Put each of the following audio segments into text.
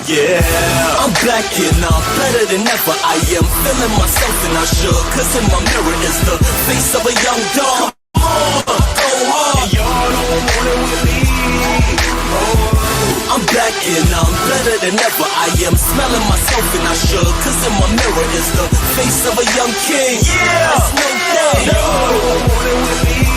Yeah, I'm back and I'm better than ever. I am feeling myself and I should, cause in my mirror is the face of a young dog. Come on, go hard. Y'all don't want it with me. I'm back and I'm better than ever. I am smelling myself and I should, cause in my mirror is the face of a young king. Yeah, it's no day. Y'all don't want it with me.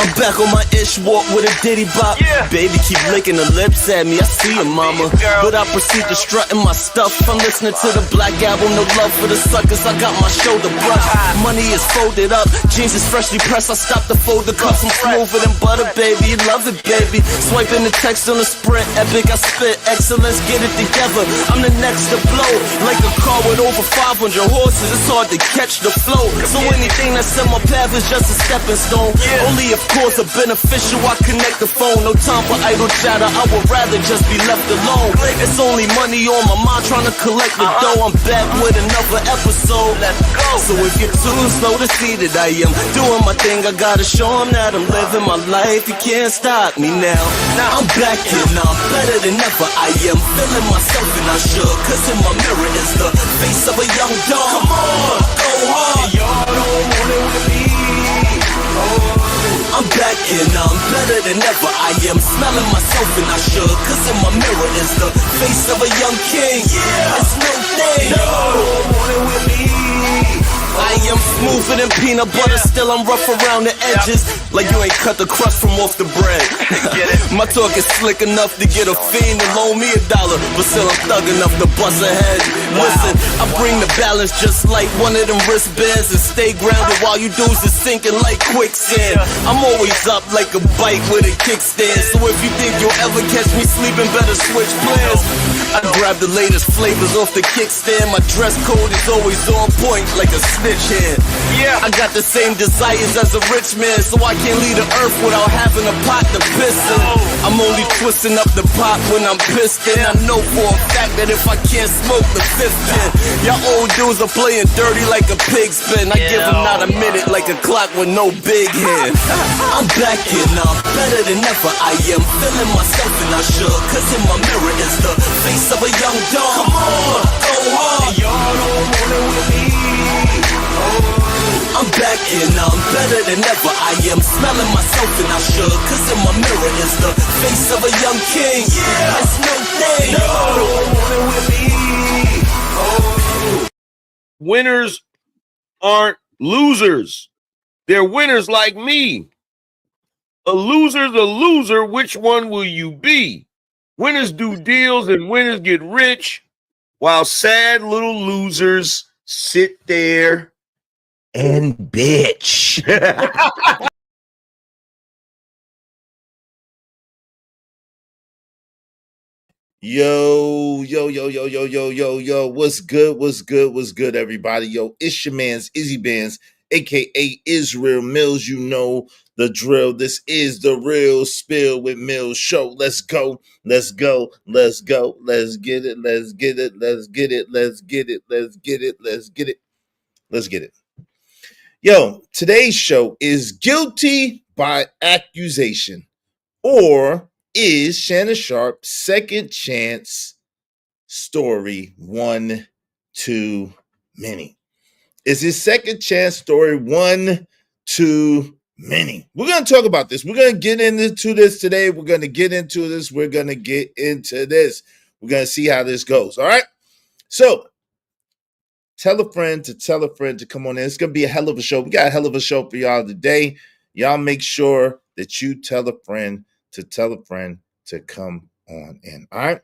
I'm back on my ish walk with a ditty bop. Yeah. Baby keep licking her lips at me, I see her mama. But I proceed to strutting my stuff. I'm listening to the Black Album, no love for the suckers. I got my shoulder brush. Money is folded up, jeans is freshly pressed. I stopped to fold the cups, I'm smoother than butter, baby. You love it, baby. Swiping the text on the sprint, epic I spit. Excellence, get it together. I'm the next to blow. Like a car with over 500 horses, it's hard to catch the flow. So anything that's in my path is just a stepping stone. Only if cause of beneficial, I connect the phone. No time for idle chatter, I would rather just be left alone. It's only money on my mind, trying to collect the dough. I'm back with another episode. Let's go. So if you're too slow to see that I am doing my thing, I gotta show them that I'm living my life. You can't stop me now. I'm back and I'm better than ever. I am feeling myself and I should, cause in my mirror is the face of a young dog. Come on, go hard. Y'all don't want it with me. I'm back and I'm better than ever. I am smelling myself and I should, cause in my mirror is the face of a young king. Yeah, it's no thing. No, don't want it with me. I am smoother than peanut butter, still I'm rough around the edges. Like you ain't cut the crust from off the bread. My talk is slick enough to get a fiend to loan me $1, but still I'm thug enough to bust a head. Listen, I bring the balance just like one of them wristbands, and stay grounded while you dudes is sinking like quicksand. I'm always up like a bike with a kickstand, so if you think you'll ever catch me sleeping, better switch plans. I grab the latest flavors off the kickstand. My dress code is always on point like a snitch hand. Yeah, I got the same desires as a rich man, so I can't leave the earth without having a pot to piss in. I'm only twisting up the pot when I'm pissed in. I know for a fact that if I can't smoke the fifth in, y'all old dudes are playing dirty like a pig spin. I give them not a minute like a clock with no big hand. I'm back and I'm better than ever. I am feeling myself and I should, cause in my mirror is the face of a young dog. Come on, go hard. Y'all don't want it with me. I'm back and I'm better than ever. I am smelling myself and I should, cause in my mirror is the face of a young king. Yeah, it's no thing. No, don't want it with me. Winners aren't losers. They're winners like me. A loser's a loser. Which one will you be? Winners do deals and winners get rich, while sad little losers sit there and bitch. Yo, what's good, everybody? Yo, it's your man's Izzy Bands, aka Israel Mills. You know the drill. This is the Real Spill with Mills show. Let's go. Let's get it. Yo, today's show is Guilty by Accusation, or is Shannon Sharpe's second chance story one too many? Is his second chance story one too many? We're going to talk about this. We're going to get into this today. We're going to get into this. We're going to see how this goes. All right. So tell a friend to come on in. It's going to be a hell of a show. We got a hell of a show for y'all today. Y'all make sure that you tell a friend to come on in. All right.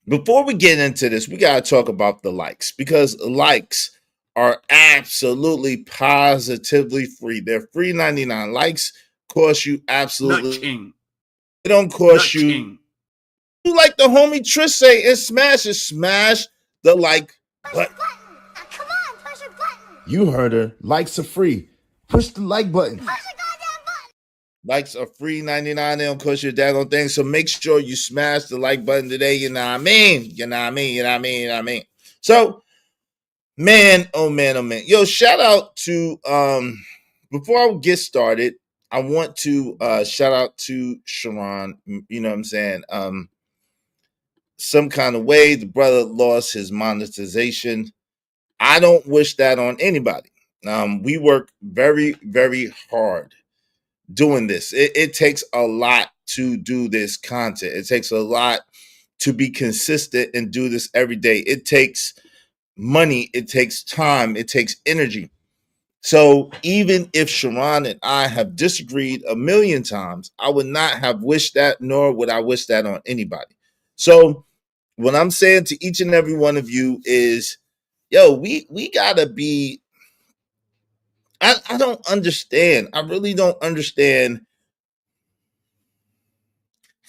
Before we get into this, we got to talk about the likes, because likes are absolutely positively free. They're free 99. Likes cost you absolutely nothing. It don't cost you. You like the homie Trish say, and smash the like button. Come on, push a button. You heard her. Likes are free. Push the like button. Push the goddamn button. Likes are free 99. They don't cost you a daggone thing. So make sure you smash the like button today. You know what I mean? So, man, oh man. Yo, shout out to before I get started, I want to shout out to Sharon. You know what I'm saying? some kind of way. The brother lost his monetization. I don't wish that on anybody. We work very, very hard doing this. It takes a lot to do this content. It takes a lot to be consistent and do this every day. It takes money. It takes time. It takes energy. So even if Sharon and I have disagreed a million times, I would not have wished that, nor would I wish that on anybody. So what I'm saying to each and every one of you is, yo, we gotta be. I don't understand. I really don't understand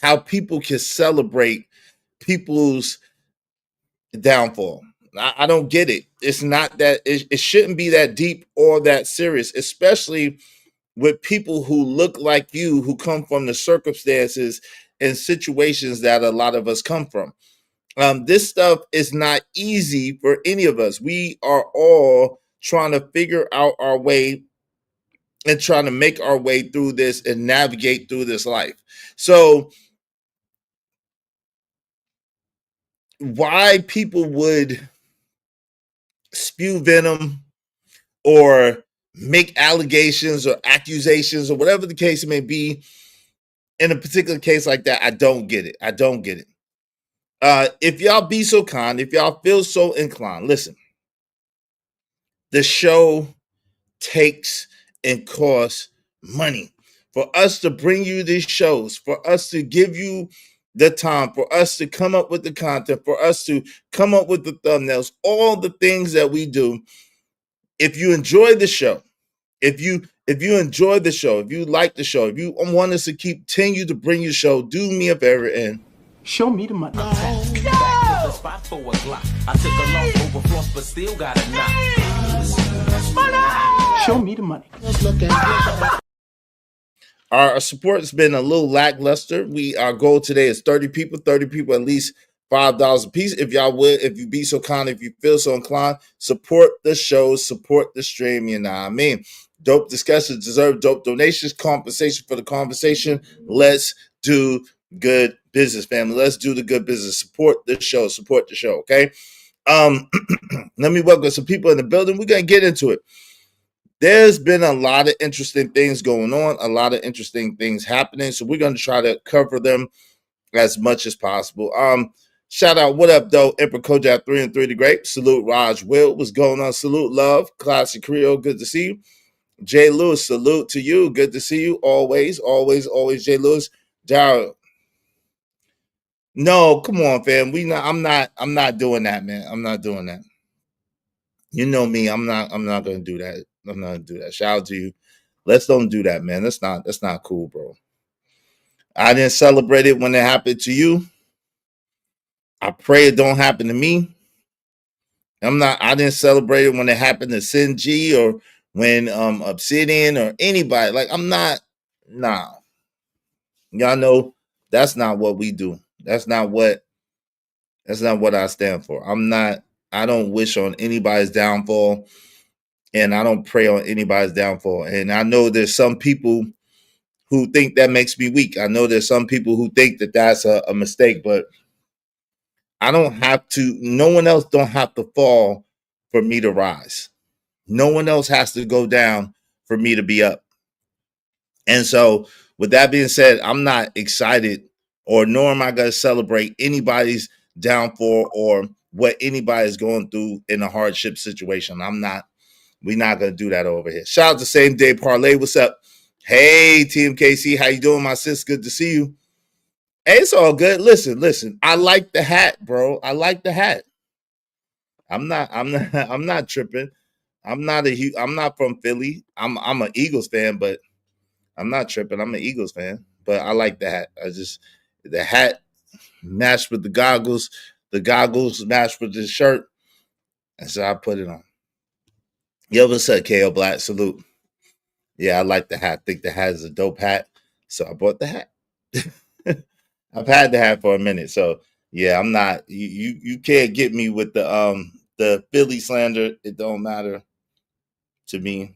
how people can celebrate people's downfall. I don't get it. It's not that it shouldn't be that deep or that serious, especially with people who look like you, who come from the circumstances and situations that a lot of us come from. This stuff is not easy for any of us. We are all trying to figure out our way and trying to make our way through this and navigate through this life. So why people would spew venom or make allegations or accusations or whatever the case may be in a particular case like that, I don't get it. I don't get it. If y'all be so kind, if y'all feel so inclined, listen, the show takes and costs money. For us to bring you these shows, for us to give you the time, for us to come up with the content, for us to come up with the thumbnails, all the things that we do. If you enjoy the show, if you enjoy the show, if you like the show, if you want us to continue to bring you show, do me a favor and show me the money. Spot for a Glock. I took a long overflow, but still got a knock. Show me the money. Our support has been a little lackluster. Our goal today is 30 people at least $5 a piece. If y'all would, if you be so kind, if you feel so inclined, support the show, support the stream, you know what I mean? Dope discussions deserve dope donations, compensation for the conversation. Let's do good business, family. Let's do the good business. Support the show, okay? Let me welcome some people in the building. We're gonna get into it. There's been a lot of interesting things going on, a lot of interesting things happening. So we're gonna try to cover them as much as possible. Shout out, what up, though? Emperor Kojak 3 and 3 the Great. Salute Raj Will. What's going on? Salute Love. Classic Creole. Good to see you. Jay Lewis, salute to you. Good to see you. Always, Jay Lewis. Daryl. No, come on, fam. I'm not doing that, man. I'm not doing that. You know me. I'm not gonna do that. I'm not gonna do that. Shout out to you. Let's don't do that, man. That's not cool, bro. I didn't celebrate it when it happened to you. I pray it don't happen to me. I didn't celebrate it when it happened to Sin G or when Obsidian or anybody. Like, nah. Y'all know that's not what we do. That's not what I stand for. I don't wish on anybody's downfall, and I don't pray on anybody's downfall. And I know there's some people who think that makes me weak. I know there's some people who think that that's a mistake, but I don't have to, no one else don't have to fall for me to rise. No one else has to go down for me to be up. And so with that being said, I'm not excited nor am I going to celebrate anybody's downfall or what anybody's going through in a hardship situation. We're not going to do that over here. Shout out to Same Day Parlay. What's up? Hey, Team KC. How you doing, my sis? Good to see you. Hey, it's all good. Listen. I like the hat, bro. I like the hat. I'm not tripping. I'm not from Philly. I'm an Eagles fan, but I'm not tripping. I'm an Eagles fan, but I like the hat. The hat matched with the goggles matched with the shirt, and so I put it on. Yo, what's up, KO Black? Salute. Yeah, I like the hat. I think the hat is a dope hat, so I bought the hat. I've had the hat for a minute, so yeah, I'm not. You can't get me with the Philly slander. It don't matter to me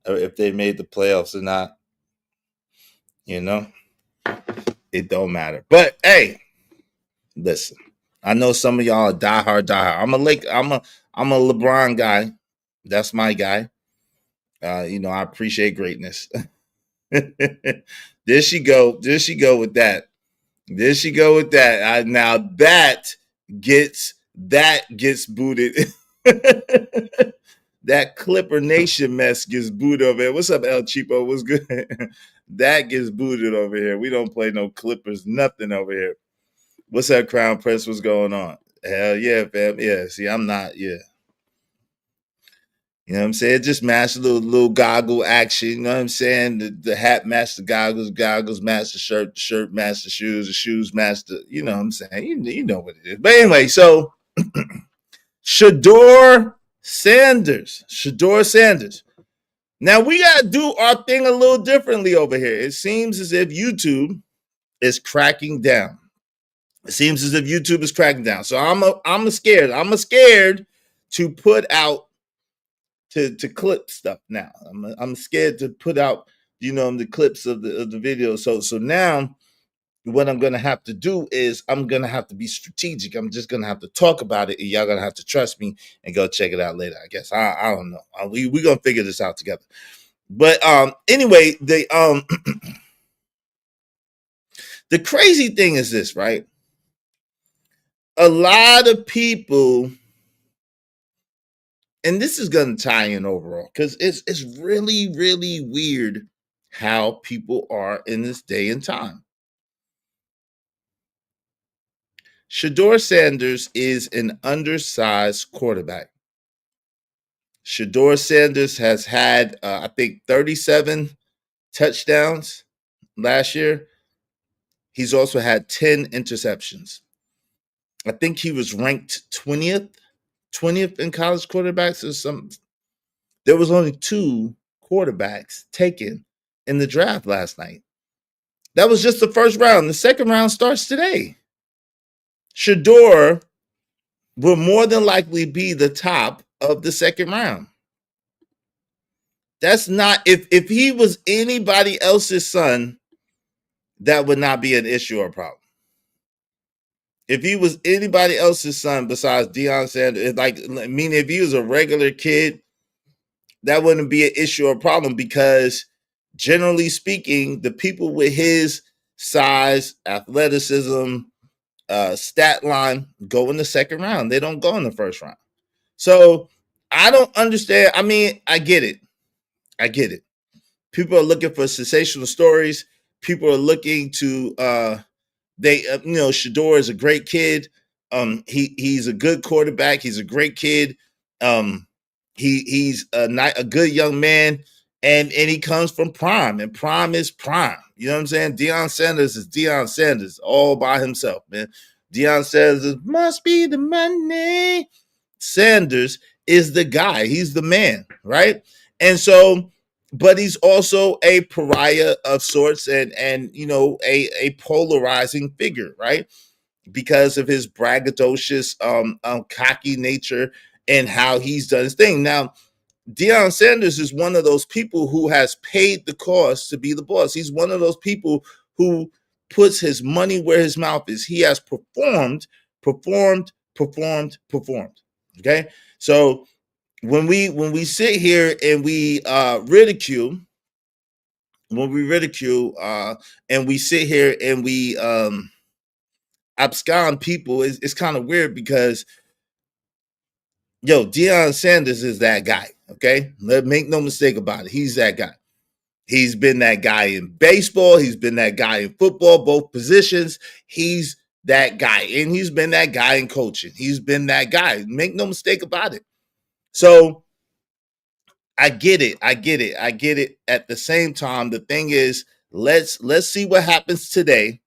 if they made the playoffs or not. You know, it don't matter. But hey, Listen, I know some of y'all are diehard. I'm a LeBron guy. That's my guy. I appreciate greatness. There she go. There she go with that. There she go with that. Now that gets booted. That Clipper Nation mess gets booted over here. What's up, El Cheapo? What's good? That gets booted over here. We don't play no Clippers, nothing over here. What's up, Crown Prince? What's going on? Hell yeah, fam. Yeah, see, I'm not, yeah. You know what I'm saying? Just match a little goggle action. You know what I'm saying? The hat match the goggles match the shirt match the shoes match the, you know what I'm saying? You know what it is. But anyway, so Shador Sanders. Now we got to do our thing a little differently over here. It seems as if YouTube is cracking down. So I'm scared. I'm scared to put out to clip stuff now. I'm scared to put out, the clips of the video. So now what I'm gonna have to do is I'm gonna have to be strategic. I'm just gonna have to talk about it, and y'all gonna have to trust me and go check it out later. I guess I don't know. We're gonna figure this out together. But anyway, the crazy thing is this, right? A lot of people, and this is going to tie in overall because it's really, really weird how people are in this day and time. Shador Sanders is an undersized quarterback. Shador Sanders has had, I think, 37 touchdowns last year. He's also had 10 interceptions. I think he was ranked 20th in college quarterbacks or something. There was only 2 quarterbacks taken in the draft last night. That was just the first round. The second round starts today. Shador will more than likely be the top of the second round. That's not, if he was anybody else's son, that would not be an issue or problem. If he was anybody else's son besides Deion Sanders, meaning if he was a regular kid, that wouldn't be an issue or problem because generally speaking, the people with his size, athleticism, stat line go in the second round. They don't go in the first round. So I don't understand. I mean, I get it. People are looking for sensational stories. People are looking to Shador is a great kid. He's a good quarterback. He's a great kid. He's a good young man, and he comes from prime, and prime is prime. You know what I'm saying? Deion Sanders is Deion Sanders all by himself, man. Deion Sanders must be the money. Sanders is the guy. He's the man, right? And so, but he's also a pariah of sorts, and a polarizing figure, right? Because of his braggadocious, cocky nature and how he's done his thing. Now, Deion Sanders is one of those people who has paid the cost to be the boss. He's one of those people who puts his money where his mouth is. He has performed. Okay, so when we sit here and we ridicule, and we sit here and we abscond people, it's kind of weird because Deion Sanders is that guy. Okay, make no mistake about it. He's that guy. He's been that guy in baseball. He's been that guy in football, both positions. He's that guy, and he's been that guy in coaching. He's been that guy. Make no mistake about it. So I get it. At the same time, the thing is, let's see what happens today.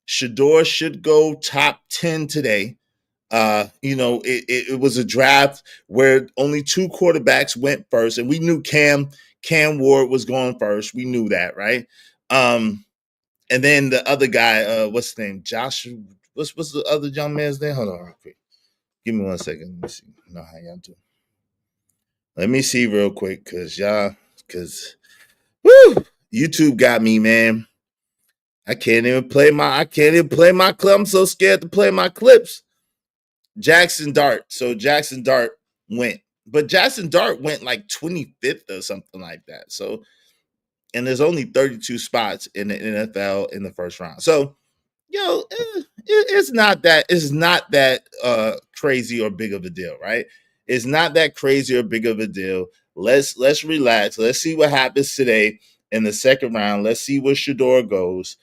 Shador should go top 10 today. It was a draft where only 2 quarterbacks went first, and we knew Cam Ward was going first. We knew that, right? And then the other guy, what's his name? Josh. What's the other young man's name? Hold on, real quick. Give me 1 second. Let me see. I know how y'all do. Let me see real quick, because YouTube got me, man. I can't even play my clip. I'm so scared to play my clips. Jackson Dart. So Jackson Dart went. But Jackson Dart went like 25th or something like that. So, and there's only 32 spots in the NFL in the first round. So, it's not that crazy or big of a deal, right? It's not that crazy or big of a deal. Let's relax. Let's see what happens today in the second round. Let's see where Shador goes.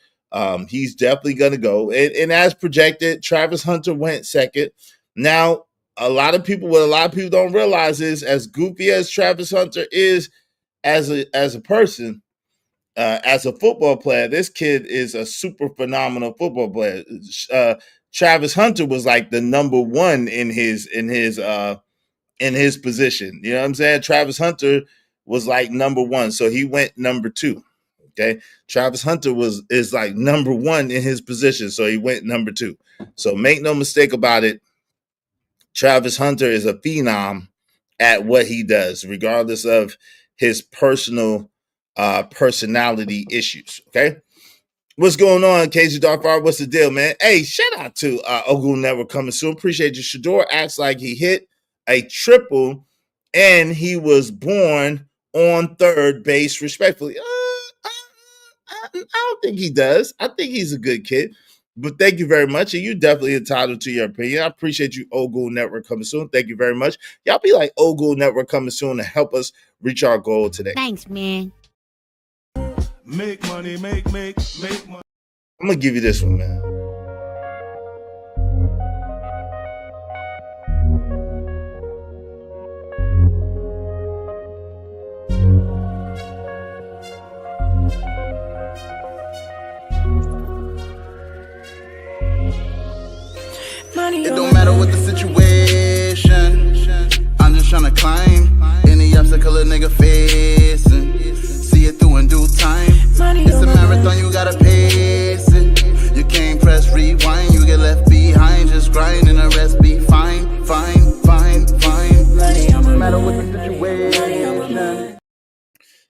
He's definitely gonna go. And as projected, Travis Hunter went second. Now, what a lot of people don't realize is, as goofy as Travis Hunter is as a person, as a football player, this kid is a super phenomenal football player. Travis Hunter was like the number one in his position. You know what I'm saying? Travis Hunter was like number one, so he went number two. Okay, Travis Hunter is like number one in his position, so he went number two. So make no mistake about it, Travis Hunter is a phenom at what he does, regardless of his personality issues. Okay, what's going on, KG Darkfire? What's the deal, man? Hey, shout out to Ogle Network coming soon. Appreciate you. Shador acts like he hit a triple and he was born on third base. Respectfully, I don't think he does. I think he's a good kid. But thank you very much. And you're definitely entitled to your opinion. I appreciate you, Ogle Network coming soon. Thank you very much. Y'all be like Ogle Network coming soon to help us reach our goal today. Thanks, man. Make money, make money. I'm going to give you this one, man. It don't matter what the situation, I'm just tryna climb any obstacle a nigga facing. See it through in due time. It's a marathon, you gotta pace it. You can't press rewind, you get left behind. Just grind and the rest be fine, fine, fine, fine. No matter what the situation.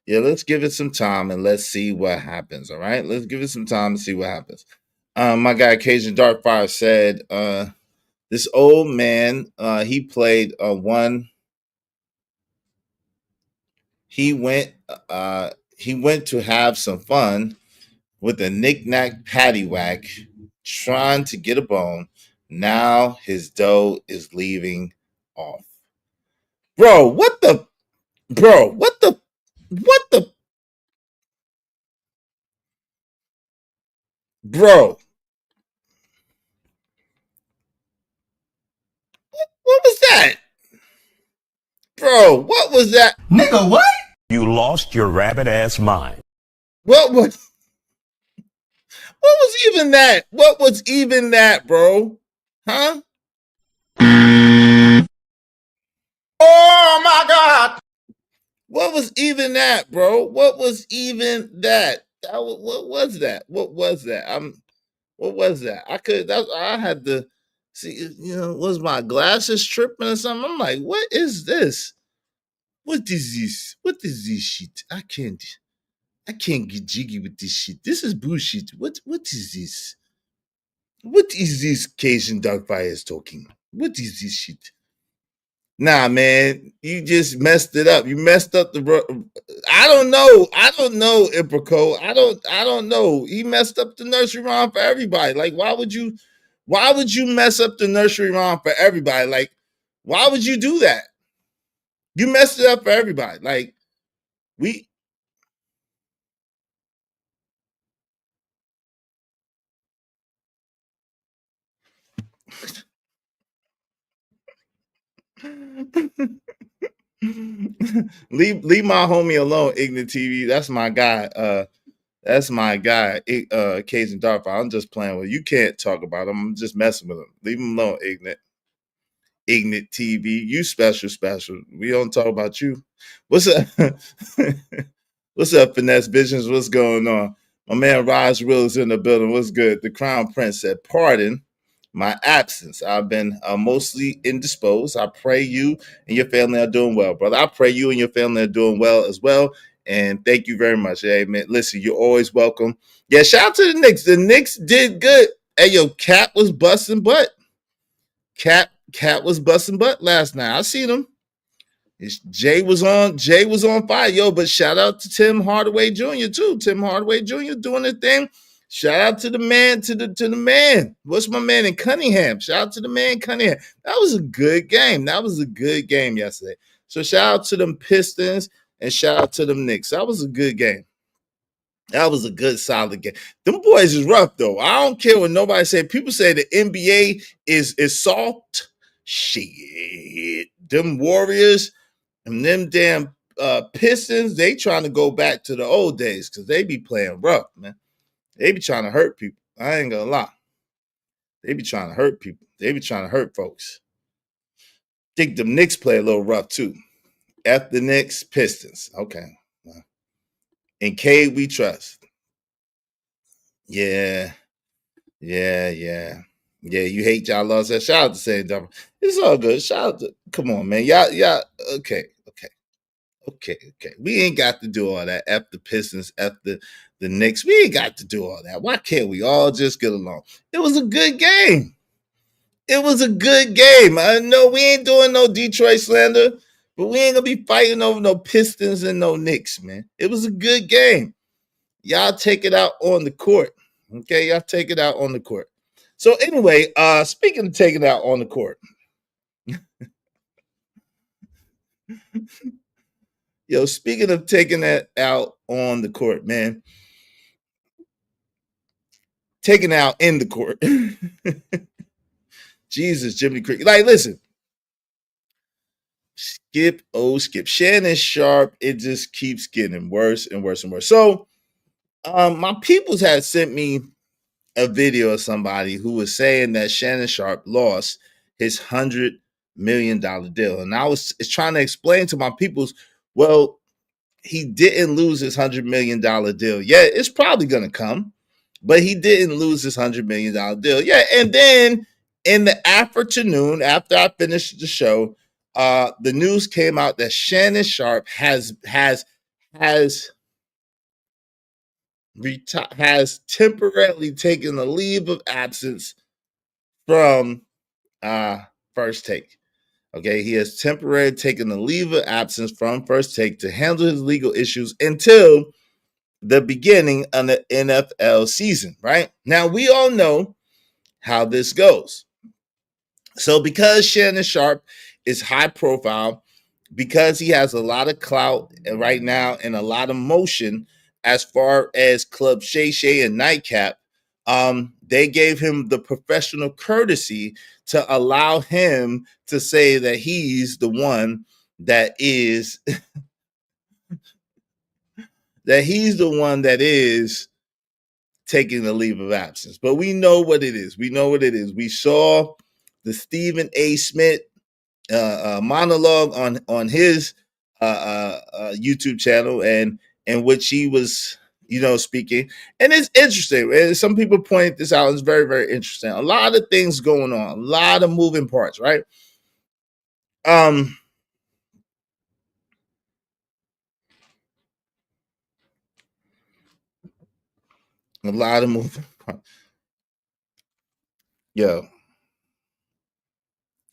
Yeah, let's give it some time and let's see what happens. All right, let's give it some time and see what happens. My guy Cajun Darkfire said, this old man, he played he went to have some fun with a knick-knack paddywhack, trying to get a bone. Now his dough is leaving off. Bro, what the bro, what the bro? What was that? Bro, what was that? Nigga, what? You lost your rabbit ass mind. What was even that? What was even that, bro? Huh? Oh my God! What was even that, bro? What was even that? What was that? What was that? What was that? I had to see, was my glasses tripping or something? I'm like, what is this? What is this? What is this shit? I can't get jiggy with this shit. This is bullshit. What is this? What is this Cajun Darkfire is talking? What is this shit? Nah, man, you just messed it up. You messed up the. I don't know, Iproco. I don't know. He messed up the nursery rhyme for everybody. Like, why would you mess up the nursery rhyme for everybody? Like, why would you do that? You messed it up for everybody. Like, we. leave my homie alone, Ignorant TV. That's my guy. That's my guy, Cajun Darkfire. I'm just playing with you. You can't talk about him. I'm just messing with him. Leave him alone, Ignorant TV. You special. We don't talk about you. What's up? What's up, Finesse Visions? What's going on? My man Raj Will is in the building. What's good? The Crown Prince said, pardon my absence. I've been mostly indisposed. I pray you and your family are doing well, brother. I pray you and your family are doing well as well. And thank you very much. Hey, man, listen, you're always welcome. Yeah, shout out to the Knicks. The Knicks did good. Hey, yo, Cat was busting butt. Cat was busting butt last night. I seen him. Jay was on fire, yo. But shout out to Tim Hardaway Jr. too. Tim Hardaway Jr. doing the thing. Shout out to the man, to the man. What's my man in Cunningham? Shout out to the man Cunningham. That was a good game. That was a good game yesterday. So shout out to them Pistons and shout out to them Knicks. That was a good game. That was a good, solid game. Them boys is rough though. I don't care what nobody say. People say the NBA is soft. Shit. Them Warriors and them damn Pistons, they trying to go back to the old days because they be playing rough, man. They be trying to hurt people. I ain't gonna lie. They be trying to hurt people. They be trying to hurt folks. Think the Knicks play a little rough too. F the Knicks, Pistons. Okay. In Cade we trust. Yeah. You hate y'all lost that. Shout out to St. Dumber. It's all good. Shout out to, come on, man. Y'all, okay. We ain't got to do all that. F the Pistons, F the Knicks. We ain't got to do all that. Why can't we all just get along? It was a good game. I know we ain't doing no Detroit slander, but we ain't gonna be fighting over no Pistons and no Knicks, man. It was a good game. Y'all take it out on the court. Okay, y'all take it out on the court. So anyway, speaking of taking it out on the court. Yo, speaking of taking that out on the court, man. Taking out in the court. Jesus, Jimmy Creek. Like, listen. Skip. Shannon Sharpe, it just keeps getting worse and worse and worse. So, my peoples had sent me a video of somebody who was saying that Shannon Sharpe lost his $100 million deal. And I was trying to explain to my peoples, well, he didn't lose his $100 million deal. Yeah, it's probably going to come, but he didn't lose his $100 million deal. Yeah, and then in the afternoon, after I finished the show, the news came out that Shannon Sharpe has temporarily taken a leave of absence from First Take. Okay, he has temporarily taken a leave of absence from First Take to handle his legal issues until the beginning of the NFL season, right? Now, we all know how this goes. So because Shannon Sharpe is high profile, because he has a lot of clout right now and a lot of motion as far as Club Shay Shay and Nightcap, they gave him the professional courtesy to allow him to say that he's the one that is taking the leave of absence. But we know what it is. We saw the Stephen A. Smith monologue on his YouTube channel, and in which he was, speaking. And it's interesting. And some people pointed this out. It's very, very interesting. A lot of things going on, a lot of moving parts, right? A lot of moving parts. Yo,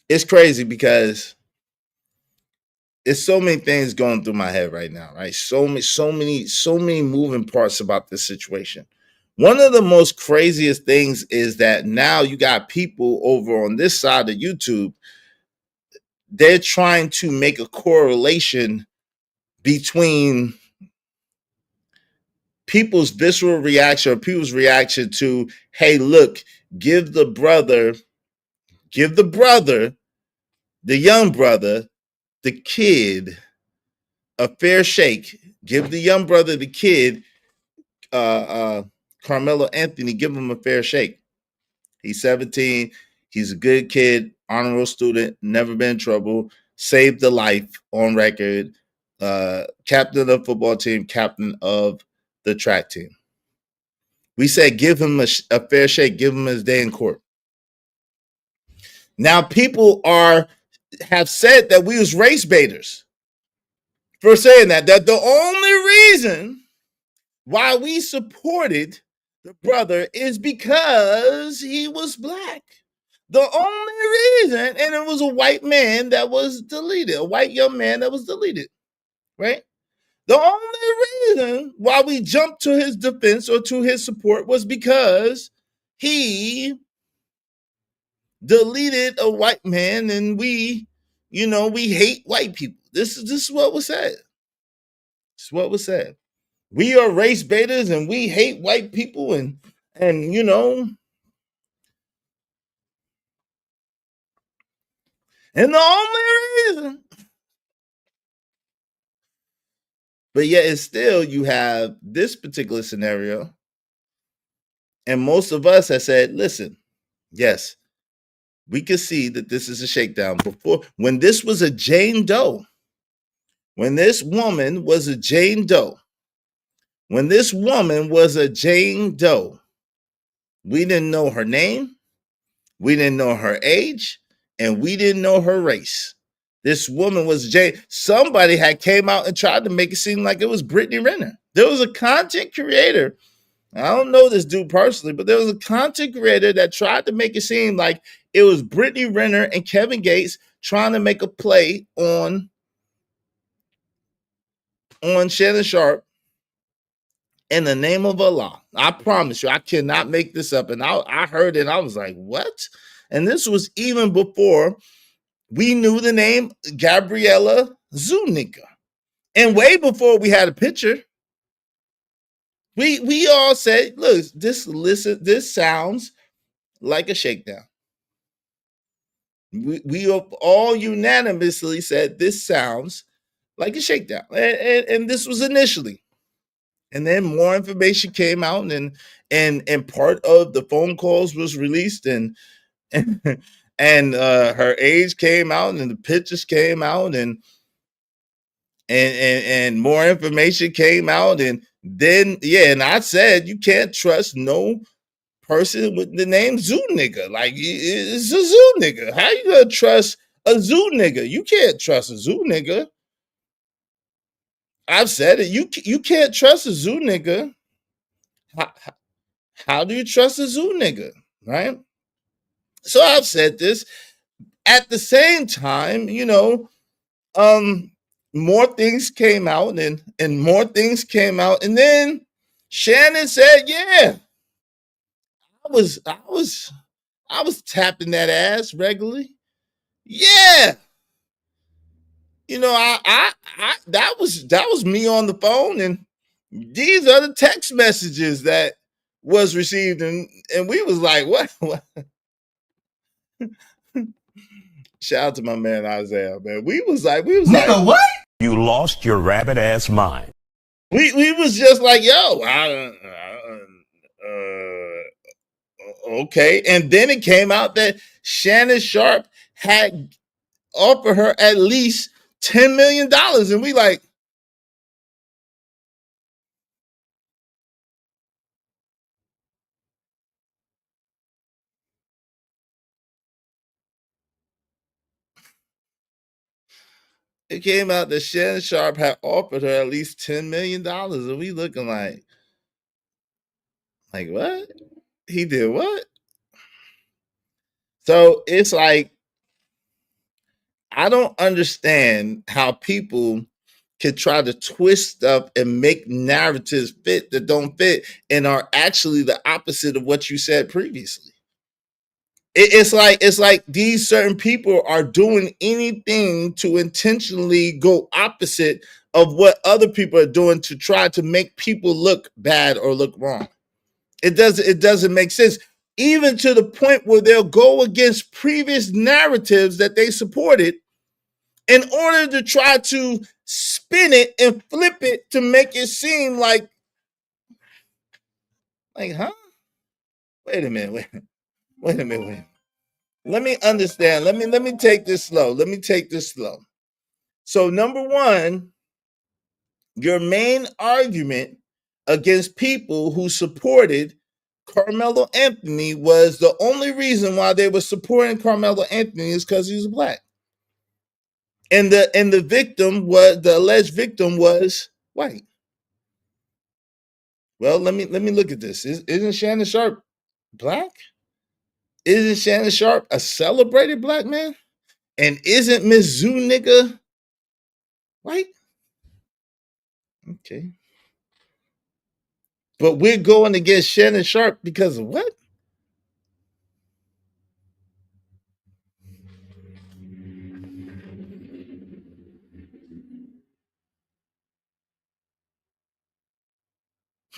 it's crazy because there's so many things going through my head right now, right? So many moving parts about this situation. One of the most craziest things is that now you got people over on this side of YouTube, they're trying to make a correlation between people's visceral reaction or people's reaction to, hey, look, give the young brother, the kid, a fair shake. Give the young brother, the kid, Carmelo Anthony, give him a fair shake. He's 17. He's a good kid, honorable student, never been in trouble, saved the life on record, captain of the football team, captain of the track team. We said give him a fair shake, give him his day in court. Now people have said that we was race baiters. for saying that the only reason why we supported the brother is because he was black. The only reason, and it was a white man that was deleted, a white young man that was deleted, right? The only reason why we jumped to his defense or to his support was because he deleted a white man, and we hate white people. This is what was said. This is what was said. We are race baiters and we hate white people, and and the only reason. But yet it's still, you have this particular scenario, and most of us have said, listen, yes, we can see that this is a shakedown. Before, when this was a Jane Doe, when this woman was a Jane Doe, when this woman was a Jane Doe, we didn't know her name, we didn't know her age, and we didn't know her race. This woman was Jane. Somebody had came out and tried to make it seem like it was Brittany Renner. There was a content creator. I don't know this dude personally, but there was a content creator that tried to make it seem like it was Brittany Renner and Kevin Gates trying to make a play on Shannon Sharpe in the name of Allah. I promise you, I cannot make this up. And I heard it, and I was like, what? And this was even before we knew the name Gabriella Zuniga. And way before we had a picture. We all said, look, this sounds like a shakedown. We all unanimously said this sounds like a shakedown. And this was initially. And then more information came out, and part of the phone calls was released, and her age came out, and the pictures came out, and more information came out, and then and I said you can't trust no person with the name Zoo Nigga. Like, it's a Zoo Nigga. How you gonna trust a Zoo Nigga? You can't trust a Zoo Nigga. I've said it. You can't trust a Zoo Nigga. How do you trust a Zoo Nigga, right? So I've said this. At the same time, more things came out, and more things came out, and then Shannon said, "Yeah, I was tapping that ass regularly. Yeah, I that was me on the phone, and these are the text messages that was received, and we was like, what?" Shout out to my man Isaiah, man. We was like, Nigga, what? You lost your rabbit ass mind. We was just like, yo, okay. And then it came out that Shannon Sharpe had offered her at least $10 million. And we like, it came out that Shannon Sharpe had offered her at least $10 million. And we looking like what? He did what? So it's like, I don't understand how people can try to twist stuff and make narratives fit that don't fit and are actually the opposite of what you said previously. It's like these certain people are doing anything to intentionally go opposite of what other people are doing to try to make people look bad or look wrong. It doesn't make sense. Even to the point where they'll go against previous narratives that they supported in order to try to spin it and flip it to make it seem like, huh? Wait a minute. Let me understand. Let me take this slow. So number one, your main argument against people who supported Carmelo Anthony was the only reason why they were supporting Carmelo Anthony is because he was black. And the victim was the alleged victim was white. Well, let me look at this. Isn't Shannon Sharpe black? Isn't Shannon Sharpe a celebrated black man? And isn't Miss Zoo nigga white? Okay. But we're going against Shannon Sharpe because of what?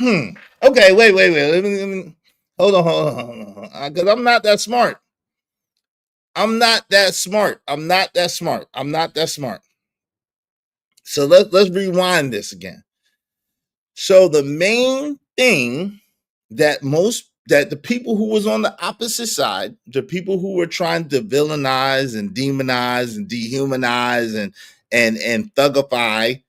Okay, wait. Let me hold on. Because I'm not that smart. I'm not that smart. So let's rewind this again. So the main thing that the people who was on the opposite side, the people who were trying to villainize and demonize and dehumanize and thugify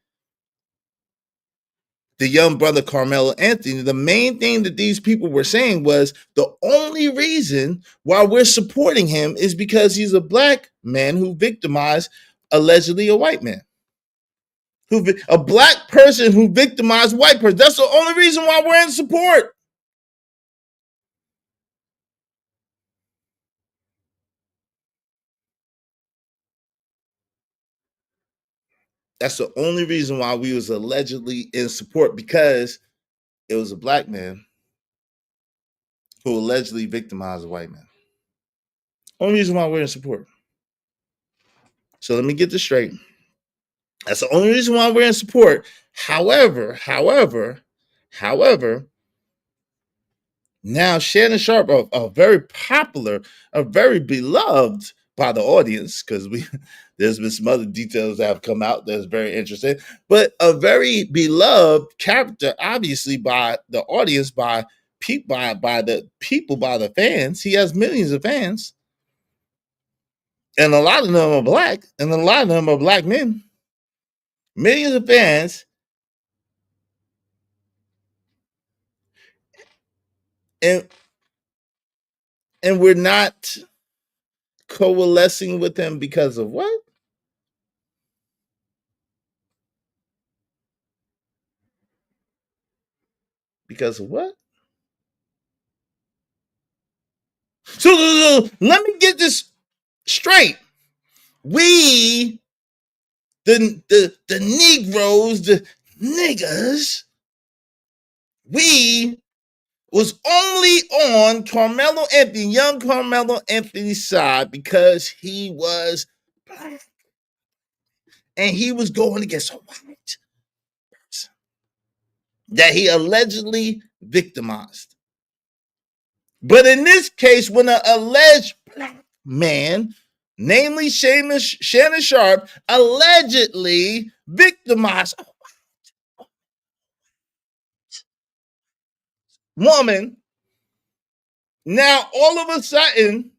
the young brother Carmelo Anthony, the main thing that these people were saying was the only reason why we're supporting him is because he's a black man who victimized allegedly a white man. A black person who victimized a white person. That's the only reason why we're in support. That's the only reason why we was allegedly in support, because it was a black man who allegedly victimized a white man. Only reason why we're in support. So let me get this straight. That's the only reason why we're in support. However, now Shannon Sharpe, a very popular, a very beloved by the audience, because there's been some other details that have come out that's very interesting, but a very beloved character, obviously by the audience, by the fans. He has millions of fans, and a lot of them are black, and a lot of them are black men. Millions of fans. And we're not coalescing with him because of what? Because of what? So let me get this straight. We, the Negroes, the niggas, we was only on Carmelo Anthony, young Carmelo Anthony's side because he was black. And he was going against a white person that he allegedly victimized. But in this case, when an alleged black man, namely Shannon Sharpe, allegedly victimized a woman, now all of a sudden,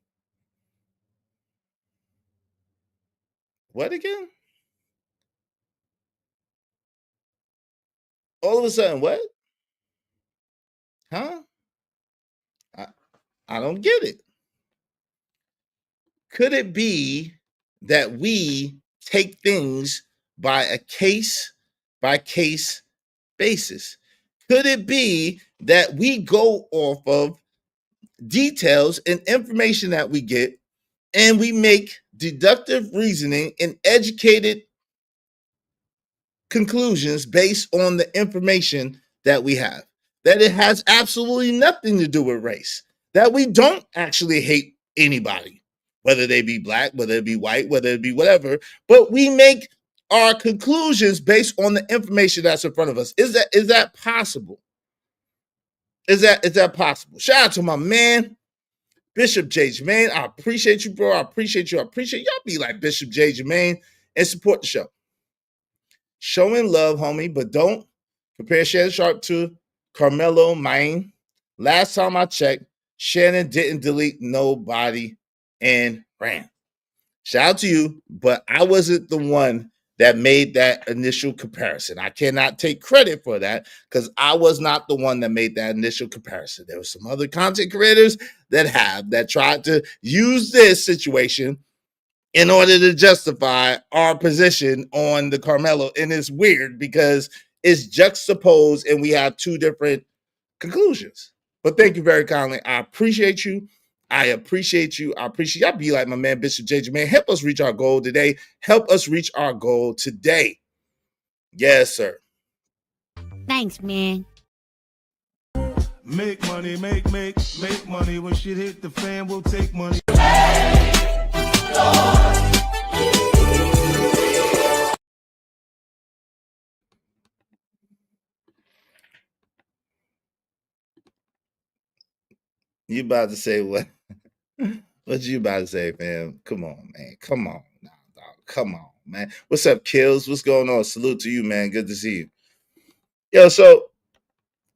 what again? All of a sudden, what? Huh? I don't get it. Could it be that we take things by a case by case basis? Could it be that we go off of details and information that we get and we make deductive reasoning and educated conclusions based on the information that we have? That it has absolutely nothing to do with race, that we don't actually hate anybody, whether they be black, whether it be white, whether it be whatever, but we make our conclusions based on the information that's in front of us. Is that possible? Is that possible? Shout out to my man, Bishop J. Jermaine. I appreciate you, bro. I appreciate you. Y'all be like Bishop J. Jermaine and support the show. Showing love, homie, but don't compare Shannon Sharpe to Carmelo, man. Last time I checked, Shannon didn't delete nobody and ran. Shout out to you, but I wasn't the one that made that initial comparison. I cannot take credit for that because I was not the one that made that initial comparison. There were some other content creators that tried to use this situation in order to justify our position on the Carmelo. And it's weird because it's juxtaposed and we have two different conclusions. But thank you very kindly. I appreciate you. I appreciate you. I appreciate y'all. Be like my man, Bishop JJ, man. Help us reach our goal today. Help us reach our goal today. Yes, sir. Thanks, man. Make money, make money. When shit hit the fan, we'll take money. You about to say what? What you about to say, fam? Come on, man. Come on. Nah, dog. Come on, man. What's up, Kills? What's going on? Salute to you, man. Good to see you. Yo, so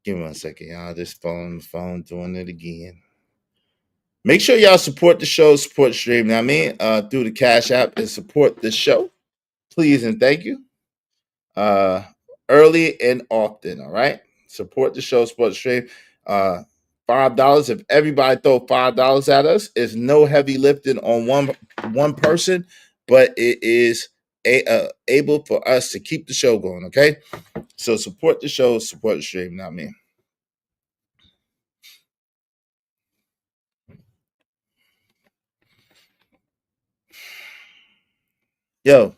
give me 1 second, y'all. This phone doing it again. Make sure y'all support the show, support the stream. Now, I mean, through the Cash App and support the show. Please and thank you. Early and often, all right? Support the show, support the stream. $5. If everybody throw $5 at us, it's no heavy lifting on one person, but it is able for us to keep the show going, okay? So support the show, support the stream, not me. Yo.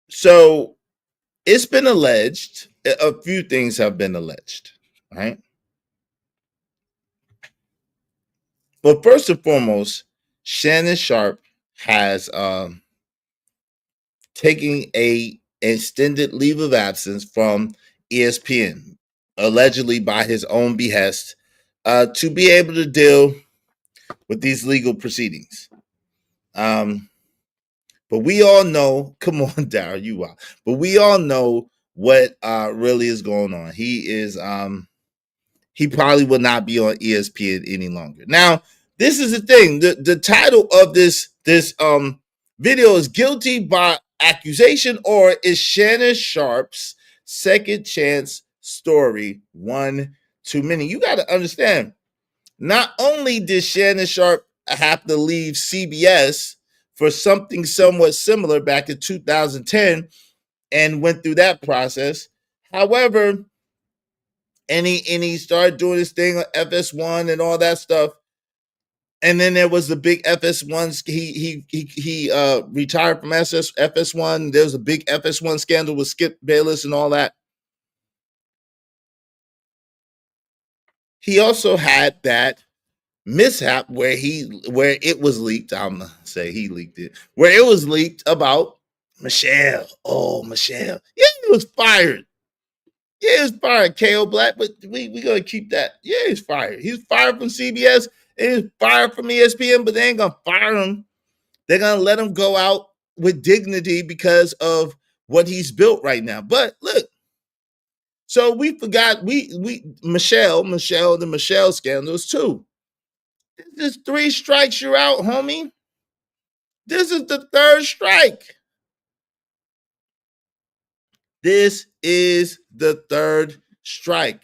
So it's been alleged, a few things have been alleged, right? Well, first and foremost, Shannon Sharpe has taken a extended leave of absence from ESPN, allegedly by his own behest, to be able to deal with these legal proceedings. But we all know, come on, Darryl, you are. But we all know what really is going on. He probably will not be on ESPN any longer. Now, this is the thing. The title of this video is Guilty by Accusation, or is Shannon Sharpe's Second Chance Story one too many? You got to understand, not only did Shannon Sharpe have to leave CBS for something somewhat similar back in 2010 and went through that process. However, and he started doing his thing on FS1 and all that stuff. And then there was the big FS1. He retired from FS1. There was a big FS1 scandal with Skip Bayless and all that. He also had that mishap where it was leaked. I'm gonna say he leaked it. Where it was leaked about Michelle. Oh, Michelle. Yeah, he was fired. Yeah, he's fired, KO Black, but we gonna keep that. Yeah, he's fired. He's fired from CBS and he's fired from ESPN, but they ain't gonna fire him. They're gonna let him go out with dignity because of what he's built right now. But look, so we forgot Michelle, the Michelle scandals too. This is 3 strikes, you're out, homie. This is the 3rd strike. This is the 3rd strike.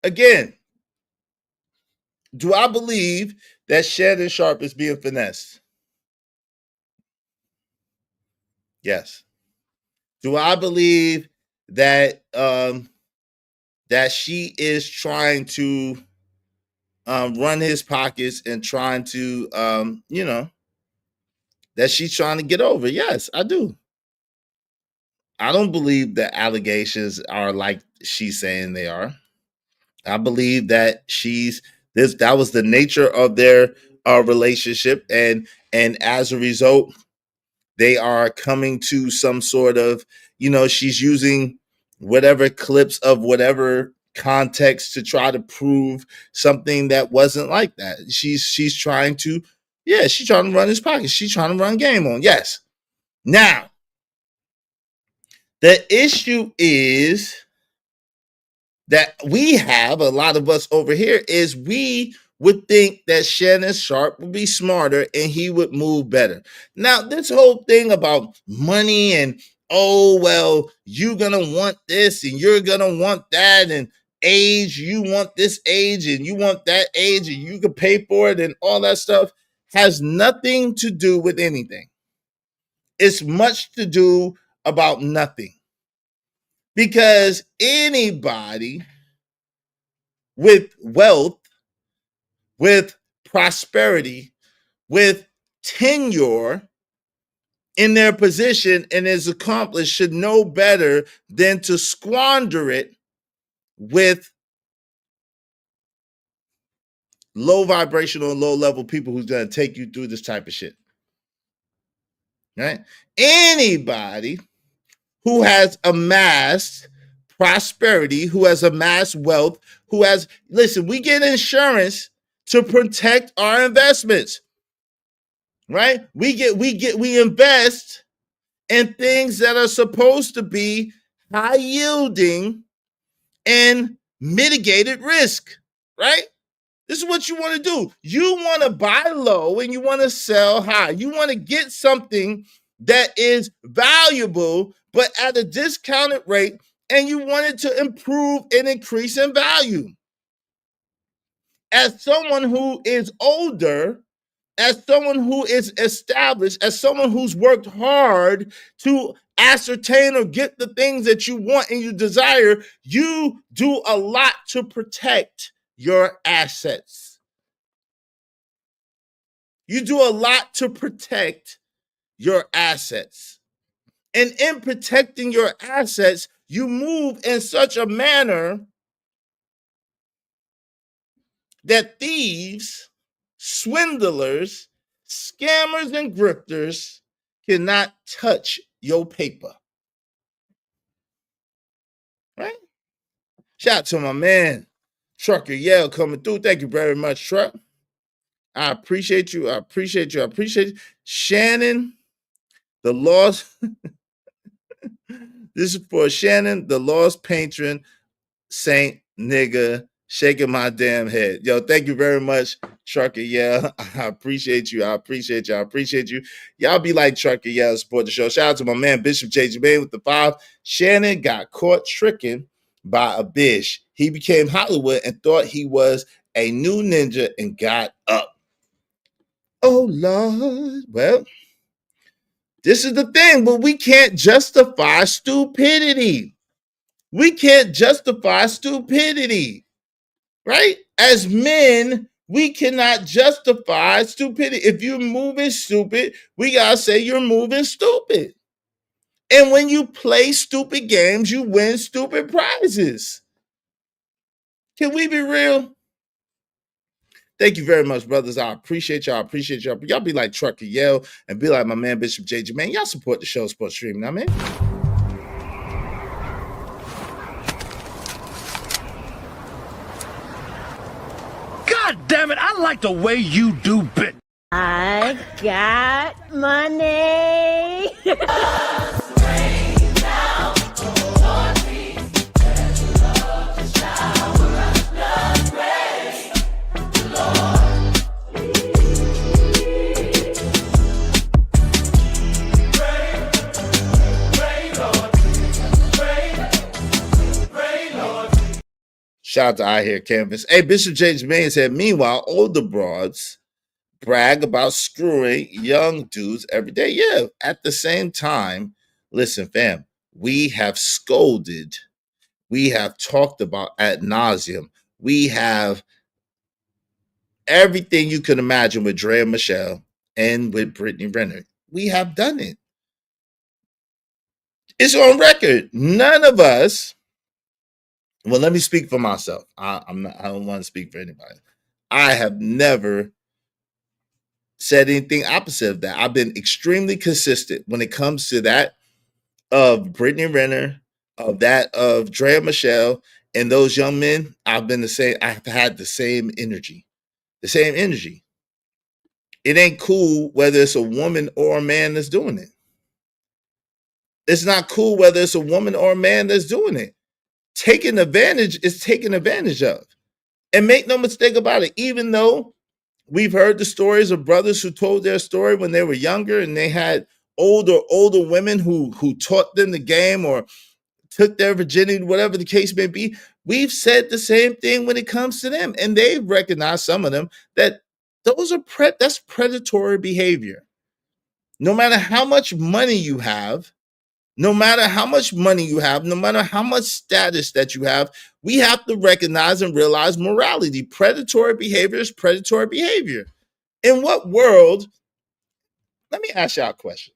Again, do I believe that Shannon Sharpe is being finessed? Yes. Do I believe that that she is trying to run his pockets and trying to that she's trying to get over? Yes, I do. I don't believe the allegations are like she's saying they are. I believe that that was the nature of their relationship, and as a result, they are coming to some sort of, she's using whatever clips of whatever context to try to prove something that wasn't like that. She's trying to, she's trying to run his pocket. She's trying to run game on. Yes. Now, the issue is that we have, a lot of us over here, is we would think that Shannon Sharpe would be smarter and he would move better. Now, this whole thing about money and, oh, well, you're going to want this and you're going to want that. And age, you want this age and you want that age and you can pay for it and all that stuff has nothing to do with anything. It's much to do about nothing. Because anybody with wealth, with prosperity, with tenure in their position and is accomplished should know better than to squander it with low vibrational, low level people who's going to take you through this type of shit. Right? Anybody who has amassed prosperity, who has amassed wealth, who has, listen, we get insurance to protect our investments. Right? We invest in things that are supposed to be high yielding and mitigated risk, right? This is what you want to do. You want to buy low and you want to sell high. You want to get something that is valuable, but at a discounted rate, and you want it to improve and increase in value. As someone who is older, as someone who is established, as someone who's worked hard to ascertain or get the things that you want and you desire, you do a lot to protect your assets. You do a lot to protect your assets. And in protecting your assets, you move in such a manner that thieves, swindlers, scammers, and grifters cannot touch your paper. Right? Shout out to my man, Trucker Yell, coming through. Thank you very much, Truck. I appreciate you. I appreciate you. I appreciate you. Shannon, the lost. This is for Shannon, the lost patron, saint nigga, shaking my damn head. Yo, thank you very much, Trucker Yeah. I appreciate you. I appreciate you. I appreciate you. Y'all be like Trucker Yeah, support the show. Shout out to my man, Bishop J.J. Bain with the 5. Shannon got caught tricking by a bish. He became Hollywood and thought he was a new ninja and got up. Oh, Lord. Well, this is the thing, but we can't justify stupidity. We can't justify stupidity, right? As men, we cannot justify stupidity. If you're moving stupid, we got to say you're moving stupid. And when you play stupid games, you win stupid prizes. Can we be real? Thank you very much, brothers. I appreciate y'all. I appreciate y'all. Y'all be like Trucker Yell and be like my man, Bishop JJ. Man, y'all support the show, support streaming. Now, man. God damn it, I like the way you do bit. I got money. Shout out to I Hear Canvas. Hey, Bishop James Maine said, meanwhile, older broads brag about screwing young dudes every day. Yeah, at the same time, listen, fam, we have scolded, we have talked about ad nauseum, we have everything you can imagine with Dre and Michelle and with Brittany Renner. We have done it. It's on record. None of us. Well, let me speak for myself. I don't want to speak for anybody. I have never said anything opposite of that. I've been extremely consistent when it comes to that of Brittany Renner, of that of Dre and Michelle, and those young men. I've been the same. I've had the same energy. The same energy. It ain't cool whether it's a woman or a man that's doing it. It's not cool whether it's a woman or a man that's doing it. Taking advantage is taken advantage of. And make no mistake about it, even though we've heard the stories of brothers who told their story when they were younger and they had older women who taught them the game or took their virginity, whatever the case may be. We've said the same thing when it comes to them, and they've recognized, some of them, that that's predatory behavior. No matter how much money you have, no matter how much money you have, no matter how much status that you have, we have to recognize and realize morality. Predatory behavior is predatory behavior. In what world? Let me ask y'all a question.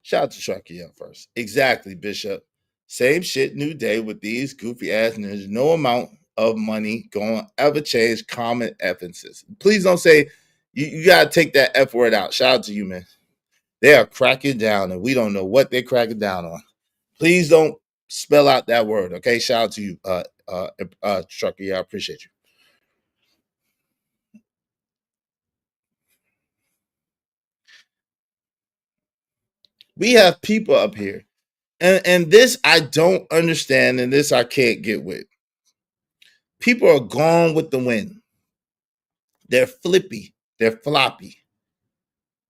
Shout out to Sharky first. Exactly, Bishop. Same shit, new day with these goofy ass ninjas. No amount of money going to ever change common emphasis. Please don't say you got to take that F word out. Shout out to you, man. They are cracking down, and we don't know what they're cracking down on. Please don't spell out that word, okay? Shout out to you, Sharky. I appreciate you. We have people up here, and this I don't understand, and this I can't get with. People are gone with the wind. They're flippy. They're floppy,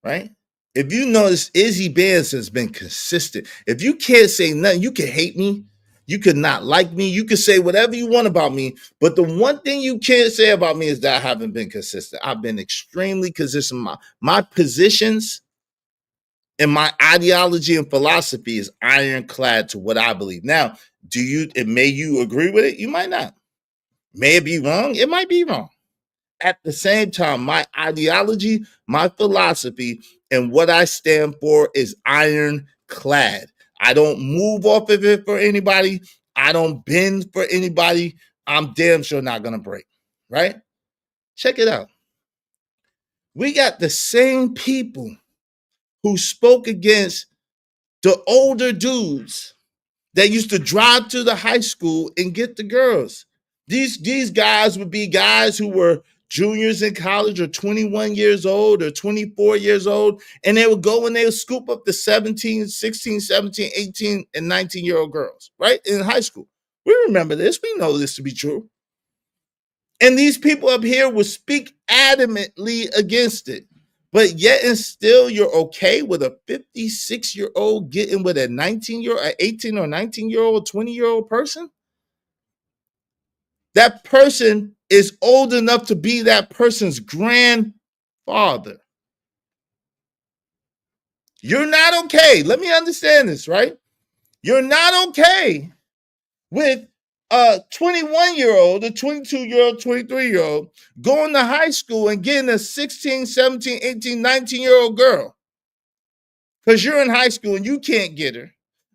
right? If you notice, Izzy Benson's been consistent. If you can't say nothing, you can hate me. You could not like me. You can say whatever you want about me. But the one thing you can't say about me is that I haven't been consistent. I've been extremely consistent. My positions and my ideology and philosophy is ironclad to what I believe. Now, may you agree with it? You might not. May it be wrong? It might be wrong. At the same time, my ideology, my philosophy, and what I stand for is ironclad. I don't move off of it for anybody. I don't bend for anybody. I'm damn sure not going to break, right? Check it out. We got the same people who spoke against the older dudes that used to drive to the high school and get the girls. These guys would be guys who were juniors in college or 21 years old or 24 years old, and they would go and they would scoop up the 17, 16, 17, 18, and 19-year-old girls, right, in high school. We remember this. We know this to be true. And these people up here would speak adamantly against it. But yet and still, you're okay with a 56-year-old getting with a 19-year-old, an 18 or 19-year-old, 20-year-old person? That person is old enough to be that person's grandfather. You're not okay. Let me understand this, right? You're not okay with a 21-year-old, a 22-year-old, 23-year-old going to high school and getting a 16, 17, 18, 19-year-old girl. Because you're in high school and you can't get her.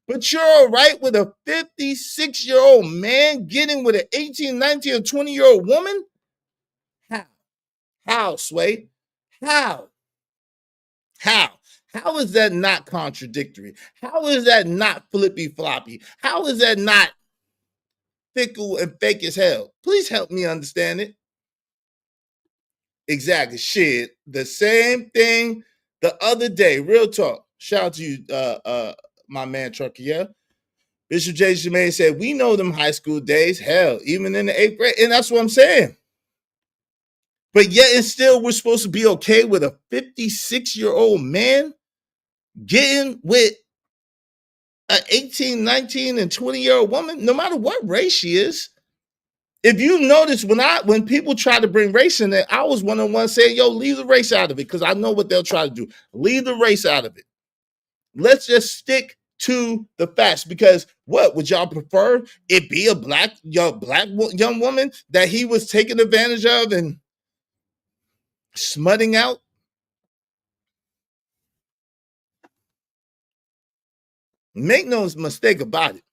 But you're all right with a 56-year-old man getting with an 18, 19, or 20-year-old woman? How? How, Sway? How? How? How is that not contradictory? How is that not flippy floppy? How is that not fickle and fake as hell? Please help me understand it. Exactly. Shit. The same thing the other day. Real talk. Shout out to you, my man Trucker, yeah. Bishop J. Jermaine said, we know them high school days, hell, even in the 8th grade. And that's what I'm saying. But yet and still, we're supposed to be okay with a 56-year-old man getting with an 18, 19, and 20-year-old woman, no matter what race she is. If you notice, when people try to bring race in there, I was one-on-one saying, yo, leave the race out of it, because I know what they'll try to do. Leave the race out of it. Let's just stick to the facts, because what would y'all prefer? It be a black young woman that he was taking advantage of and smutting out? Make no mistake about it.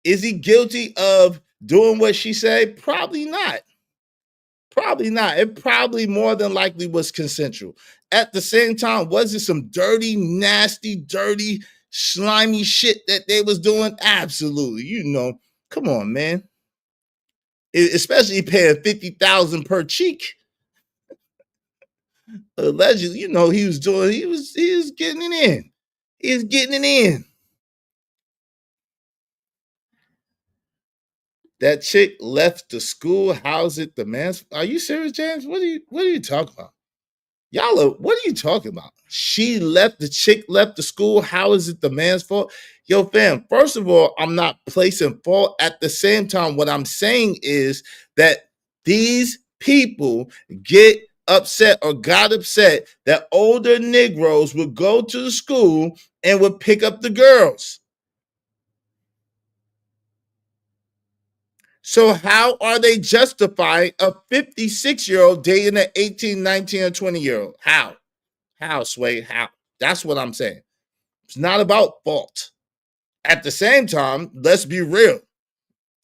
Is he guilty of doing what she said? Probably not. Probably not. It probably more than likely was consensual. At the same time, was it some dirty, nasty, dirty, slimy shit that they was doing? Absolutely. You know, come on, man. Especially paying $50,000 per cheek. Allegedly, you know, he was getting it in. He was getting it in. That chick left the school. How's it the man? Are you serious, James? What are you talking about? What are you talking about? She left, the chick left the school. How is it the man's fault? Yo, fam, first of all, I'm not placing fault. At the same time, what I'm saying is that these people get upset or got upset that older Negroes would go to the school and would pick up the girls. So how are they justifying a 56-year-old dating an 18, 19, or 20-year-old? How? How, Sway? How? That's what I'm saying. It's not about fault. At the same time, let's be real.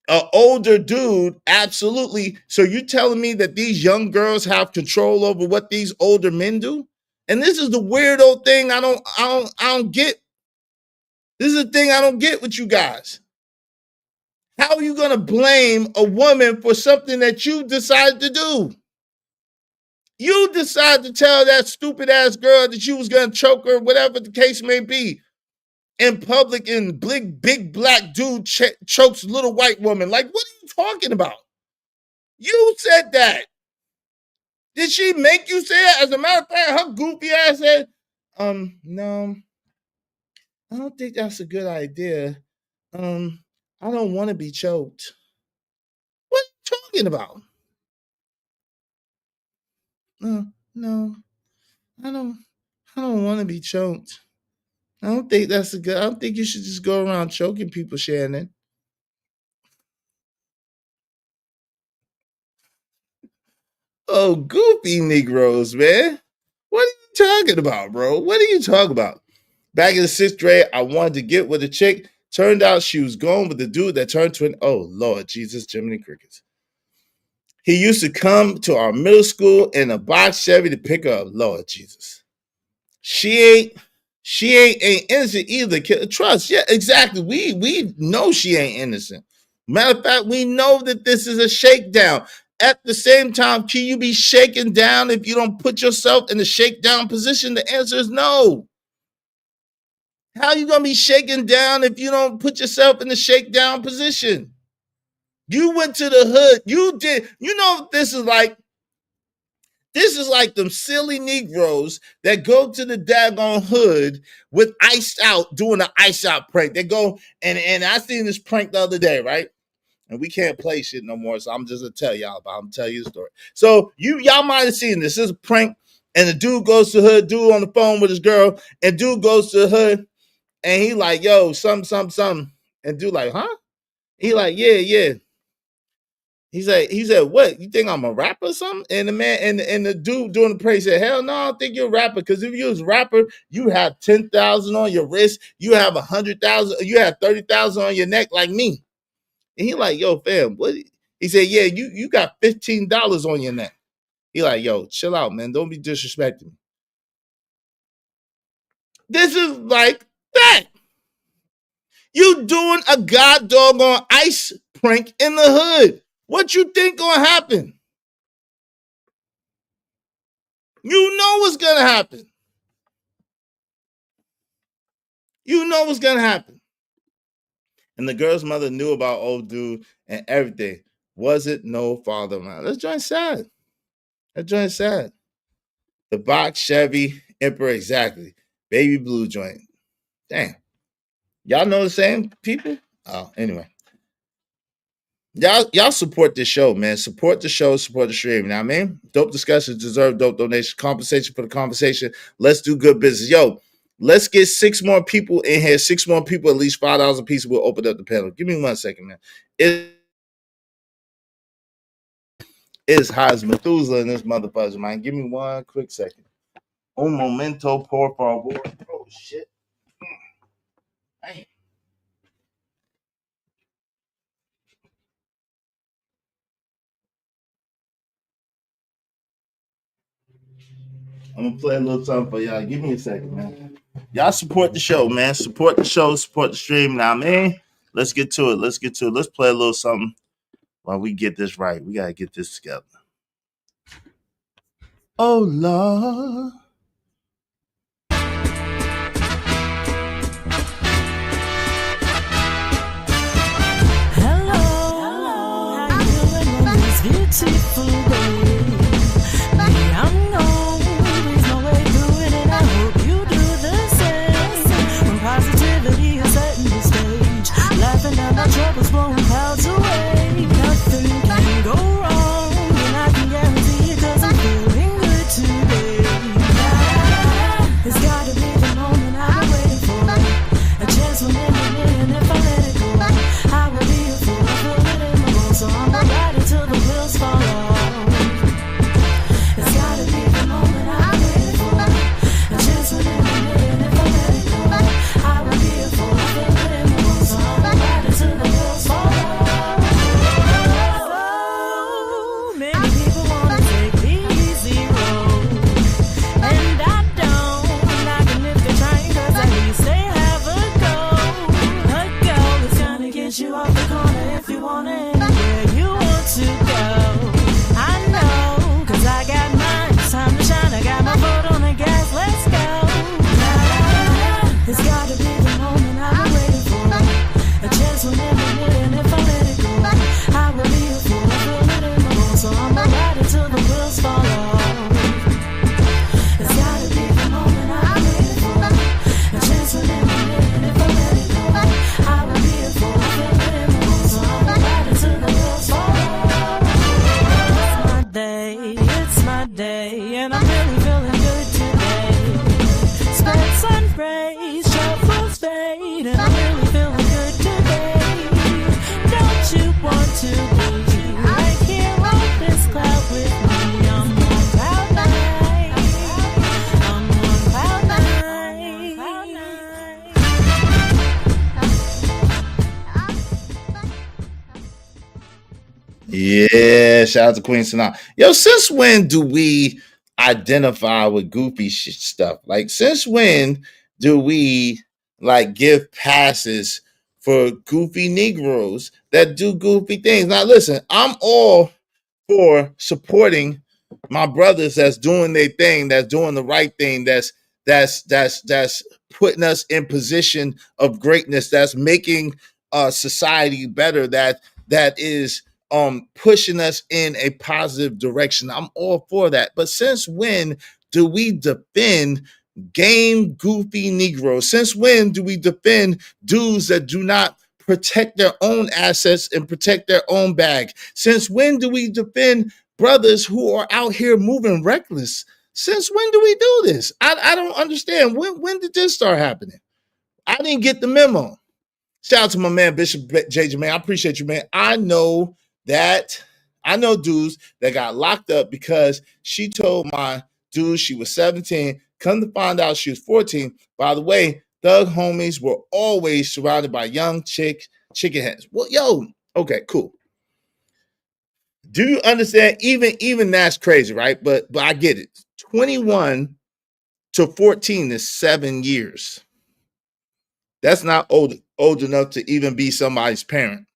An older dude, absolutely. So you telling me that these young girls have control over what these older men do? And this is the weirdo thing I don't get. This is the thing I don't get with you guys. How are you going to blame a woman for something that you decided to do? You decided to tell that stupid ass girl that you was going to choke her, whatever the case may be, in public, and big black dude chokes little white woman. Like, what are you talking about? You said that. Did she make you say it? As a matter of fact, her goofy ass said, no, I don't think that's a good idea. I don't want to be choked. What are you talking about? No, I don't want to be choked. I don't think that's a good. I don't think you should just go around choking people, Shannon. Oh, goofy Negroes, man. What are you talking about, bro? What are you talking about? Back in the 6th grade, I wanted to get with a chick. Turned out she was going with the dude that turned 20. Oh, Lord Jesus, Jiminy Crickets. He used to come to our middle school in a box Chevy to pick her up. Lord Jesus. She ain't innocent either. Trust. Yeah, exactly. We know she ain't innocent. Matter of fact, we know that this is a shakedown. At the same time, can you be shaken down if you don't put yourself in the shakedown position? The answer is no. How are you going to be shaken down if you don't put yourself in the shakedown position? You went to the hood. You did. You know, this is like them silly Negroes that go to the daggone hood with iced out, doing an ice out prank. They go, and I seen this prank the other day, right? And we can't play shit no more, so I'm just gonna tell y'all about it. I'm gonna tell you the story. So y'all might have seen this. This is a prank, and the dude goes to the hood, dude on the phone with his girl, and dude goes to the hood, and he like, yo, something. And dude like, huh? He like, yeah. He said, what? You think I'm a rapper or something? And the man and the dude doing the prank said, hell no, I don't think you're a rapper. Because if you was a rapper, you have 10,000 on your wrist, you have 100,000, you have 30,000 on your neck like me. And he like, yo, fam, what? He said, yeah, you got $15 on your neck. He like, yo, chill out, man. Don't be disrespecting me. This is like that. You doing a god doggone ice prank in the hood. What you think gonna happen? You know what's gonna happen. You know what's gonna happen. And the girl's mother knew about old dude and everything. Was it no father, man? That joint sad. The box Chevy Emperor, exactly. Baby blue joint. Damn. Y'all know the same people? Oh, anyway. Y'all support this show, man. Support the show, support the stream. You know what I mean? Dope discussions deserve dope donations. Compensation for the conversation. Let's do good business. Yo, let's get 6 more people in here. 6 more people, at least $5 a piece. We'll open up the panel. Give me 1 second, man. It is high as Methuselah in this motherfucker, man. Give me 1 quick second. Un momento, por favor. Oh, shit. Dang. I'm gonna play a little something for y'all. Give me a second, man. Y'all support the show, man. Support the show, support the stream. Now, man, let's get to it. Let's play a little something while we get this right. We gotta get this together. Oh Lord. Hello. How you doing on this beautiful day? I'm always my day, and I'm really feeling good today. Spread sun rays, shuffles fade, and I'm really feeling good today. Don't you want to be right here on this cloud with me? I'm on cloud nine. I'm on cloud nine. Yeah, shout out to Queen Sanaa. Yo, since when do we identify with goofy stuff? Like, since when do we like give passes for goofy Negroes that do goofy things? Now, listen, I'm all for supporting my brothers that's doing their thing, that's doing the right thing, that's putting us in position of greatness, that's making society better, that is pushing us in a positive direction. I'm all for that. But since when do we defend game goofy Negroes? Since when do we defend dudes that do not protect their own assets and protect their own bag? Since when do we defend brothers who are out here moving reckless? Since when do we do this? I don't understand. When did this start happening? I didn't get the memo. Shout out to my man Bishop JJ, man. I appreciate you, man. I know dudes that got locked up because she told my dude she was 17. Come to find out she was 14. By the way, thug homies were always surrounded by young chicken heads. Well, yo, okay, cool. Do you understand? Even that's crazy, right? But I get it. 21 to 14 is 7 years. That's not old enough to even be somebody's parent.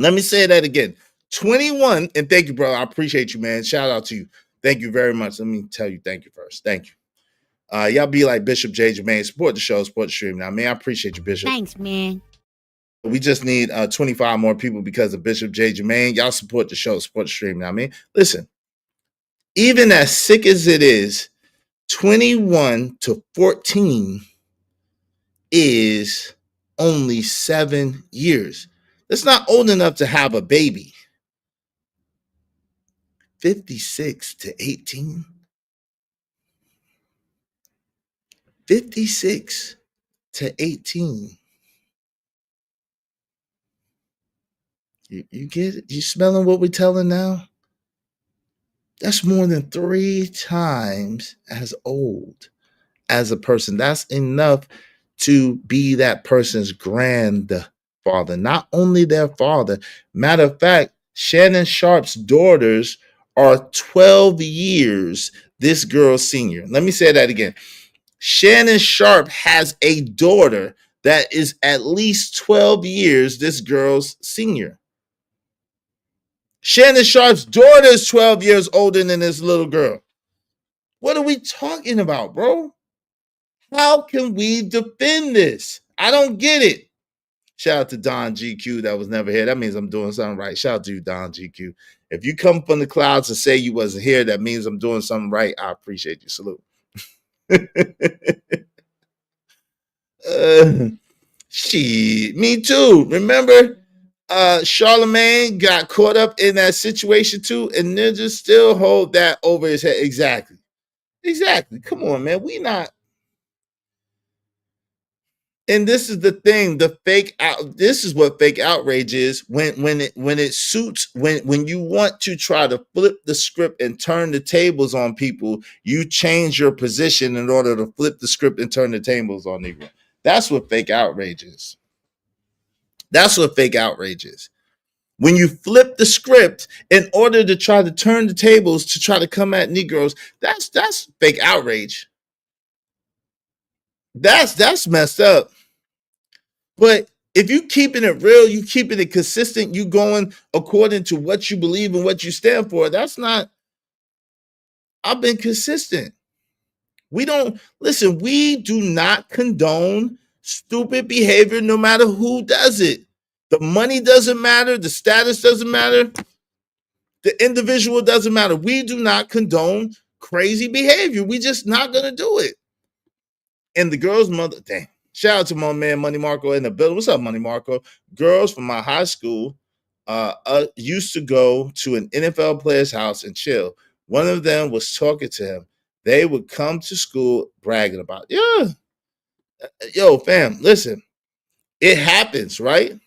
Let me say that again. 21, and thank you, bro. I appreciate you, man. Shout out to you. Thank you very much. Let me tell you thank you first. Thank you. Y'all be like Bishop J. Jermaine. Support the show, support the stream. Now, man, I appreciate you, Bishop. Thanks, man. We just need 25 more people because of Bishop J. Jermaine. Y'all support the show, support the stream. Now, man, listen, even as sick as it is, 21 to 14 is only 7 years. That's not old enough to have a baby. 56 to 18. 56 to 18. You get it? You smelling what we're telling now? That's more than 3 times as old as a person. That's enough to be that person's grandfather, not only their father. Matter of fact, Shannon Sharpe's daughters are 12 years this girl's senior. Let me say that again. Shannon Sharpe has a daughter that is at least 12 years this girl's senior. Shannon Sharpe's daughter is 12 years older than this little girl. What are we talking about, bro? How can we defend this? I don't get it. Shout out to Don GQ that was never here. That means I'm doing something right. Shout out to you, Don GQ. If you come from the clouds and say you wasn't here, that means I'm doing something right. I appreciate you. Salute. Shit, me too. Remember, Charlemagne got caught up in that situation too, and Ninja still hold that over his head. Exactly. Come on, man. We not. And this is the thing, the fake out. This is what fake outrage is when it suits, when you want to try to flip the script and turn the tables on people, you change your position in order to flip the script and turn the tables on people. That's what fake outrage is. That's what fake outrage is. When you flip the script in order to try to turn the tables to try to come at Negroes, that's fake outrage. That's messed up. But if you keeping it real, you keeping it consistent, you going according to what you believe and what you stand for, that's not, I've been consistent. We do not condone stupid behavior no matter who does it. The money doesn't matter, the status doesn't matter, the individual doesn't matter. We do not condone crazy behavior. We just not gonna do it. And the girl's mother, dang. Shout out to my man Money Marco in the building. What's up, Money Marco? Girls from my high school used to go to an NFL player's house and chill. one of them was talking to him. They would come to school bragging about, yeah, yo, fam, listen, it happens, right?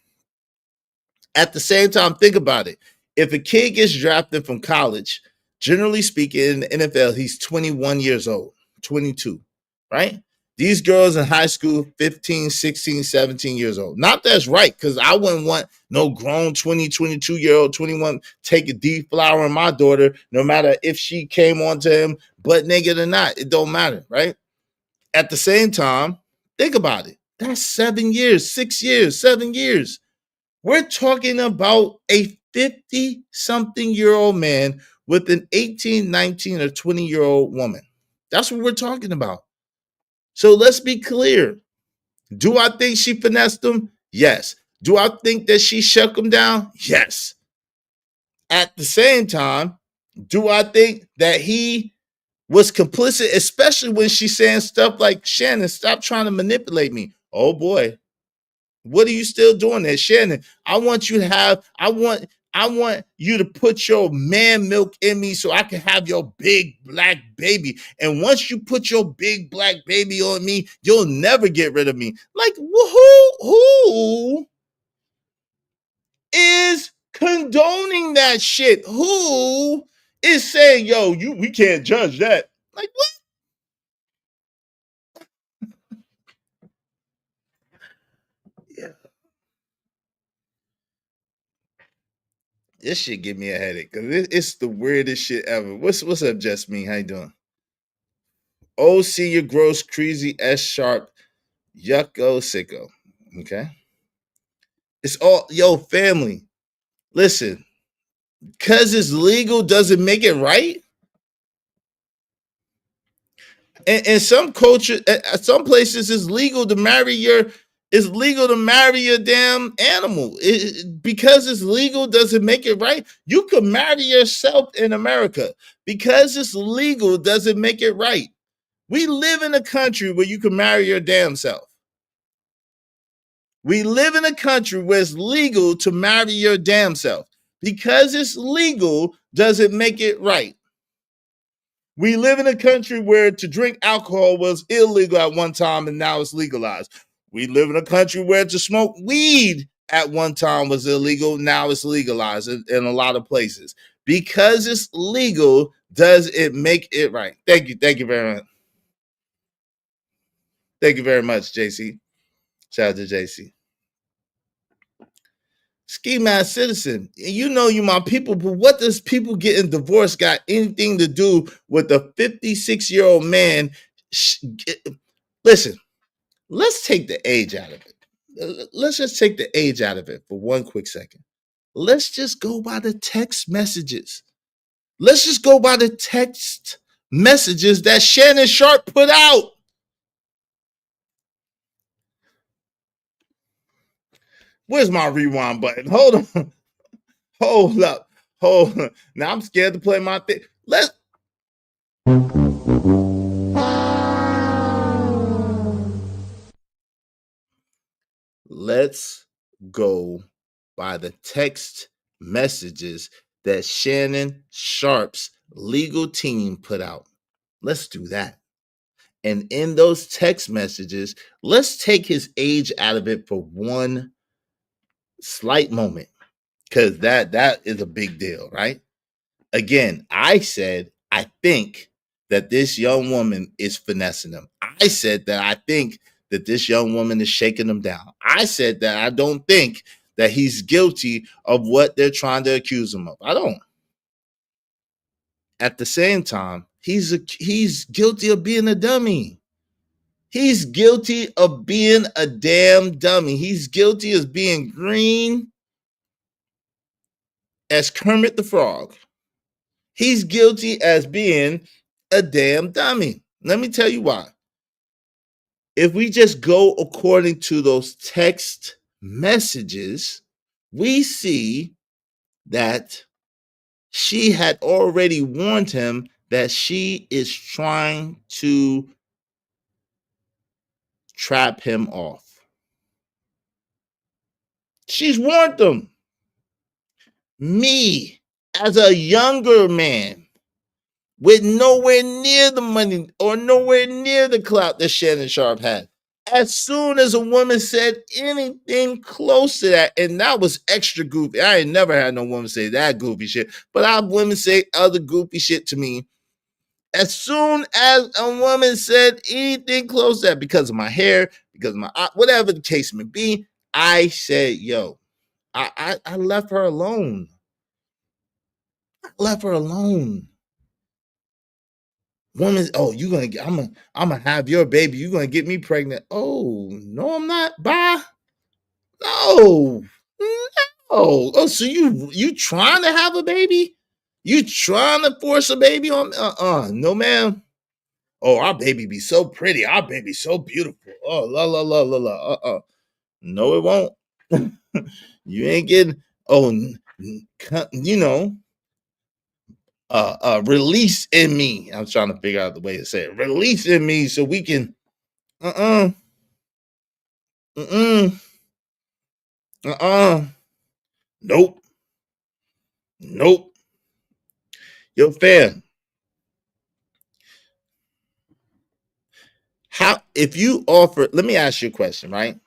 At the same time, think about it. If a kid gets drafted from college, generally speaking, in the NFL, he's 21 years old, 22, right? These girls in high school, 15, 16, 17 years old. Not that's right, because I wouldn't want no grown 20, 22-year-old, 21 take a deflowering my daughter, no matter if she came on to him butt naked or not. It don't matter, right? At the same time, think about it. That's 7 years, 6 years, 7 years. We're talking about a 50-something-year-old man with an 18, 19, or 20-year-old woman. That's what we're talking about. So let's be clear. Do I think she finessed him? Yes. Do I think that she shook him down? Yes. At the same time, do I think that he was complicit, especially when she's saying stuff like, Shannon, stop trying to manipulate me. Oh boy. What are you still doing there, Shannon? I want you to put your man milk in me so I can have your big black baby. And once you put your big black baby on me, you'll never get rid of me. Like, who is condoning that shit? Who is saying, yo, we can't judge that? Like, what? Yeah. This shit give me a headache because it's the weirdest shit ever. What's up, Jasmine? How you doing? Oh, see your gross, crazy, S sharp, yucko, sicko. Okay. It's all, yo, family. Listen, because it's legal doesn't make it right. In some culture, some places, it's legal to marry your damn animal. Because it's legal doesn't make it right. You can marry yourself in America. Because it's legal doesn't make it right. We live in a country where you can marry your damn self. We live in a country where it's legal to marry your damn self. Because it's legal doesn't make it right. We live in a country where to drink alcohol was illegal at one time and now it's legalized. We live in a country where to smoke weed at one time was illegal, now it's legalized in a lot of places. Because it's legal, does it make it right? Thank you very much. Thank you very much, JC. Shout out to JC. Ski Mask Citizen, you know you my people, but what does people getting divorced got anything to do with a 56-year-old man? Listen, let's take the age out of it. Let's just take the age out of it for one quick second. Let's just go by the text messages. Let's just go by the text messages that Shannon Sharpe put out. Where's my rewind button? Hold on. Hold up. Hold on. Now I'm scared to play my thing. Let's go by the text messages that Shannon Sharpe's legal team put out. Let's do that. And in those text messages, let's take his age out of it for one slight moment, because that is a big deal, right? Again, I said I think that this young woman is finessing him. I said that I think that this young woman is shaking him down. I said that I don't think that he's guilty of what they're trying to accuse him of. I don't. At the same time, he's guilty of being a dummy. He's guilty of being a damn dummy. He's guilty of being green as Kermit the Frog. He's guilty as being a damn dummy. Let me tell you why. If we just go according to those text messages, we see that she had already warned him that she is trying to trap him off. She's warned him. Me, as a younger man, with nowhere near the money or nowhere near the clout that Shannon Sharpe had. As soon as a woman said anything close to that, and that was extra goofy. I ain't never had no woman say that goofy shit, but I have women say other goofy shit to me. As soon as a woman said anything close to that, because of my hair, because of my whatever the case may be, I said, yo, I left her alone. I left her alone. Woman, oh, you gonna get, I'm gonna have your baby. You gonna get me pregnant? Oh no, I'm not. Bye. No, no. Oh, so you trying to have a baby? You trying to force a baby on? No, ma'am. Oh, our baby be so pretty. Our baby so beautiful. Oh, la la la la la. No, it won't. You ain't getting. Oh, you know. Release in me. I'm trying to figure out the way to say it. Release in me so we can. Uh. Nope. Nope. Yo, fam. How if you offer? Let me ask you a question, right?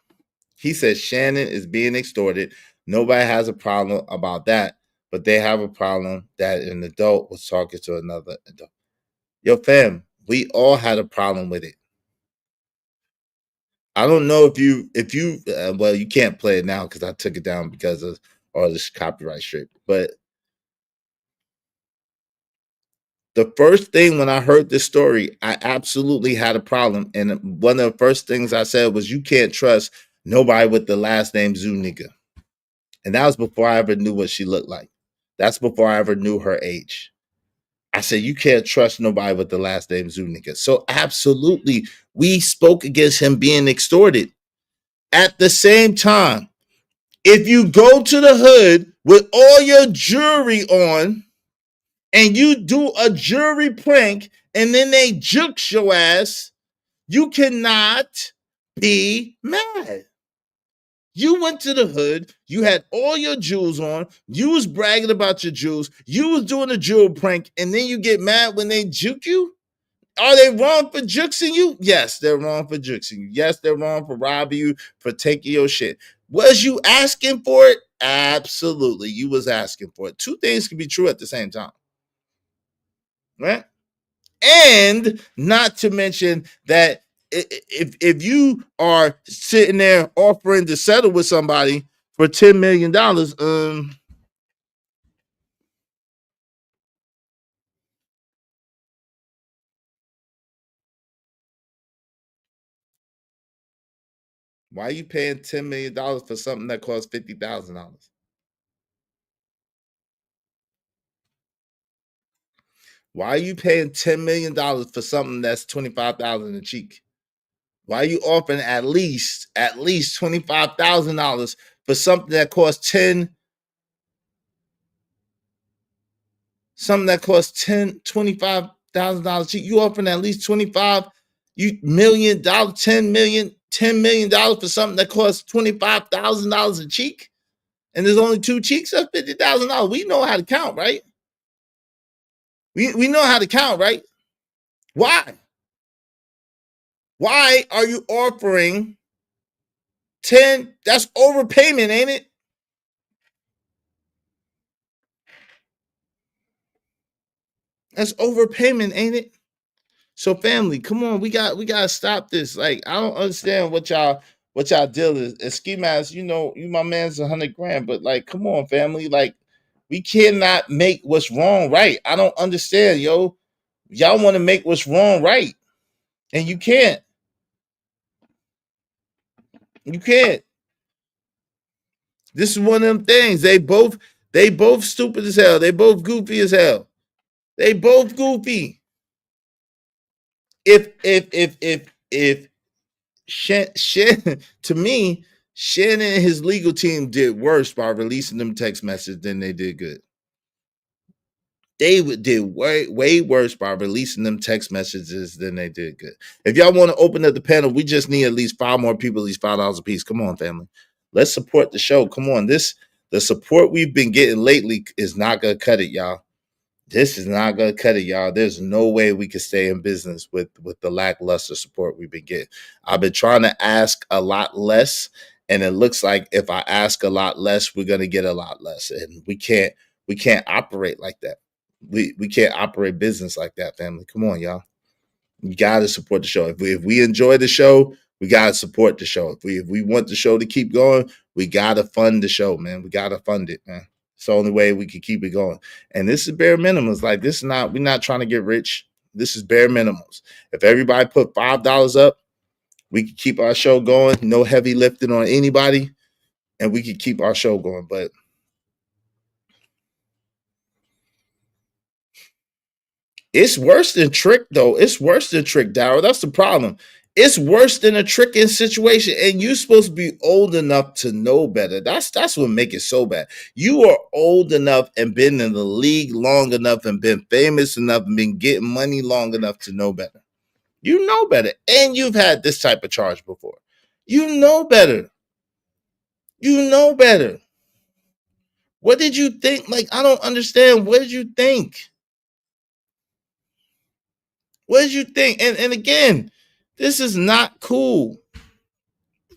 He says Shannon is being extorted. Nobody has a problem about that, but they have a problem that an adult was talking to another adult. Yo, fam, we all had a problem with it. I don't know if you well, you can't play it now because I took it down because of all this copyright shit. But the first thing when I heard this story, I absolutely had a problem. And one of the first things I said was, you can't trust nobody with the last name Zuniga. And that was before I ever knew what she looked like. That's before I ever knew her age. I said, you can't trust nobody with the last name Zuniga. So absolutely, we spoke against him being extorted. At the same time, if you go to the hood with all your jewelry on and you do a jewelry prank and then they jukes your ass, you cannot be mad. You went to the hood, you had all your jewels on, you was bragging about your jewels, you was doing a jewel prank, and then you get mad when they juke you? Are they wrong for juxing you? Yes, they're wrong for juxing you. Yes, they're wrong for robbing you, for taking your shit. Was you asking for it? Absolutely, you was asking for it. Two things can be true at the same time, right? And not to mention that if you are sitting there offering to settle with somebody for $10 million, why are you paying $10 million for something that costs $50,000? Why are you paying $10 million for something that's $25,000 a cheek? Why are you offering at least $25,000 for something that costs $25,000 cheek? You offering at least $25 million, $10 million for something that costs $25,000 a cheek? And there's only two cheeks of $50,000. We know how to count, right? We know how to count, right? Why? Why are you offering 10? That's overpayment, ain't it? That's overpayment, ain't it? So family, come on, we gotta stop this. Like, I don't understand what y'all deal is. And Ski Mask, you know, you my man's $100,000, but like, come on, family, like, we cannot make what's wrong right. I don't understand, yo. Y'all want to make what's wrong right, and you can't. You can't. This is one of them things. They both stupid as hell. They both goofy as hell. They both goofy. If to me, Shannon and his legal team did worse by releasing them text messages than they did good. They did way worse by releasing them text messages than they did good. If y'all want to open up the panel, we just need at least 5 more people, at least $5 a piece. Come on, family. Let's support the show. Come on. The support we've been getting lately is not gonna cut it, y'all. This is not gonna cut it, y'all. There's no way we can stay in business with the lackluster support we've been getting. I've been trying to ask a lot less, and it looks like if I ask a lot less, we're gonna get a lot less. And we can't operate like that. We can't operate business like that, family. Come on, y'all. You gotta support the show. If we enjoy the show, we gotta support the show. If we want the show to keep going, we gotta fund the show, man. We gotta fund it, man. It's the only way we can keep it going. And this is bare minimums. Like, this is not, we're not trying to get rich. This is bare minimums. If everybody put $5 up, we can keep our show going. No heavy lifting on anybody, and we can keep our show going. But it's worse than trick, though. It's worse than trick, Darryl. That's the problem. It's worse than a tricking situation, and you're supposed to be old enough to know better. That's what makes it so bad. You are old enough and been in the league long enough and been famous enough and been getting money long enough to know better. You know better, and you've had this type of charge before. You know better. You know better. What did you think? Like, I don't understand. What did you think? What did you think? And again, this is not cool.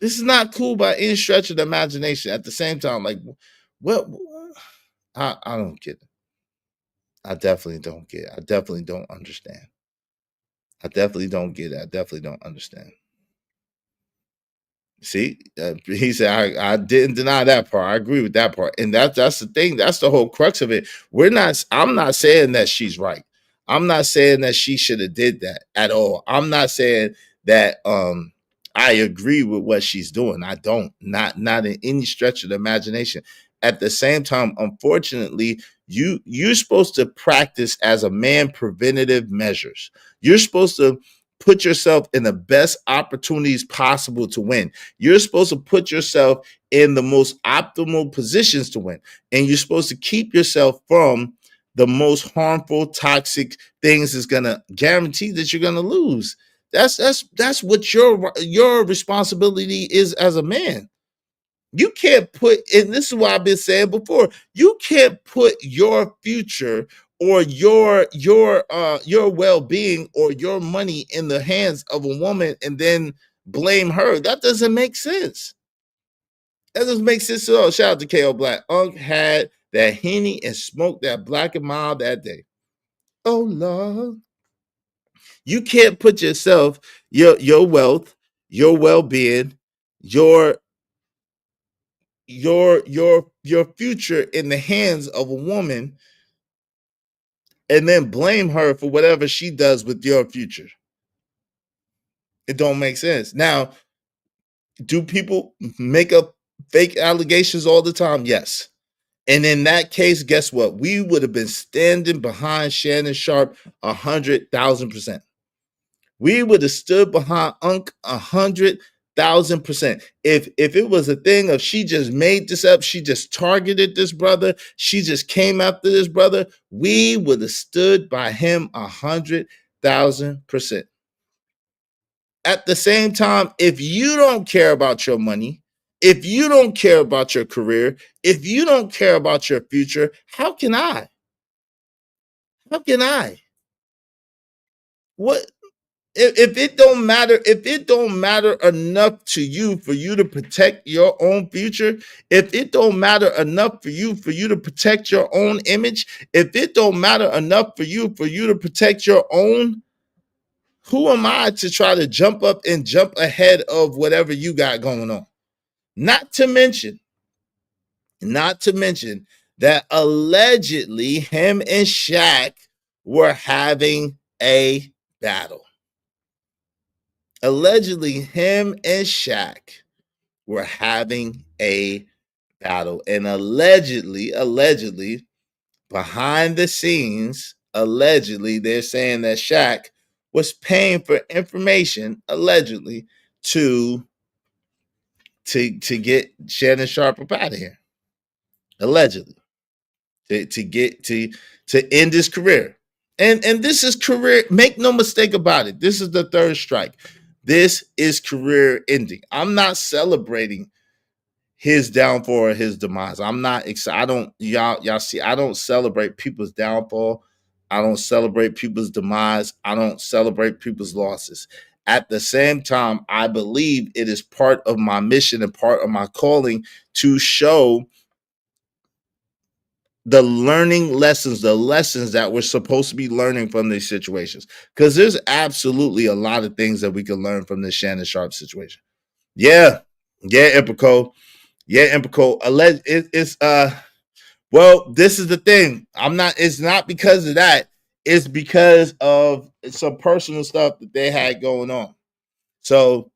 This is not cool by any stretch of the imagination. At the same time, like, what? I don't get it. I definitely don't get it. I definitely don't understand. I definitely don't get it. I definitely don't understand. See, he said, I didn't deny that part. I agree with that part. And that's the thing. That's the whole crux of it. I'm not saying that she's right. I'm not saying that she should have did that at all. I'm not saying that I agree with what she's doing. I don't. Not in any stretch of the imagination. At the same time, unfortunately, you're supposed to practice as a man preventative measures. You're supposed to put yourself in the best opportunities possible to win. You're supposed to put yourself in the most optimal positions to win. And you're supposed to keep yourself from the most harmful, toxic things that's going to guarantee that you're going to lose. That's what your responsibility is as a man. You can't put, and this is what I've been saying before, you can't put your future or your well-being or your money in the hands of a woman and then blame her. That doesn't make sense. That doesn't make sense at all. Shout out to KO Black. Unc had that Henny and smoked that Black and Mild that day. Oh Lord. You can't put yourself, your wealth, your well-being, your future in the hands of a woman and then blame her for whatever she does with your future. It don't make sense. Now, do people make up fake allegations all the time? Yes. And in that case, guess what? We would have been standing behind Shannon Sharpe 100,000%. We would have stood behind Unc 100,000%. If it was a thing of she just made this up, she just targeted this brother, she just came after this brother, we would have stood by him 100,000%. At the same time, if you don't care about your money, if you don't care about your career, if you don't care about your future, how can I? How can I? What? If it don't matter enough to you for you to protect your own future, if it don't matter enough for you to protect your own image, if it don't matter enough for you to protect your own, who am I to try to jump up and jump ahead of whatever you got going on? Not to mention that allegedly him and Shaq were having a battle. Allegedly, him and Shaq were having a battle. And allegedly, behind the scenes, allegedly, they're saying that Shaq was paying for information, allegedly, to get Shannon Sharpe up out of here. Allegedly. To end his career. And this is career, make no mistake about it. This is the third strike. This is career ending. I'm not celebrating his downfall or his demise. I'm not excited. Y'all see, I don't celebrate people's downfall. I don't celebrate people's demise. I don't celebrate people's losses. At the same time, I believe it is part of my mission and part of my calling to show the learning lessons, the lessons that we're supposed to be learning from these situations. Because there's absolutely a lot of things that we can learn from this Shannon Sharpe situation. Yeah. Yeah, Empico. Yeah, Empico. Well, this is the thing. It's not because of that. It's because of some personal stuff that they had going on. So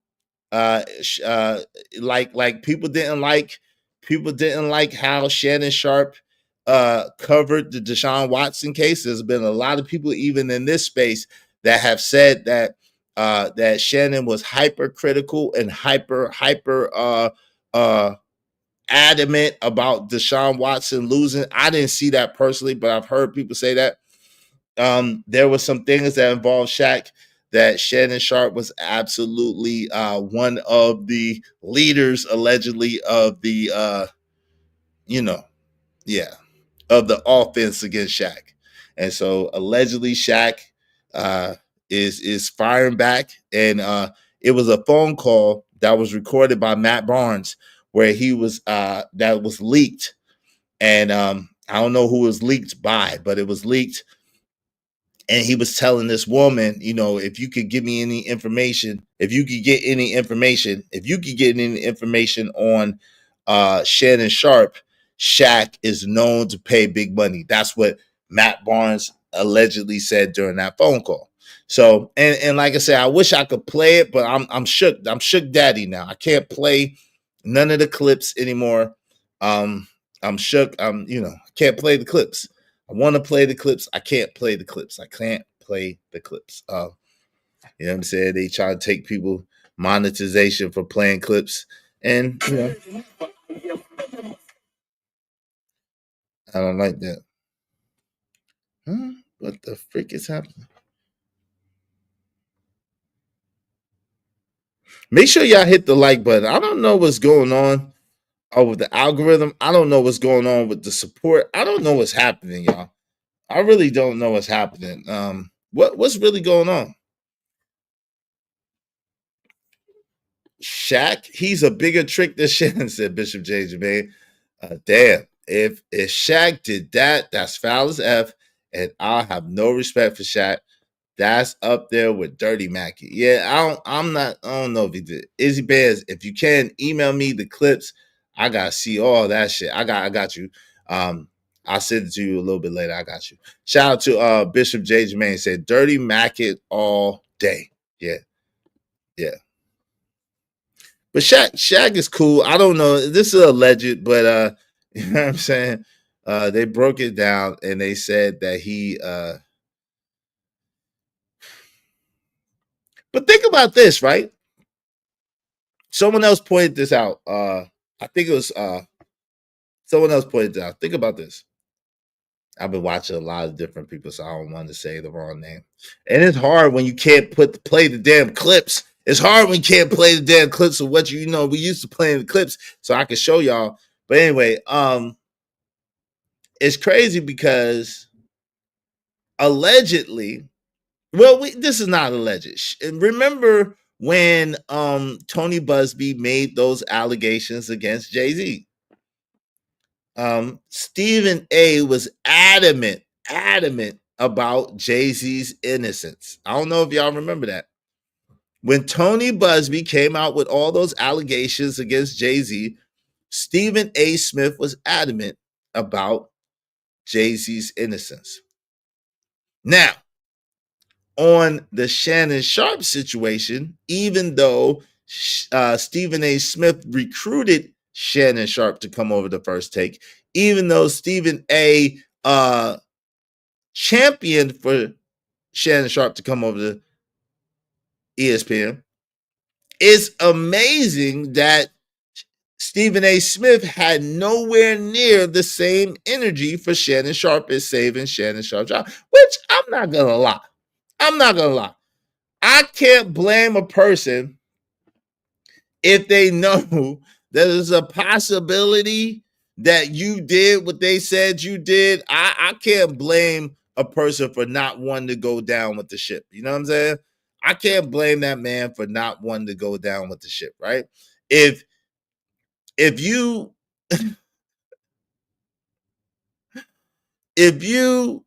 like people didn't like how Shannon Sharpe covered the Deshaun Watson case. There's been a lot of people even in this space that have said that that Shannon was hypercritical and hyper adamant about Deshaun Watson losing. I didn't see that personally, but I've heard people say that. There were some things that involved Shaq that Shannon Sharpe was absolutely one of the leaders, allegedly, of the of the offense against Shaq. And so allegedly Shaq is firing back. And it was a phone call that was recorded by Matt Barnes where he was that was leaked. And I don't know who it was leaked by, but it was leaked. And he was telling this woman, if you could give me any information, if you could get any information on Shannon Sharpe, Shaq is known to pay big money. That's what Matt Barnes allegedly said during that phone call. So, and like I said, I wish I could play it, but I'm shook. I'm shook daddy now. I can't play none of the clips anymore. I'm shook. I can't play the clips. I want to play the clips. I can't play the clips. I can't play the clips. You know what I'm saying? They try to take people monetization for playing clips. And, I don't like that. Huh? What the freak is happening? Make sure y'all hit the like button. I don't know what's going on with the algorithm. I don't know what's going on with the support. I don't know what's happening, y'all. I really don't know what's happening. What's really going on? Shaq, he's a bigger trick than Shannon, said Bishop J. Jermaine. Damn, if Shaq did that, that's foul as F, and I'll have no respect for Shaq. That's up there with Dirty Mackie. Yeah, I don't know if he did. Izzy Bears, if you can email me the clips, I gotta see all that shit. I got you. I'll send it to you a little bit later. I got you. Shout out to Bishop J. Jermaine, said Dirty Mackie all day. Yeah. But Shaq is cool. I don't know. This is alleged, but you know what I'm saying? They broke it down and they said that he but think about this, right? Someone else pointed this out. I think it was someone else pointed it out. Think about this. I've been watching a lot of different people, so I don't want to say the wrong name. And it's hard when you can't play the damn clips. It's hard when you can't play the damn clips of what we used to playing the clips, so I can show y'all. But anyway, it's crazy because allegedly, this is not alleged. Remember when Tony Busby made those allegations against Jay-Z? Stephen A was adamant about Jay-Z's innocence. I don't know if y'all remember that. When Tony Busby came out with all those allegations against Jay-Z, Stephen A. Smith was adamant about Jay-Z's innocence. Now, on the Shannon Sharpe situation, even though Stephen A. Smith recruited Shannon Sharpe to come over the First Take, even though Stephen A. championed for Shannon Sharpe to come over to ESPN, it's amazing that Stephen A. Smith had nowhere near the same energy for Shannon Sharpe as saving Shannon Sharpe's job, which I'm not going to lie. I can't blame a person if they know that there's a possibility that you did what they said you did. I can't blame a person for not wanting to go down with the ship. You know what I'm saying? I can't blame that man for not wanting to go down with the ship, right? If you if you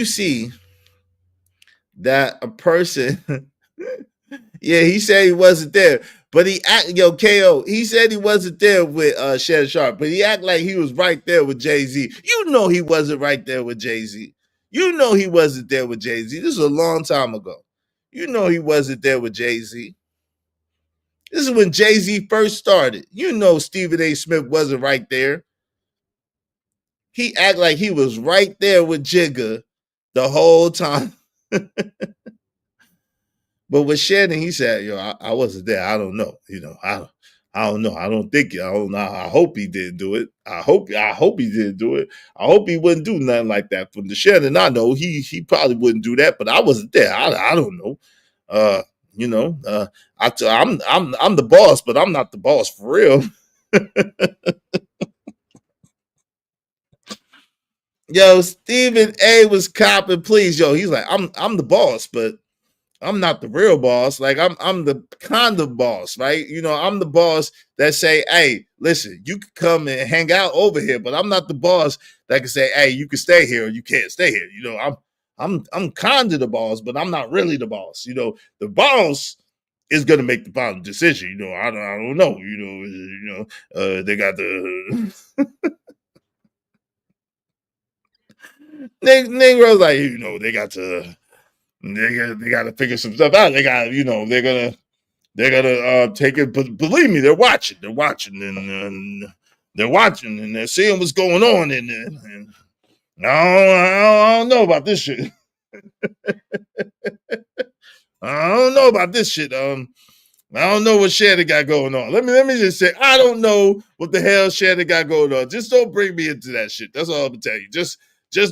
see that a person yeah, he said he wasn't there, but he act KO. He said he wasn't there with Shannon Sharpe, but he act like he was right there with Jay-Z. You know he wasn't right there with Jay-Z. You know he wasn't there with Jay-Z. This is a long time ago. You know he wasn't there with Jay-Z. This is when Jay-Z first started. You know Stephen A. Smith wasn't right there. He act like he was right there with Jigga the whole time. But with Shannon, he said, I wasn't there. I don't know. I don't know. I don't think. I don't know. I hope he didn't do it. I hope he didn't do it. I hope he wouldn't do nothing like that. From the Shannon I know, he probably wouldn't do that. But I wasn't there. I don't know. I'm the boss, but I'm not the boss for real. Yo, Stephen A was copping, please. Yo, he's like, I'm the boss, but I'm not the real boss. Like I'm the kind of boss, right? I'm the boss that say, hey, listen, you can come and hang out over here, but I'm not the boss that can say, hey, you can stay here or you can't stay here. I'm kind of the boss, but I'm not really the boss. The boss is gonna make the final decision. I don't know. They got the Negroes like, they got to. They got to figure some stuff out. They got, they're gonna take it. But believe me, they're watching. They're watching, and they're watching, and they're seeing what's going on. And I don't know about this shit. I don't know about this shit. I don't know what Shannon got going on. Let me just say, I don't know what the hell Shannon got going on. Just don't bring me into that shit. That's all I'm gonna tell you. Just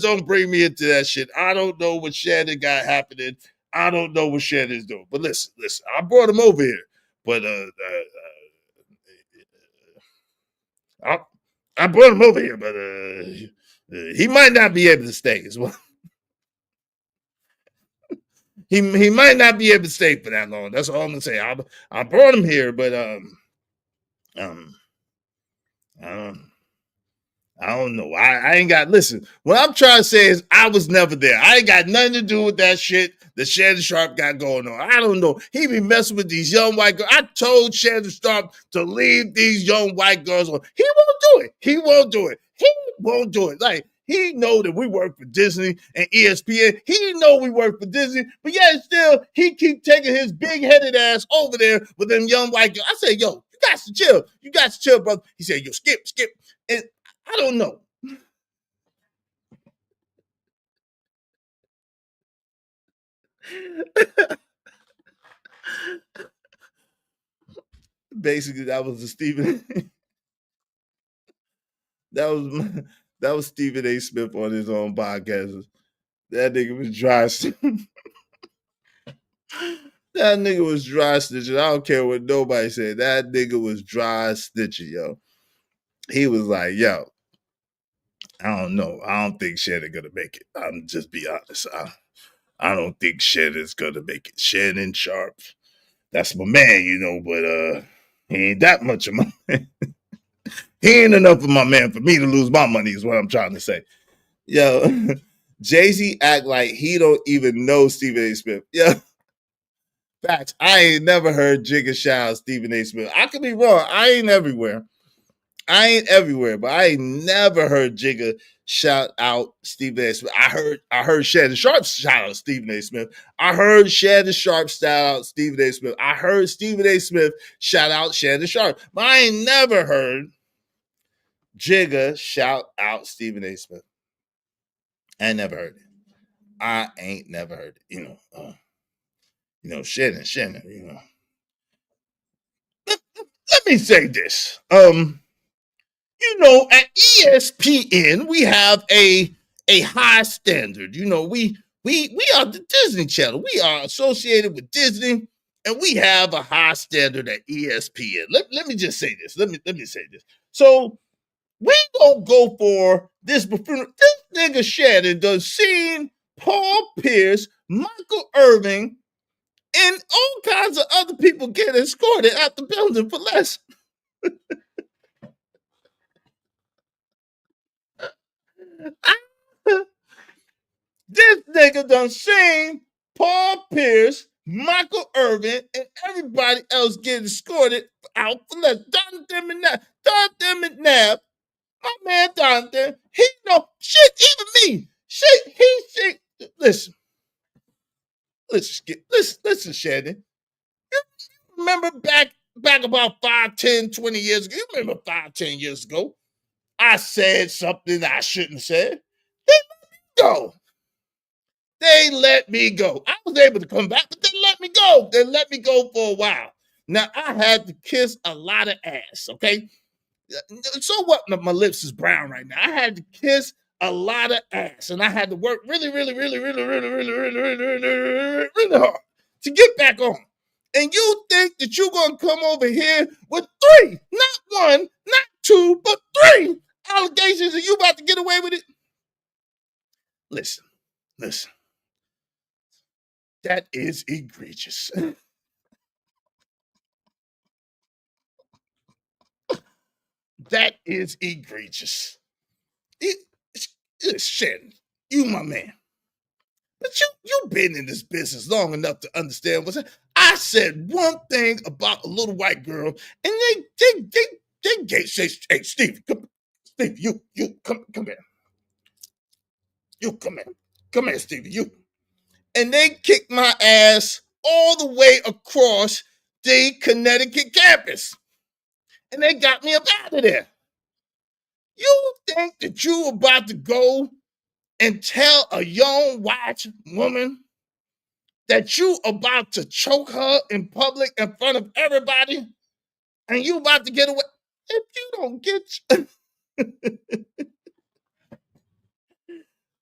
don't bring me into that shit. I don't know what Shannon got happening. I don't know what Shannon's doing. But listen, I brought him over here. But I brought him over here, but he might not be able to stay as well. He might not be able to stay for that long. That's all I'm gonna say. I brought him here, but I don't know. I ain't got, listen, what I'm trying to say is I was never there. I ain't got nothing to do with that shit that Shannon Sharpe got going on. I don't know. He be messing with these young white girls. I told Shannon Sharpe to leave these young white girls alone. He won't do it. He won't do it. He won't do it. Like, he know that we work for Disney and ESPN. He know we work for Disney, but yet still, he keep taking his big-headed ass over there with them young white girls. I said, yo, you got to chill. You got to chill, brother. He said, yo, skip. And I don't know. Basically, that was the Stephen. that was Stephen A. Smith on his own podcast. That nigga was dry. That nigga was dry stitching. I don't care what nobody said. That nigga was dry stitching, yo. He was like, yo, I don't know. I don't think Shannon gonna make it. I'm just be honest. I don't think Shannon's gonna make it. Shannon Sharpe, that's my man, but he ain't that much of my man. He ain't enough of my man for me to lose my money, is what I'm trying to say. Yo, Jay-Z act like he don't even know Stephen A. Smith. Yo, facts. I ain't never heard Jigga shout out Stephen A. Smith. I could be wrong. I ain't everywhere, but I ain't never heard Jigga shout out Stephen A. Smith. I heard Shannon Sharpe shout out Stephen A. Smith. I heard Shannon Sharpe shout out Stephen A. Smith. I heard Stephen A. Smith shout out Shannon Sharpe. But I ain't never heard Jigga shout out Stephen A. Smith. I ain't never heard it. I ain't never heard it. Shannon, Let me say this. At ESPN, we have a high standard. We are the Disney Channel. We are associated with Disney. and we have a high standard at ESPN. Let me just say this. Let me say this. So we don't go for this buffoonery. This nigga Shannon done seen Paul Pierce, Michael Irving, and all kinds of other people get escorted out the building for less. This nigga done seen Paul Pierce, Michael Irvin, and everybody else get escorted out for less. Donovan McNabb, my man Donovan, he know shit, even me. Shit. Listen, Shannon. You remember back about 5, 10, 20 years ago? You remember 5, 10 years ago? I said something I shouldn't have said. They let me go. They let me go. I was able to come back, but they let me go. They let me go for a while. Now, I had to kiss a lot of ass, okay? So what? My lips is brown right now. I had to kiss a lot of ass, and I had to work really hard to get back on. And you think that you're going to come over here with 3, not 1, not 2, but 3 allegations, and you about to get away with it? Listen. That is egregious. That is egregious. Shannon, you my man. But you've been in this business long enough to understand what's. I said one thing about a little white girl, and they say, hey, Steve, you come here. You come here. Come here, Stevie, you. And they kicked my ass all the way across the Connecticut campus. And they got me up out of there. You think that you about to go and tell a young white woman that you about to choke her in public in front of everybody and you about to get away? If you don't get...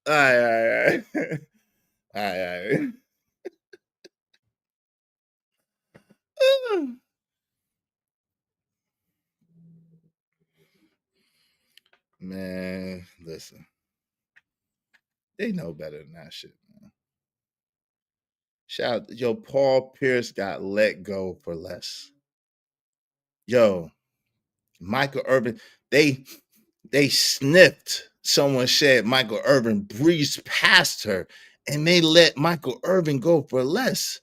All right. Man, listen. They know better than that shit, man. Shout out, yo, Paul Pierce got let go for less. Yo, Michael Irvin, they sniffed. Someone said Michael Irvin breezed past her, and they let Michael Irvin go for less.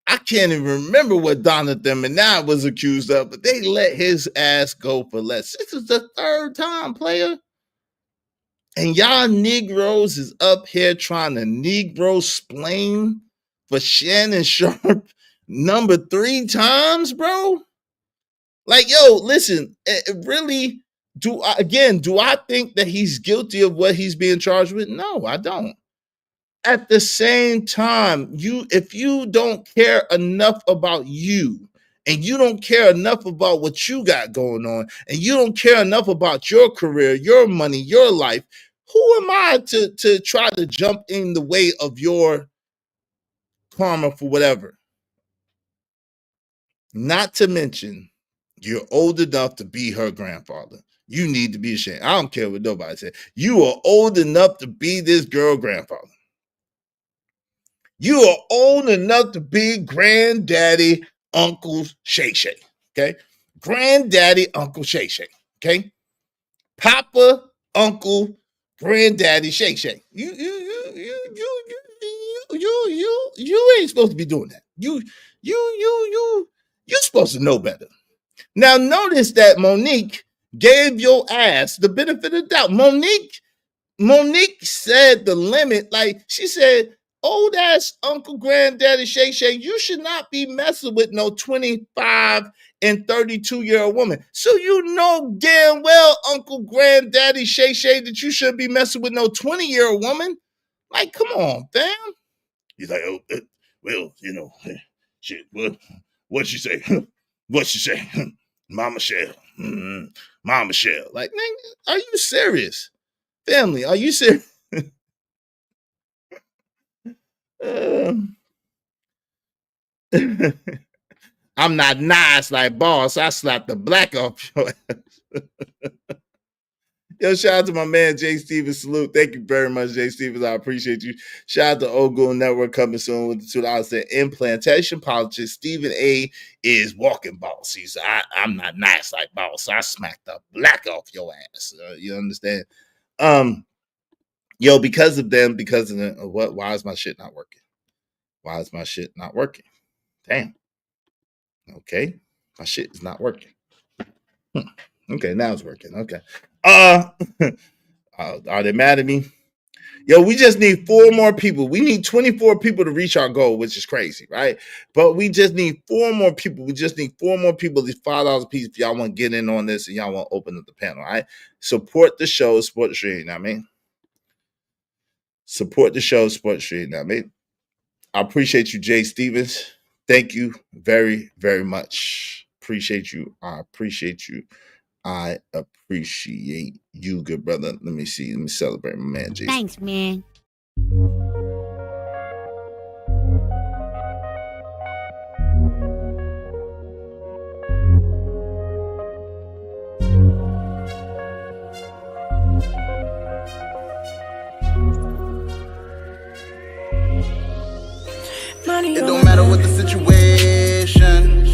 I can't even remember what Donovan McNabb was accused of, but they let his ass go for less. This is the 3rd time, player. And y'all Negroes is up here trying to Negro splain for Shannon Sharpe number 3 times, bro. Like, yo, listen, really, do I think that he's guilty of what he's being charged with? No, I don't. At the same time, if you don't care enough about you, and you don't care enough about what you got going on, and you don't care enough about your career, your money, your life, who am I to try to jump in the way of your karma for whatever? Not to mention, you're old enough to be her grandfather. You need to be ashamed. I don't care what nobody said. You are old enough to be this girl grandfather. You are old enough to be granddaddy, Uncle Shay Shay. Okay? Granddaddy, Uncle Shay Shay. Okay? Papa, Uncle, Granddaddy, Shay Shay. You ain't supposed to be doing that. You're supposed to know better. Now notice that Monique gave your ass the benefit of the doubt. Monique said the limit, like she said, old ass Uncle Granddaddy Shay Shay, you should not be messing with no 25 and 32-year-old woman. So you know damn well, Uncle Granddaddy Shay Shay, that you shouldn't be messing with no 20-year-old woman. Like, come on, fam. He's like, oh, well, shit, what'd she say? What'd she say? Mama Shell. Mama Shell. Like, man, are you serious? Family, are you serious? I'm not nice like boss. I slap the black off your ass. Yo, shout out to my man Jay Stevens. Salute. Thank you very much, Jay Stevens. I appreciate you. Shout out to Ogun Network coming soon with the $2 there. Implantation politics. Stephen A is walking boss. He's I'm not nice like boss. I smack the black off your ass. You understand? Yo, because of them, because of them, what? Why is my shit not working? Why is my shit not working? Damn. Okay, my shit is not working. Okay, now it's working. Okay. Are they mad at me? Yo, we just need 4 more people. We need 24 people to reach our goal, which is crazy, right? But we just need 4 more people. We just need 4 more people. These $5 a piece if y'all want to get in on this and y'all want to open up the panel, all right? Support the show, support the stream, you know what I mean? Support the show, support the stream, you know what I mean? I appreciate you, Jay Stevens. Thank you very, very much. Appreciate you. I appreciate you. I appreciate you, good brother. Let me see. Let me celebrate my man, Jason. Thanks, man. It don't matter what the situation.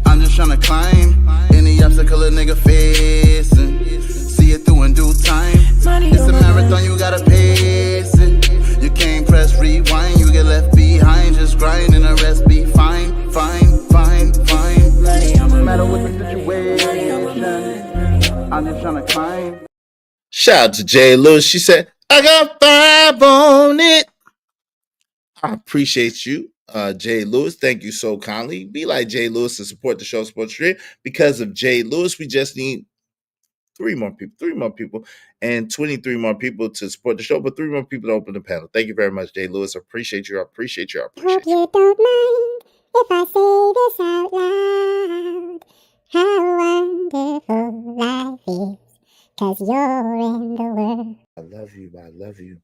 I'm just tryna climb any obstacle a nigga facing. See it through in due time. It's a marathon, you gotta pace it. You can't press rewind, you get left behind. Just grind and the rest be fine, fine, fine, fine. It don't matter what the situation. I'm just tryna climb. Shout out to Jay Lewis. She said, I got 5 on it. I appreciate you, Jay Lewis. Thank you so kindly. Be like Jay Lewis to support the show, support the stream. Because of Jay Lewis, we just need 3 more people, and 23 more people to support the show, but 3 more people to open the panel. Thank you very much, Jay Lewis. I appreciate you. I appreciate you. I appreciate you. Hope you don't mind if I say this out loud. How wonderful life is, 'cause you're in the world. I love you. I love you.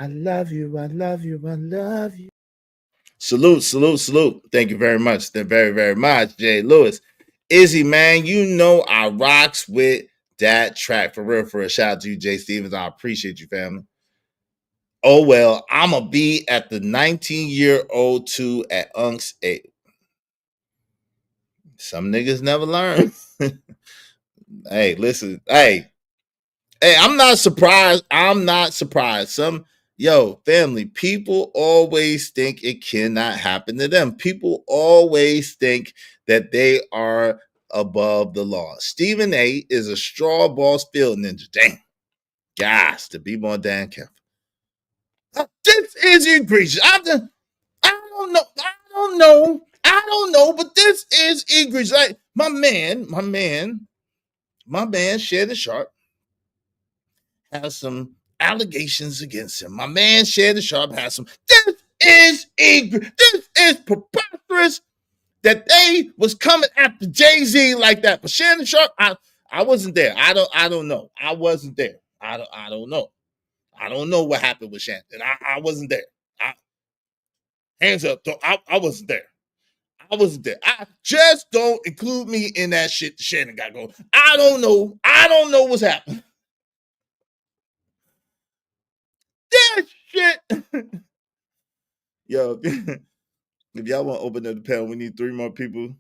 I love you. I love you. I love you. Salute, salute, salute. Thank you very much. Thank very, very much, Jay Lewis. Izzy, man, you know I rocks with that track. For real, for a shout out to you, Jay Stevens. I appreciate you, family. Oh, well, I'm going to be at the 19-year-old too at Unc's 8. Some niggas never learn. Hey, listen. Hey, I'm not surprised. I'm not surprised. Family, people always think it cannot happen to them. People always think that they are above the law. Stephen A is a straw boss field ninja. Damn. Gosh, to be more damn careful. This is egregious. I don't know, but this is egregious. Like my man, Shannon Sharp has some allegations against him. My man Shannon Sharp has some. This is preposterous that they was coming after Jay-Z like that. But Shannon Sharp, I wasn't there. I don't know. I wasn't there. I don't know. I don't know what happened with Shannon. I wasn't there. Hands up. I wasn't there. I wasn't there. Just don't include me in that shit that Shannon got going. I don't know. I don't know what's happening. That shit. Yo, if y'all want to open up the panel, we need 3 more people.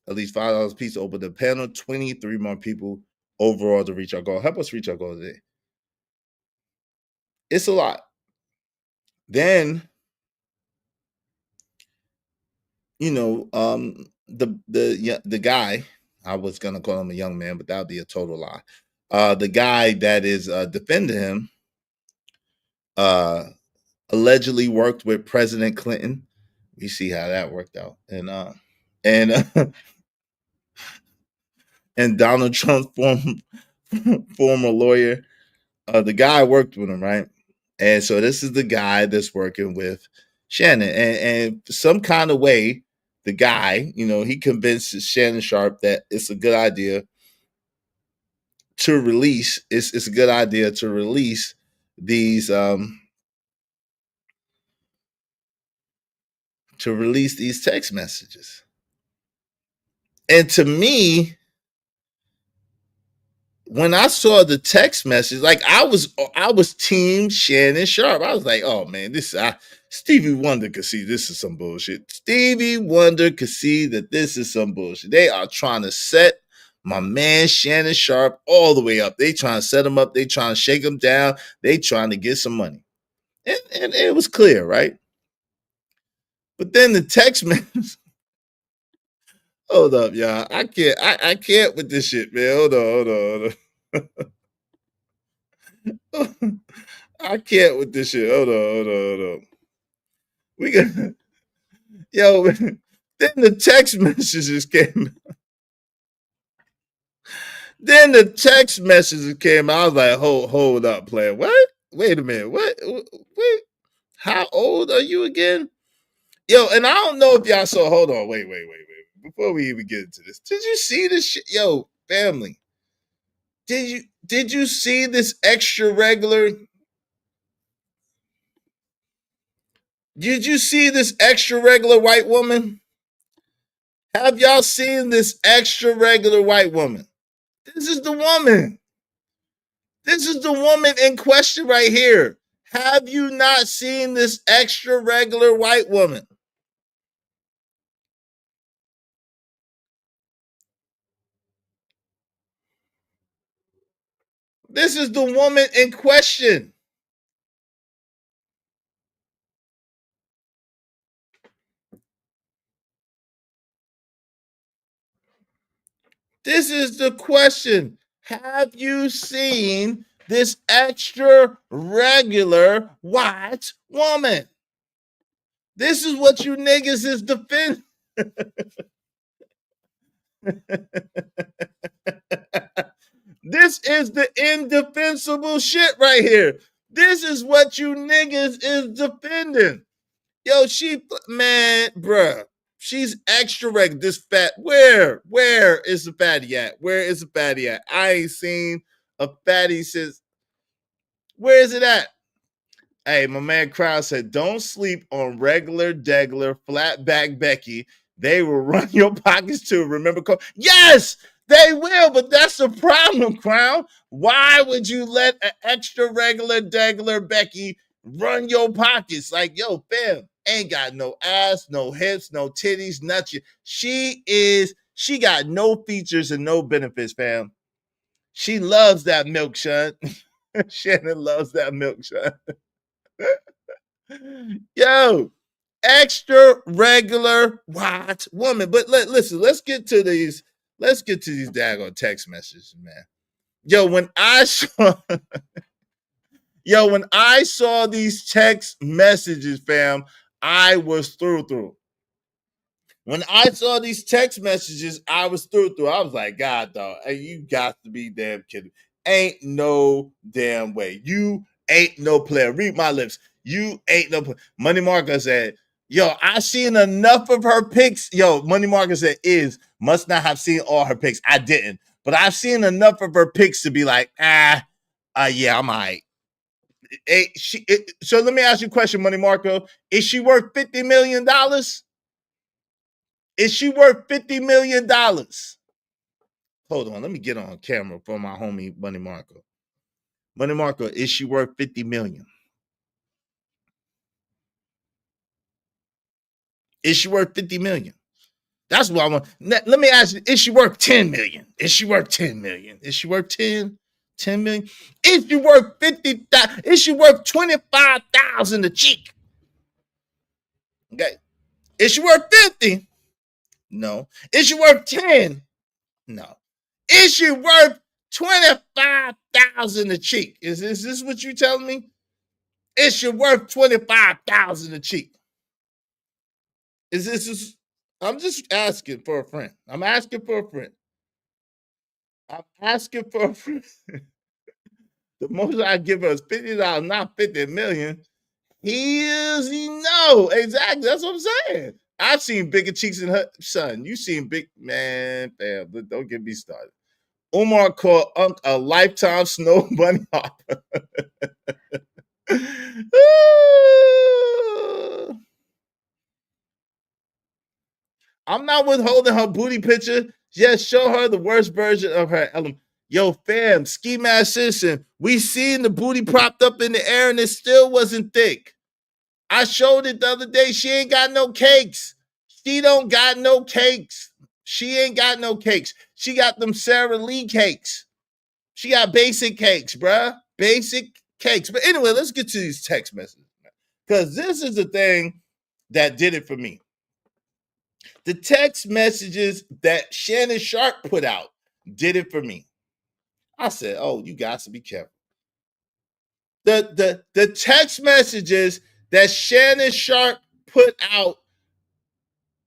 At least $5 a piece to open the panel. 23 more people overall to reach our goal. Help us reach our goal today. It's a lot. Then, the guy, I was gonna call him a young man, but that would be a total lie. The guy that is defending him, allegedly worked with President Clinton. We see how that worked out, and Donald Trump's former lawyer. The guy worked with him, right? And so this is the guy that's working with Shannon, and some kind of way, the guy, he convinces Shannon Sharp that it's a good idea to release. It's a good idea to release these text messages. And to me, when I saw the text message, like I was team Shannon Sharp. I was like, oh man, Stevie Wonder could see this is some bullshit. Stevie Wonder could see that this is some bullshit. They are trying to set my man Shannon Sharp all the way up. They trying to set him up. They trying to shake him down. They trying to get some money. And it was clear, right? But then the text message. Hold up, y'all. I can't with this shit, man. Hold on. I can't with this shit. Hold on. We got yo. Then the text messages came. Then the text messages came. I was like, hold up, player. What? Wait a minute. What? Wait. How old are you again? Yo, and I don't know if y'all saw. Hold on. Wait. Before we even get into this, did you see this shit? Yo, family. Did you see this extra regular? Did you see this extra regular white woman? Have y'all seen this extra regular white woman? This is the woman. This is the woman in question right here. Have you not seen this extra regular white woman? This is the woman in question. This is the question. Have you seen this extra regular white woman? This is what you niggas is defending. This is the indefensible shit right here. This is what you niggas is defending. Yo, man, bruh. She's extra regular. This fat. Where is the fatty at? Where is the fatty at? I ain't seen a fatty since. Where is it at? Hey, my man Crowd said, don't sleep on regular, degler, flat back Becky. They will run your pockets too. Remember, yes, they will, but that's the problem, Crown. Why would you let an extra regular, degler Becky run your pockets? Like, yo, fam, ain't got no ass, no hips, no titties, nothing. She got no features and no benefits, fam. She loves that milk, Sean. Shannon loves that milk, Sean. Yo, extra regular white woman. But listen, let's get to these daggone text messages, man. Yo, when I saw these text messages, fam, I was through. When I saw these text messages, I was through. I was like, God, dog, you got to be damn kidding. Ain't no damn way. You ain't no player. Read my lips. You ain't no player. Money Marker said, yo, I seen enough of her pics. Yo, Money Marker said, must not have seen all her pics. I didn't. But I've seen enough of her pics to be like, yeah, I'm all right. So let me ask you a question, Money Marco. Is she worth $50 million? Is she worth $50 million? Hold on, let me get on camera for my homie Money Marco. Money Marco, is she worth $50 million? Is she worth $50 million? That's what I want. Let me ask you, is she worth $10 million? Is she worth $10 million? Is she worth $10 million? Is she worth $50,000? Is she worth $25,000 a cheek? Okay. Is she worth 50? No. Is she worth 10? No. Is she worth 25,000 a cheek? Is this what you telling me? Is she worth 25,000 a cheek? Is this? I'm just asking for a friend. I'm asking for a friend. The most I give her is $50, not $50 million. No, exactly. That's what I'm saying. I've seen bigger cheeks than her son. You seen big man, damn, don't get me started. Omar called Unc a lifetime snow bunny hopper. I'm not withholding her booty picture. Just show her the worst version of her element. Yo, fam, Ski Mask Citizen, we seen the booty propped up in the air and it still wasn't thick. I showed it the other day. She ain't got no cakes. She don't got no cakes. She ain't got no cakes. She got them Sara Lee cakes. She got basic cakes, bruh. Basic cakes. But anyway, let's get to these text messages. Because this is the thing that did it for me. The text messages that Shannon Sharpe put out did it for me. I said, oh, you got to be careful. The text messages that Shannon Sharpe put out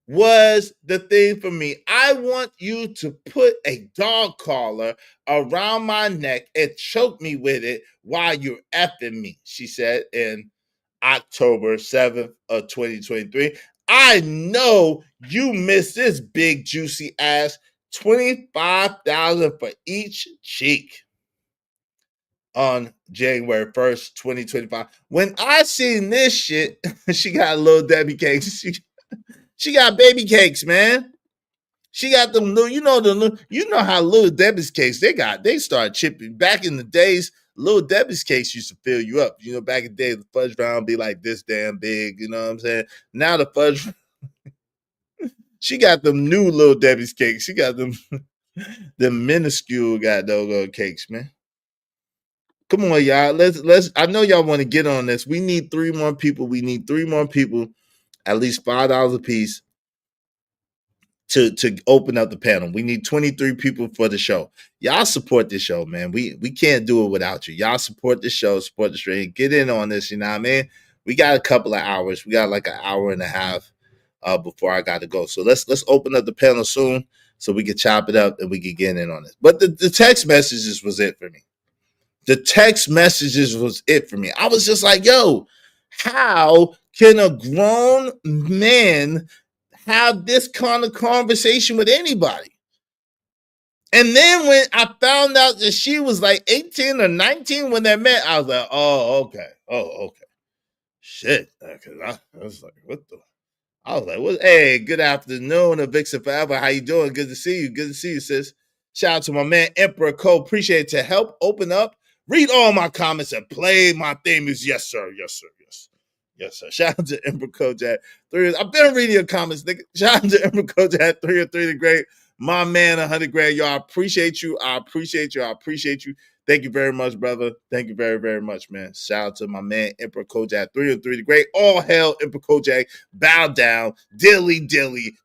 was the thing for me. I want you to put a dog collar around my neck and choke me with it while you're effing me, she said in October 7th of 2023. I know you missed this big juicy ass. $25,000 for each cheek on January 1st, 2025. When I seen this shit, she got little Debbie cakes. She got baby cakes, man. She got them little, you know how little Debbie's cakes, they started chipping. Back in the days, little Debbie's cakes used to fill you up. You know, back in the day, the fudge round be like this damn big, you know what I'm saying? Now the fudge, she got them new little Debbie's cakes. She got them, them minuscule goddamn cakes, man. Come on, y'all. Let's. I know y'all want to get on this. We need 3 more people. We need 3 more people, at least $5 a piece, to open up the panel. We need 23 people for the show. Y'all support this show, man. We can't do it without you. Y'all support the show, support the stream. Get in on this. You know what I mean? We got a couple of hours. We got like an hour and a half before I got to go. So let's open up the panel soon so we can chop it up and we can get in on this. But the text messages was it for me. The text messages was it for me. I was just like, yo, how can a grown man have this kind of conversation with anybody? And then when I found out that she was like 18 or 19 when they met, I was like, oh, okay. Oh, okay. Shit. I was like, what the? I was like, well, hey, good afternoon, Vixen Forever. How you doing? Good to see you. Good to see you, sis. Shout out to my man, Emperor Cole. Appreciate it. To help open up, read all my comments, and play my theme is yes, sir. Yes, sir. Yes. Yes, sir. Shout out to Emperor Kojak. I've been reading your comments, nigga. Shout out to Emperor Kojak, 303 the Great. My man, 100 grand. Y'all, I appreciate you. I appreciate you. I appreciate you. Thank you very much, brother. Thank you very, very much, man. Shout out to my man, Emperor Kojak, 303 the Great. All hail, Emperor Kojak. Bow down. Dilly,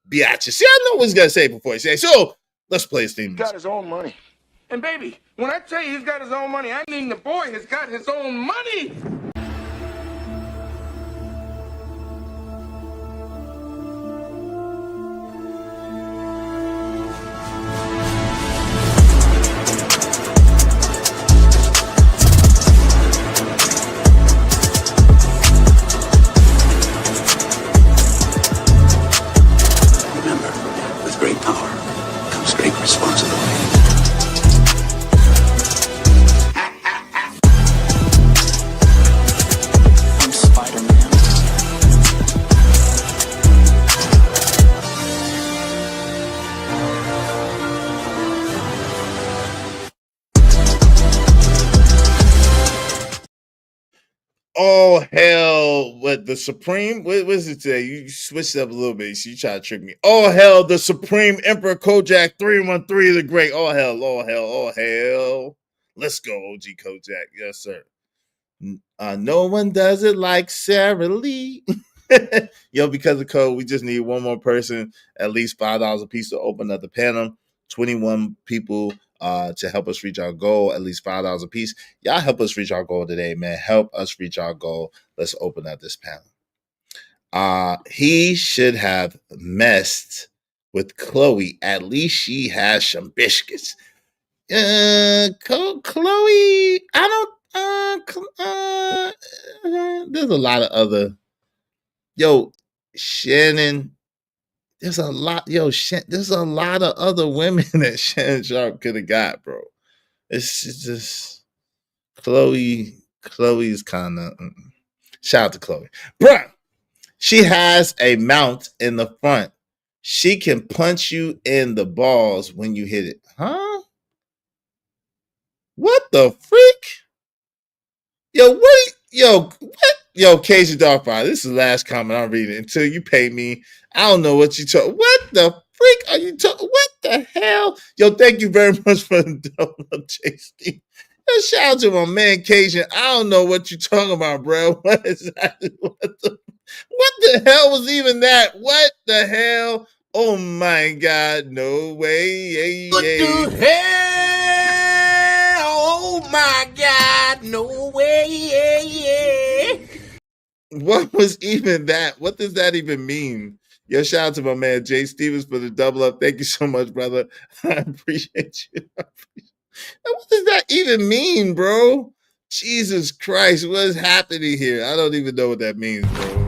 biatches. See, I know what he's going to say before he says. So, let's play his theme. He's got his own money. And baby, when I tell you he's got his own money, I mean the boy has got his own money. All hell, what the Supreme? What was it today? You switched up a little bit. So you try to trick me. All hell, the Supreme Emperor Kojak 313 the Great. All hell, all hell, all hell. Let's go, OG Kojak. Yes, sir. No one does it like Sara Lee. Yo, because of code, we just need one more person, at least $5 a piece to open up the panel. 21 people to help us reach our goal, at least $5 a piece. Y'all help us reach our goal today, man. Help us reach our goal. Let's open up this panel. He should have messed with Chloe. At least she has some biscuits. Chloe, I don't, there's a lot of other, Shannon, there's a lot of other women that Shannon Sharpe could have got, bro. It's just Chloe's kind of, shout out to Chloe. Bruh, she has a mount in the front. She can punch you in the balls when you hit it. Huh? What the freak? Yo, what? Yo, what? Yo, Casey Darkfire, this is the last comment I'm reading. Until you pay me, I don't know what you talk. What the freak are you talking? What the hell? Yo, thank you very much for the double up, JC. Yo, shout out to my man Cajun. I don't know what you talking about, bro. What is that? What the hell was even that? What the hell? Oh my God! No way! What the hell? Oh my God! No way! What was even that? What does that even mean? Yo, shout out to my man Jay Stevens for the double up. Thank you so much, brother. I appreciate you. What does that even mean, bro? Jesus Christ, what is happening here? I don't even know what that means, bro.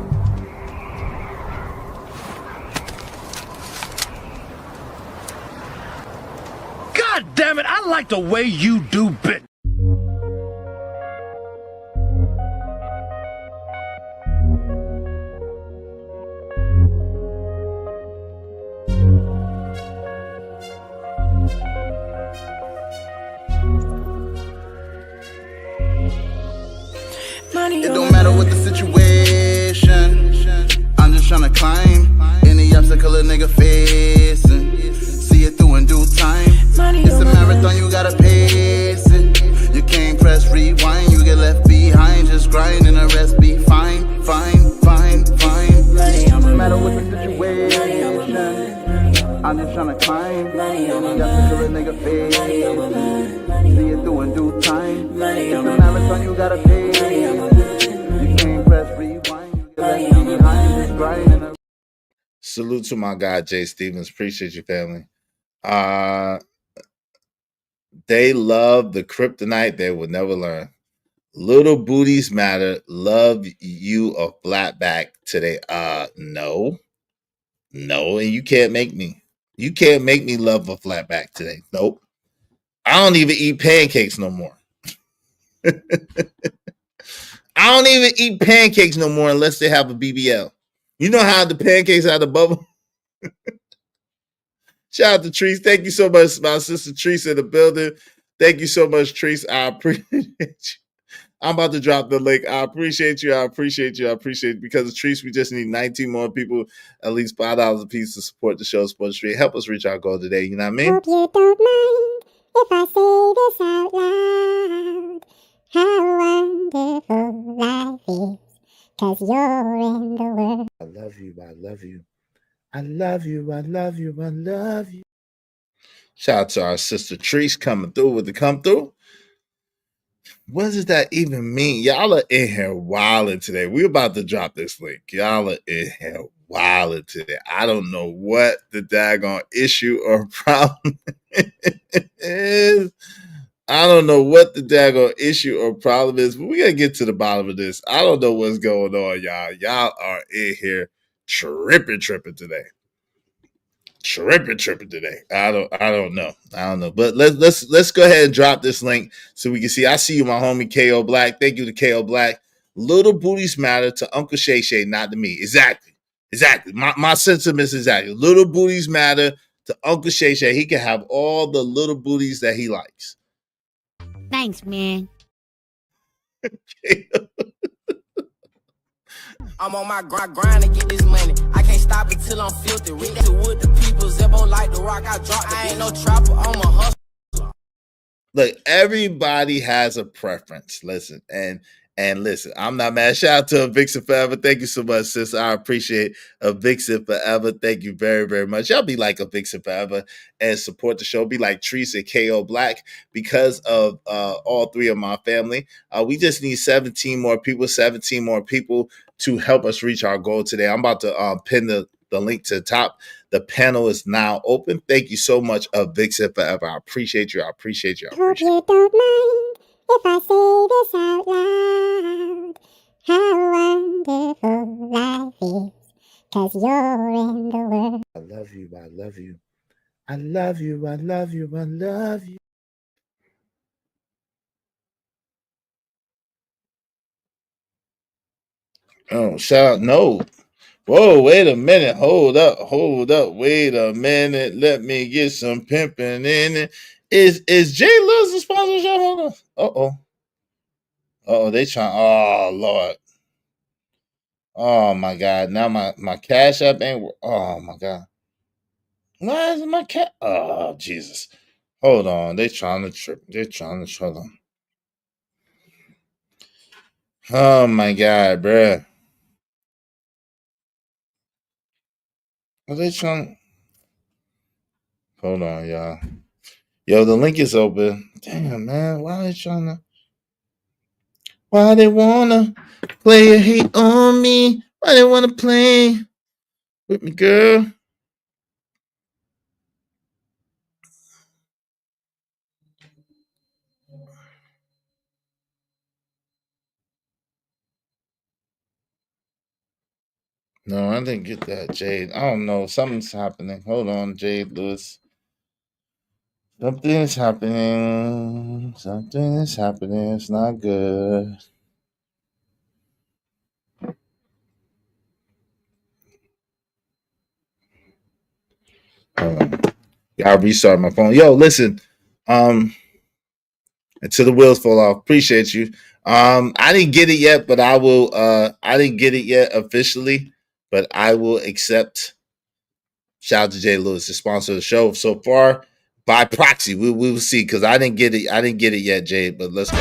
God damn it, I like the way you do business. It don't matter what the situation, I'm just tryna climb any obstacle a nigga facing. See it through in due time. It's a marathon, you gotta pace it. You can't press rewind, you get left behind. Just grind and the rest be fine, fine, fine, fine. It don't matter what the situation, I'm just tryna climb any obstacle a nigga facing. See it through in due time. It's a marathon, you gotta pace it. You can't press rewind, you get left behind. Just grind and the Salute to my guy Jay Stevens. Appreciate you, family. They love the kryptonite they will never learn. Little booties matter. Love you a flat back today. No, and you can't make me. You can't make me love a flat back today. Nope. I don't even eat pancakes no more. I don't even eat pancakes no more unless they have a BBL. You know how the pancakes out of the bubble? Shout out to Treese. Thank you so much, my sister Treese in the building. Thank you so much, Treese. I appreciate you. I'm about to drop the link. I appreciate you. Because of Treese, we just need 19 more people, at least $5 a piece to support the show, support the street. Help us reach our goal today. You know what I mean? Hope you don't mind if I say this out loud. How wonderful life is, 'cause you're in the world. I love you. I love you. I love you. I love you. I love you. Shout out to our sister Treese coming through with the come through. What does that even mean? Y'all are in here wilding today. We're about to drop this link. Y'all are in here wilding today. I don't know what the daggone issue or problem is. I don't know what the daggone issue or problem is, but we gotta get to the bottom of this. I don't know what's going on, y'all. Y'all are in here tripping today. Tripping today. I don't know. But let's go ahead and drop this link so we can see. I see you, my homie KO Black. Thank you to KO Black. Little booties matter to Uncle Shay Shay, not to me. Exactly. My sentiments exactly. Little booties matter to Uncle Shay Shay. He can have all the little booties that he likes. Thanks, man. I'm on my grind to get this money. I can't stop until I'm filthy. With the wood, the people, Zebo like the rock. I drop. I ain't no trapper. I'm a hustler. Look, everybody has a preference. Listen, and listen, I'm not mad. Shout out to a Vixen Forever. Thank you so much, sis. I appreciate a Vixen Forever. Thank you very, very much. Y'all be like a Vixen Forever and support the show. Be like Treese and KO Black because of all three of my family. We just need 17 more people to help us reach our goal today. I'm about to pin the link to the top. The panel is now open. Thank you so much, Vixen Forever. I appreciate you. Hope you don't mind if I say this out loud. How wonderful life is, 'cause you're in the world. I love you. I love you. I love you. I love you. I love you. Oh, shout out. No. Whoa, wait a minute. Hold up. Wait a minute. Let me get some pimping in it. Is Jay Lewis the sponsorship? Hold on. They trying. Oh Lord. Oh my God. Now my cash app ain't. Oh my God. Why is my cat? Oh Jesus. Hold on. They trying to trip. They're trying to hold on. Oh my God, bruh. Are they trying? Hold on, y'all. Yo, the link is open. Damn, man. Why are they trying to? Why they wanna play a hate on me? Why they wanna play with me, girl? No, I didn't get that, Jade. I don't know. Something's happening. Hold on, Jade Lewis. Something is happening. Something is happening. It's not good. Hold on. Gotta restart my phone. Yo, listen. Until the wheels fall off. Appreciate you. I didn't get it yet, but I will. I didn't get it yet officially, but I will accept. Shout out to Jay Lewis, the sponsor of the show so far. By proxy, we will see because I didn't get it. I didn't get it yet, Jay. But let's go.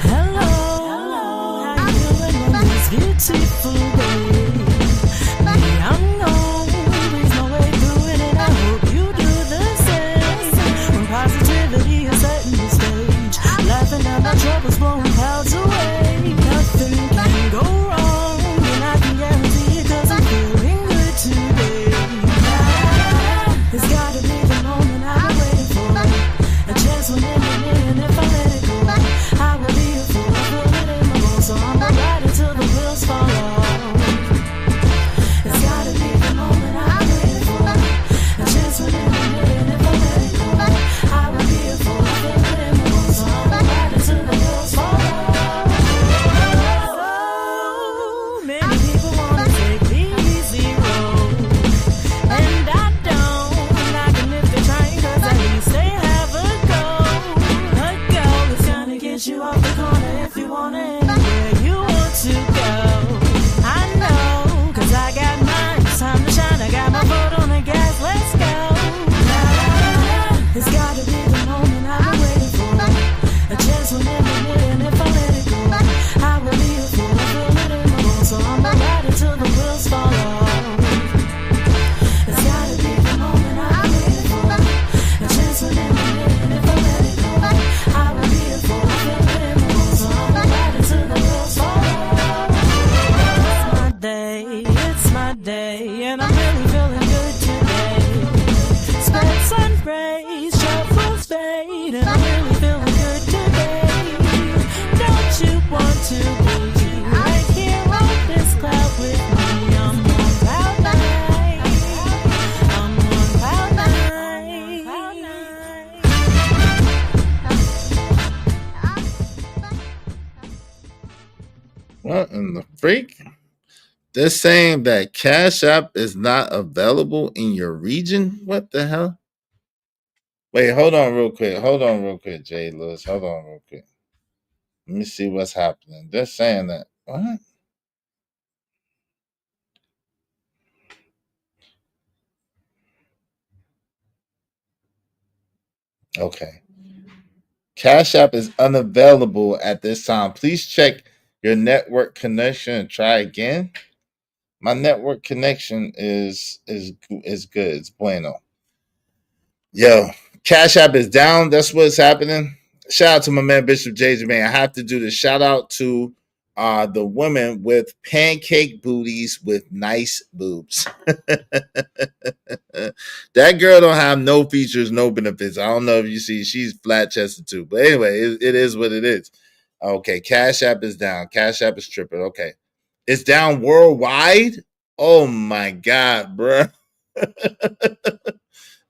Hello, how you doing on this beautiful day? Me, I'm gone, there's no way through it, and I hope you do the same. When positivity is setting the stage, laughing at my troubles, blowing clouds away. Nothing can go wrong, and I can guarantee it 'cause I'm feeling good today. It's gotta be the moment I've been waiting for, a chance when in a million if I let it go. I will be a fool, I feel it in my bones, so I'm gonna ride until the wheels fall off. It's gotta be the moment I've been waiting for, a chance when in a million if I let it go. I will be a fool, I feel it in my bones, so I'm gonna ride until the wheels fall off. So many people wanna take the easy road, and I don't like them if they're trying, 'cause at least they have a goal. A goal is gonna get you off the corner if you want it, anywhere you want to go. I know, 'cause I got mine. It's time to shine. I got my foot on the gas. Let's go. It's gotta be the moment I've been waiting for, a chance when in a million if I let it go. I will be a fool, I feel it in my bones, so I'ma ride until the wheels fall off. It's gotta be the moment I've been waiting for, a chance when in a million if I let it go. I will be a fool, I feel it in my bones, so I'ma ride until the wheels fall off. It's my day, and I'm really feeling good today. Spread sun rays, shuffles fade, and I'm really feeling good today. Don't you want to be right here on this cloud with me? I'm on cloud nine. I'm on cloud nine. What in the freak? They're saying that Cash App is not available in your region. What the hell? Wait, hold on real quick, Jay Lewis. Hold on real quick. Let me see what's happening. They're saying that. What? Okay. Cash App is unavailable at this time. Please check your network connection and try again. My network connection is good. It's bueno. Yo, Cash App is down. That's what's happening. Shout out to my man Bishop JJ, man. I have to do this. Shout out to the women with pancake booties with nice boobs. That girl don't have no features, no benefits. I don't know if you see, she's flat chested too. But anyway, it is what it is. Okay, Cash App is down. Cash App is tripping. Okay, it's down worldwide. Oh my God, bro.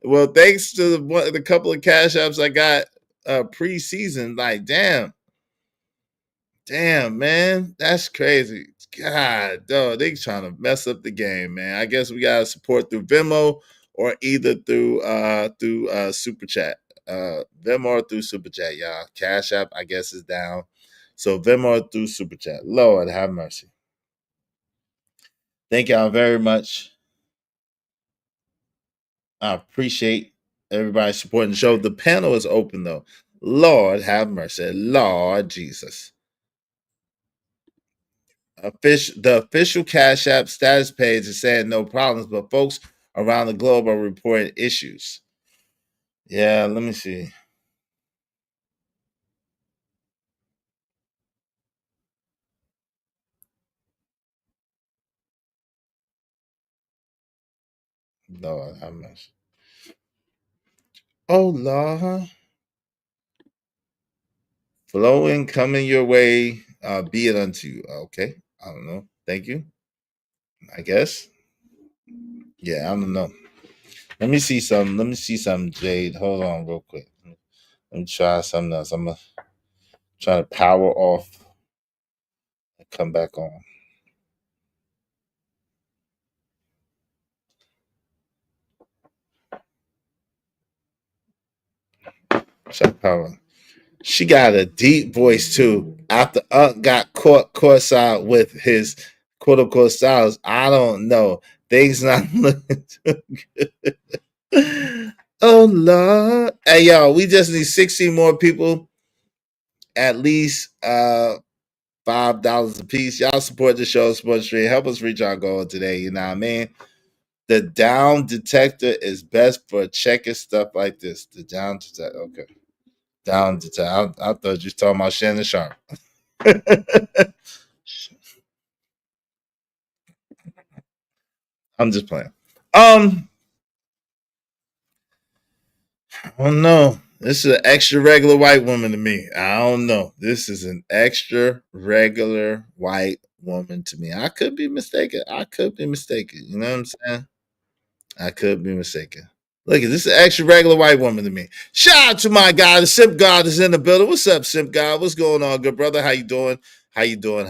Well, thanks to the couple of Cash Apps I got pre-season. Like, damn. Damn, man, that's crazy. God, dog, they trying to mess up the game, man. I guess we gotta support through Venmo or either through Super Chat. Venmo or through Super Chat, y'all. Cash App, I guess, is down. So Venmo or through Super Chat. Lord have mercy. Thank y'all very much. I appreciate everybody supporting the show. The panel is open though. Lord have mercy. Lord Jesus. The official Cash App status page is saying no problems, but folks around the globe are reporting issues. Yeah, let me see. Lord have mercy. Oh Lord. Flowing coming your way, be it unto you. Okay. I don't know. Thank you. I guess. Yeah, I don't know. Let me see some Jade. Hold on real quick. Let me try something else. I'm gonna try to power off and come back on. Try to power. She got a deep voice too. After got caught courtside with his quote unquote styles, I don't know. Things not looking too good. Oh Lord. Hey yo, we just need 16 more people. At least $5 a piece. Y'all support the show, support the stream. Help us reach our goal today. You know what I mean? The down detector is best for checking stuff like this. The down detector. Okay. Down detector. I thought you was talking about Shannon Sharp. I'm just playing. I don't know. This is an extra regular white woman to me. I don't know. This is an extra regular white woman to me. I could be mistaken. You know what I'm saying? I could be mistaken. Look at this is an extra regular white woman to me. Shout out to my guy. The Simp God is in the building. What's up, Simp God? What's going on, good brother? How you doing? How you doing?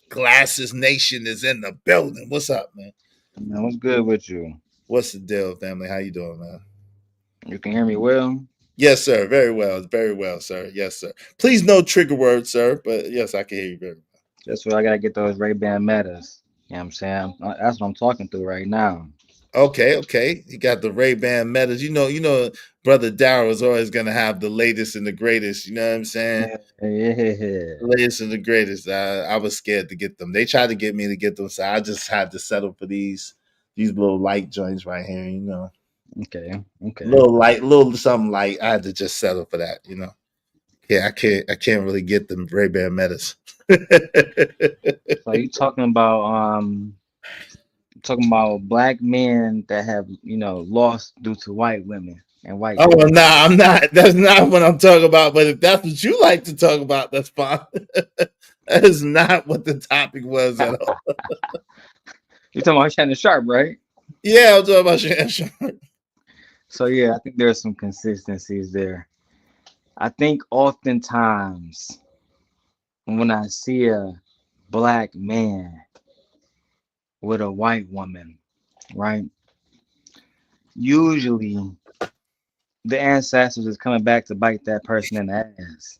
Glasses Nation is in the building. What's up, man? Man, what's good with you? What's the deal, family? How you doing, man? You can hear me well? Yes, sir. Very well, sir. Yes, sir. Please no trigger words, sir. But yes, I can hear you very well. That's why I gotta get those Ray-Ban Metas. You know what I'm saying? That's what I'm talking through right now. Okay. You got the Ray-Ban Metas. You know, brother Darryl is always gonna have the latest and the greatest. You know what I'm saying? Yeah. The latest and the greatest. I was scared to get them. They tried to get me to get them, so I just had to settle for these little light joints right here. You know. Okay. Little something light. I had to just settle for that. You know. Yeah, I can't really get them Ray-Ban Metas. So you talking about black men that have, lost due to white women and white Oh, people. nah, I'm not. That's not what I'm talking about. But if that's what you like to talk about, that's fine. That is not what the topic was at all. You're talking about Shannon Sharp, right? Yeah, I'm talking about Shannon Sharp. So yeah, I think there's some consistencies there. I think oftentimes when I see a black man with a white woman, right? Usually the ancestors is coming back to bite that person in the ass.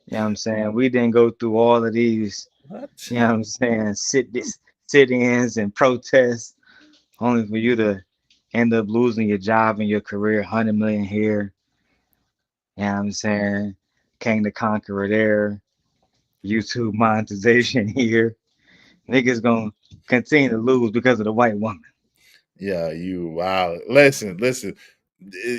You know what I'm saying? We didn't go through all of these, What? you know what I'm saying, sit-ins and protests only for you to end up losing your job and your career, 100 million here. You know what I'm saying? King the Conqueror there, YouTube monetization here. Niggas gonna continue to lose because of the white woman. Yeah, wow. Listen.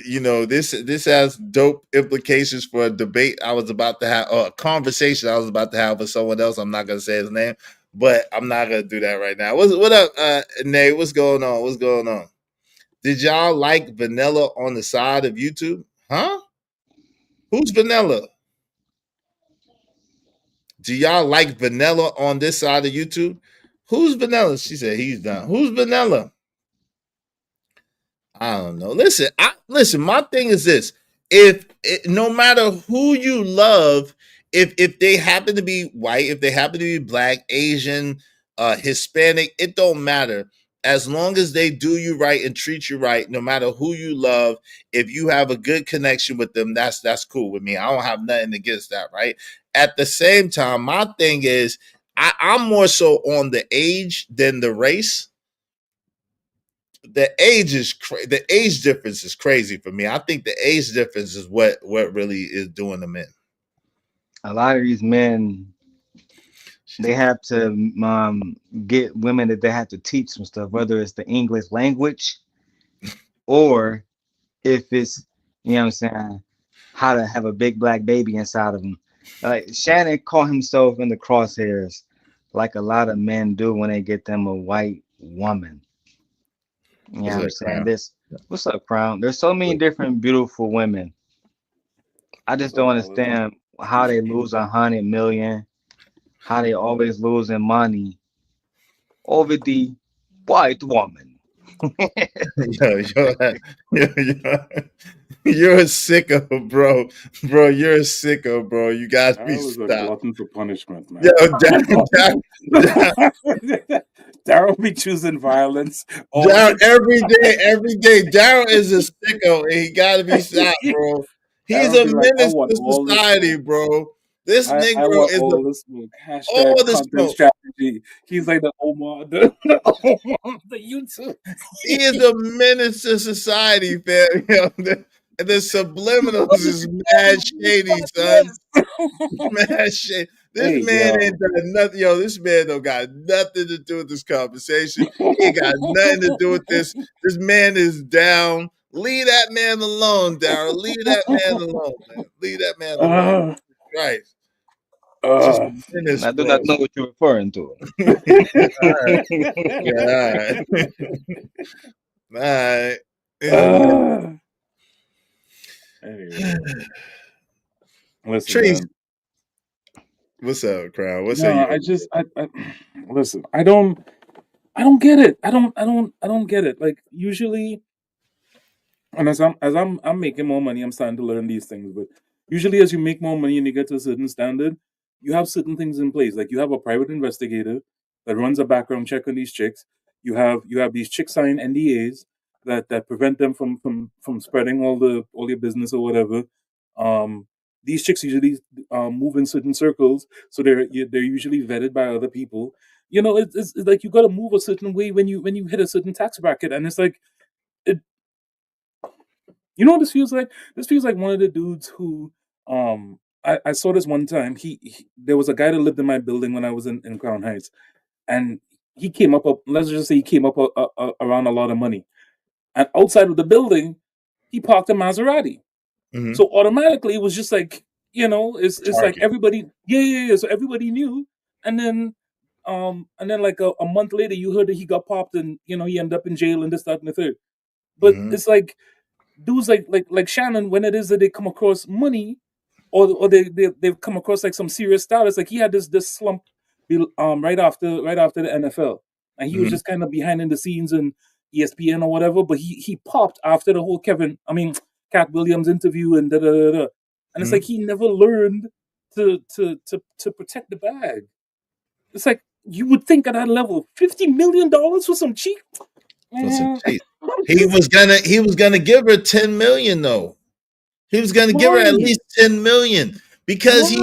You know, this has dope implications for a debate I was about to have, or a conversation I was about to have with someone else. I'm not gonna say his name, but I'm not gonna do that right now. What up, Nate? What's going on? Did y'all like vanilla on the side of YouTube? Huh? Who's vanilla? Do y'all like vanilla on this side of YouTube? Who's vanilla? She said he's done. Who's vanilla? I don't know. Listen. My thing is this: no matter who you love, if they happen to be white, if they happen to be black, Asian, Hispanic, it don't matter. As long as they do you right and treat you right, no matter who you love, if you have a good connection with them, that's cool with me. I don't have nothing against that, right? At the same time, my thing is I'm more so on the age than the race. The age difference is crazy for me. I think the age difference is what really is doing them in. A lot of these men, they have to get women that they have to teach some stuff, whether it's the English language or if it's, you know what I'm saying, how to have a big black baby inside of him. Like Shannon caught himself in the crosshairs like a lot of men do when they get them a white woman. You know what I'm saying? What's up, Crown? There's so many different beautiful women. I just don't understand how they lose 100 million, how they always losing money over the white woman. You're a sicko, bro. Bro, you're a sicko, bro. You guys be stopped. A glutton for punishment, man. Yo, Daryl be choosing violence. Daryl, every day. Daryl is a sicko, and he gotta be stopped, bro. He's a menace to society, bro. This Negro is all the smoke. all the Content smoke. strategy. He's like the Omar, the YouTube. He is a menace to society, fam. And the subliminals is mad shady, son. Mad shady. This man ain't done nothing. Yo, this man don't got nothing to do with this conversation. He ain't got nothing to do with this. This man is down. Leave that man alone, Daryl. Leave that man alone, man. Leave that man alone. Right. I do not know what you're referring to. All right. Anyway. Listen, Trace, man. what's up, Crown? What's up? I listen. I don't get it. I don't get it. Like usually, and as I'm making more money, I'm starting to learn these things. But usually, as you make more money and you get to a certain standard, you have certain things in place. Like you have a private investigator that runs a background check on these chicks. You have these chicks sign NDAs that prevent them from spreading all your business or whatever. These chicks usually move in certain circles, so they're usually vetted by other people. You know, it's like you got to move a certain way when you hit a certain tax bracket, and it's like it. You know what this feels like? This feels like one of the dudes who I saw this one time. There was a guy that lived in my building when I was in Crown Heights, and he came up. Let's just say he came up around a lot of money, and outside of the building, he parked a Maserati. Mm-hmm. So automatically, it was just like it's like everybody, yeah. So everybody knew, and then like a month later, you heard that he got popped, and he ended up in jail and this, that, and the third. But it's like dudes like Shannon, when it is that they come across money, or they've come across like some serious status, like he had this slump right after the NFL, and he was just kind of behind in the scenes and ESPN or whatever, but he popped after the whole Cat Williams interview and and it's like he never learned to protect the bag. It's like you would think at that level, $50 million for some cheap. He was gonna give her 10 million though. He was gonna give her at least 10 million because he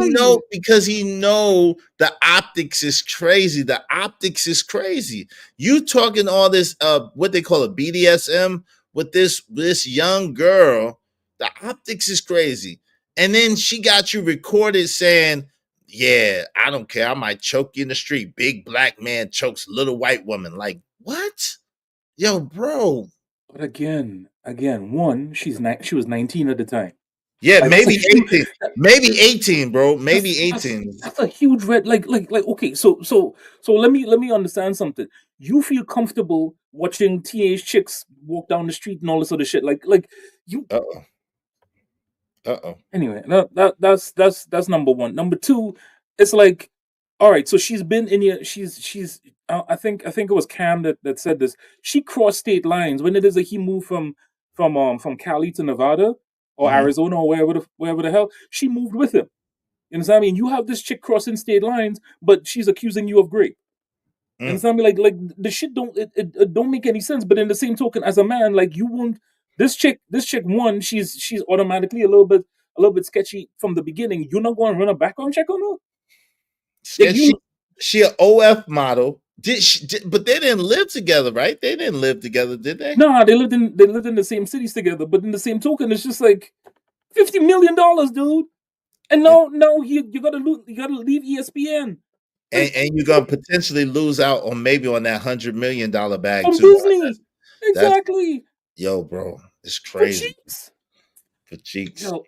know the optics is crazy. The optics is crazy. You talking all this what they call a BDSM with this young girl. The optics is crazy. And then she got you recorded saying, yeah, I don't care. I might choke you in the street. Big black man chokes little white woman. Like, what? Yo, bro. But again, one, she was 19 at the time. Yeah, like, maybe 18. Maybe 18, bro. Maybe 18. That's a huge red. Like, okay, so let me understand something. You feel comfortable watching teenage chicks walk down the street and all this other shit. Like you. Anyway, that's number one. Number two, it's like, all right, so she's been in here. She's. I think it was Cam that said this. She crossed state lines when it is that he moved from Cali to Nevada or Arizona or wherever the hell. She moved with him. You understand what I mean? You have this chick crossing state lines, but she's accusing you of grape. You understand me? Like the shit don't it don't make any sense. But in the same token, as a man, like you won't. This chick, one, she's automatically a little bit sketchy from the beginning. You're not going to run a background check on her. Like she an OF model. But they didn't live together, right? They didn't live together, did they? No, they lived in the same cities together. But in the same token, it's just like $50 million, dude. And no, you gotta leave ESPN. And you're gonna potentially lose out on maybe on that $100 million bag from too. Disney. Exactly. Yo, bro, it's crazy. For cheeks. Yo.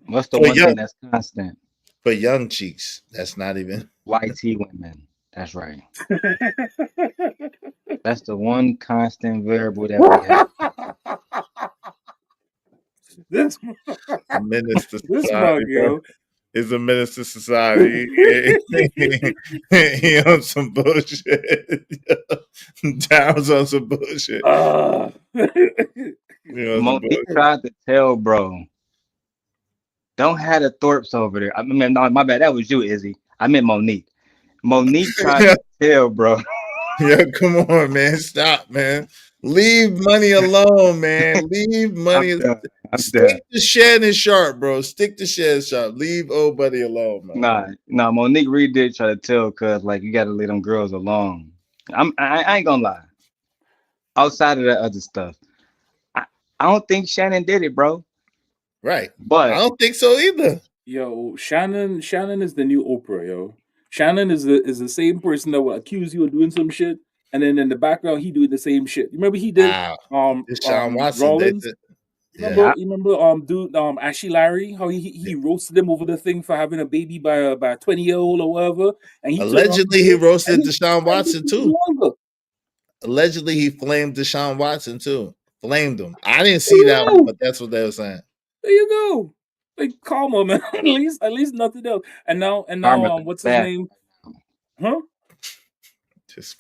What's the one thing that's constant? For young cheeks, that's not even YT women. That's right. That's the one constant variable that we have. This menace to this society, bug, yo. Is a menace to society. He on some bullshit. Downs on some bullshit. Monique tried to tell bro, don't have the Thorpes over there. I mean, no, my bad. That was you, Izzy. I meant Monique. Monique tried to tell bro. Yeah, come on, man. Stop, man. Leave money alone, man. Leave money. Stick to Shannon Sharp, bro. Stick to Shannon Sharp. Leave old buddy alone, man. Nah. Monique Reed did try to tell, cuz like you gotta leave them girls alone. I ain't gonna lie. Outside of that other stuff, I don't think Shannon did it, bro. Right. But I don't think so either. Yo, Shannon is the new Oprah, yo. Shannon is the same person that will accuse you of doing some shit, and then in the background he doing the same shit. You remember he did Deshaun Watson Rollins? did it. You remember Ashley Larry, how he roasted him over the thing for having a baby by a 20-year-old or whatever, and allegedly he roasted Deshaun Watson too. Allegedly he flamed Deshaun Watson too. Flamed him. I didn't see that one, but that's what they were saying. There you go. Like, calm on, man. at least nothing else. And now, what's his name? Huh? This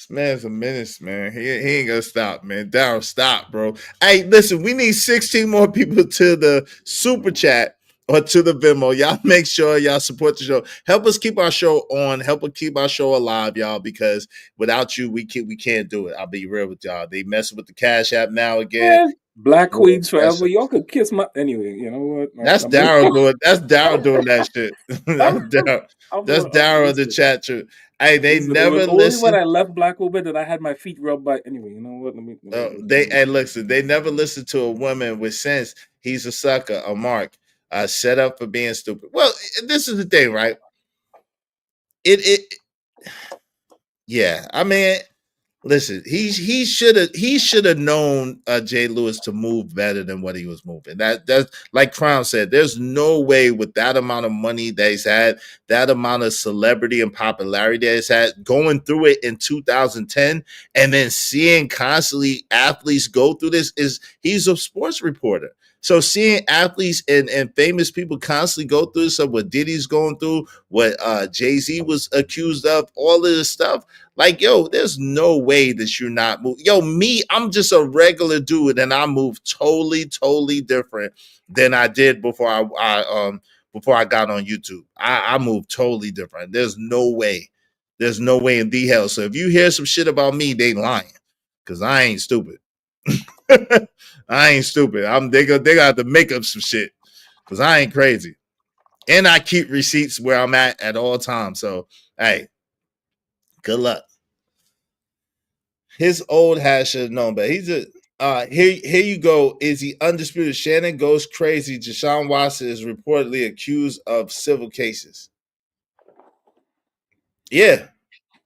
man's a menace, man. He ain't gonna stop, man. Daryl, stop, bro. Hey, listen, we need 16 more people to the super chat or to the Venmo. Y'all make sure y'all support the show. Help us keep our show on. Help us keep our show alive, y'all, because without you, we can't do it. I'll be real with y'all. They messing with the Cash App now again. Man, Black Queens forever. Y'all could kiss my anyway. You know what? That's Daryl doing. That's Daryl doing that shit. That's Daryl in the chat too. Hey, they never listen. When I left Black Woman, that I had my feet rubbed by. Anyway, you know what? Listen. They never listen to a woman with sense. He's a sucker, a mark, set up for being stupid. Well, this is the thing, right? Yeah. I mean, listen. He should have known Jay Lewis to move better than what he was moving. That's like Crown said. There's no way with that amount of money that he's had, that amount of celebrity and popularity that he's had, going through it in 2010, and then seeing constantly athletes go through this. He's a sports reporter. So seeing athletes and famous people constantly go through this, what Diddy's going through, what Jay-Z was accused of, all of this stuff, like, yo, there's no way that you're not moving. Yo, I'm just a regular dude, and I move totally different than I did before I got on YouTube. I move totally different. There's no way. There's no way in the hell. So if you hear some shit about me, they lying, because I ain't stupid. I ain't stupid. They got to make up some shit, because I ain't crazy, and I keep receipts where I'm at all times. So hey, good luck. His old hat should have known, but he's a here you go. Is he undisputed? Shannon goes crazy. Deshaun Watson is reportedly accused of civil cases. Yeah.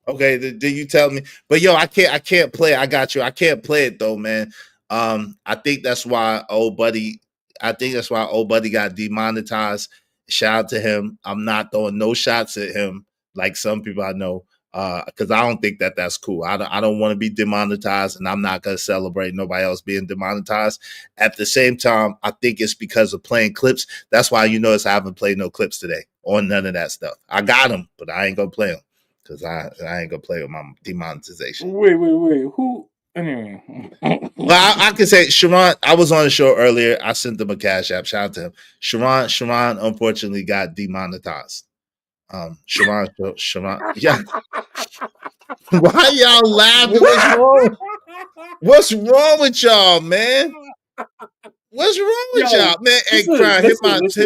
Okay, did you tell me? But yo, I can't play. I got you. I can't play it though, man. I think that's why old buddy got demonetized. Shout out to him. I'm not throwing no shots at him like some people I know, because I don't think that's cool. I don't want to be demonetized, and I'm not gonna celebrate nobody else being demonetized. At the same time, I think it's because of playing clips. That's why you notice I haven't played no clips today on none of that stuff. I got them, but I ain't gonna play them. Because I ain't gonna play with my demonetization. Wait. Who Anyway. Well, I can say Sharon. I was on the show earlier. I sent them a cash app. Shout out to him. Sharon unfortunately got demonetized. Sharon. Yeah. Why y'all laughing? What's wrong? What's wrong with y'all, man? What's wrong with y'all, man? Hey, Crown, hit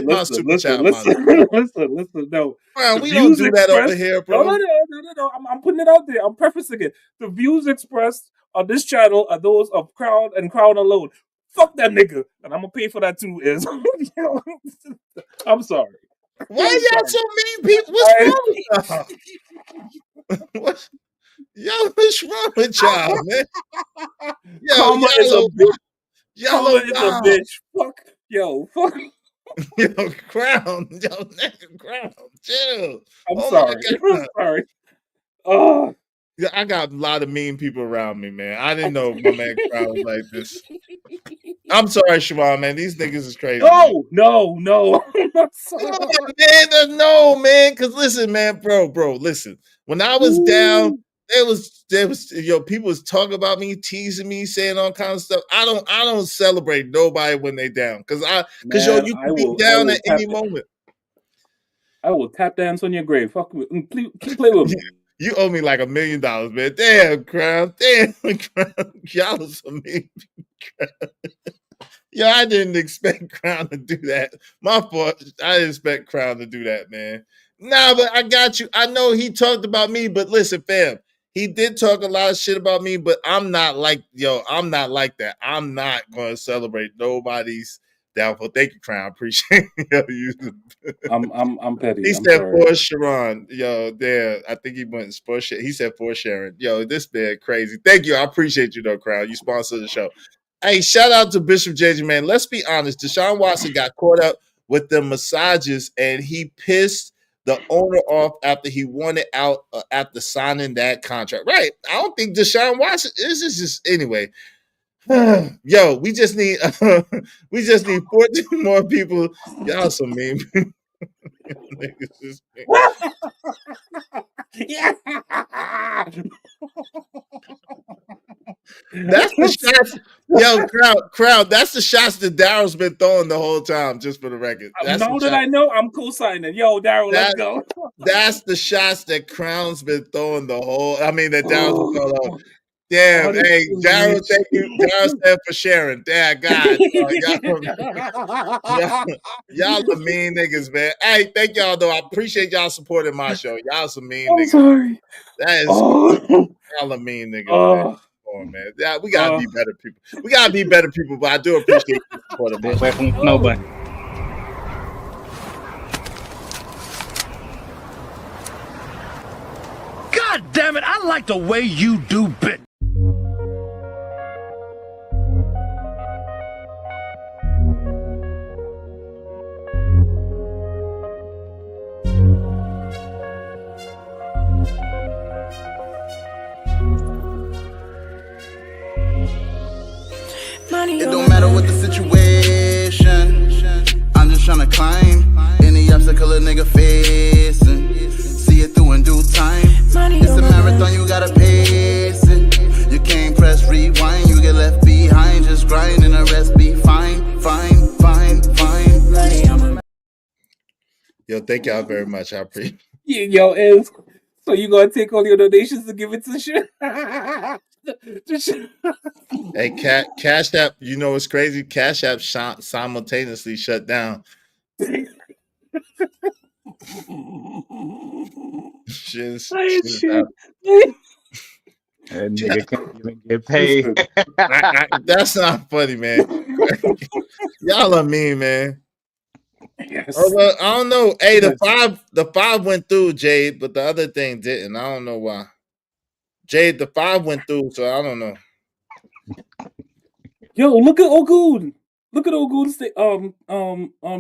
my super chat. Listen. No, Crown, we don't do that over here, bro. No. I'm putting it out there. I'm prefacing it. The views expressed on this channel are those of Crown and Crown alone. Fuck that nigga, and I'm gonna pay for that too. I'm sorry. Why y'all so mean, people? What's wrong with y'all? What's wrong with y'all, man? Yo, Karma is a bitch. Y'all is a bitch. Fuck. Yo, Crown. Yo, nigga, Crown. Chill. I'm sorry. I'm sorry. Yeah, I got a lot of mean people around me, man. I didn't know my man Crown was like this. I'm sorry, Siobhan, man. These niggas is crazy. No. I'm sorry. No, man. Because listen, man, bro, listen. When I was down, there was people was talking about me, teasing me, saying all kinds of stuff. I don't celebrate nobody when they down. Because you can be down at any moment. I will tap dance on your grave. Fuck me. Please play with me. You owe me like $1 million, man. Damn, Crown. Y'all are so mean. Yo, I didn't expect Crown to do that. My fault. I didn't expect Crown to do that, man. Nah, but I got you. I know he talked about me, but listen, fam, he did talk a lot of shit about me, but I'm not like that. I'm not going to celebrate nobody's downfall. Thank you, Crown. Appreciate you. I'm petty. He said for Sharon. Yo, there. I think he went for Sharon. He said for Sharon. Yo, this man crazy. Thank you. I appreciate you though, Crown. You sponsored the show. Hey, shout out to Bishop JJ, man. Let's be honest. Deshaun Watson got caught up with the massages and he pissed the owner off after he wanted out after signing that contract. Right. I don't think Deshaun Watson, this is just, anyway. Yo, we just need 14 more people. Y'all so mean. That's the shots. Yo, crowd. That's the shots that Daryl's been throwing the whole time, just for the record. Now that I know, I'm co-signing. Yo, Daryl, let's go. That's the shots that Crown's been throwing the whole. I mean, that Daryl's been throwing. Damn, hey, Daryl, thank you. Daryl said for sharing. Damn, God. Y'all are mean niggas, man. Hey, thank y'all, though. I appreciate y'all supporting my show. Y'all some mean niggas. Sorry. That is y'all are mean niggas, man. On, man. Yeah, we gotta be better people. We gotta be better people, but I do appreciate you supporting my show. From nobody. God damn it, I like the way you do bit. It don't matter what the situation, I'm just tryna climb any obstacle a nigga facing. See it through in due time. It's a marathon, you gotta pace it. You can't press rewind, you get left behind. Just grind and the rest be fine. Yo, thank y'all very much. I appreciate it. Yo, so you gonna take all your donations to give it to shit? Hey, Cash App, you know what's crazy? Cash App simultaneously shut down. Shit. That nigga can't even get paid. That's not funny, man. Y'all are mean, man. Yes. Well, I don't know. Hey, the five went through, Jade, but the other thing didn't. I don't know why. Jade, the 5 went through, so I don't know. Yo, look at Ogun. Look at Ogun's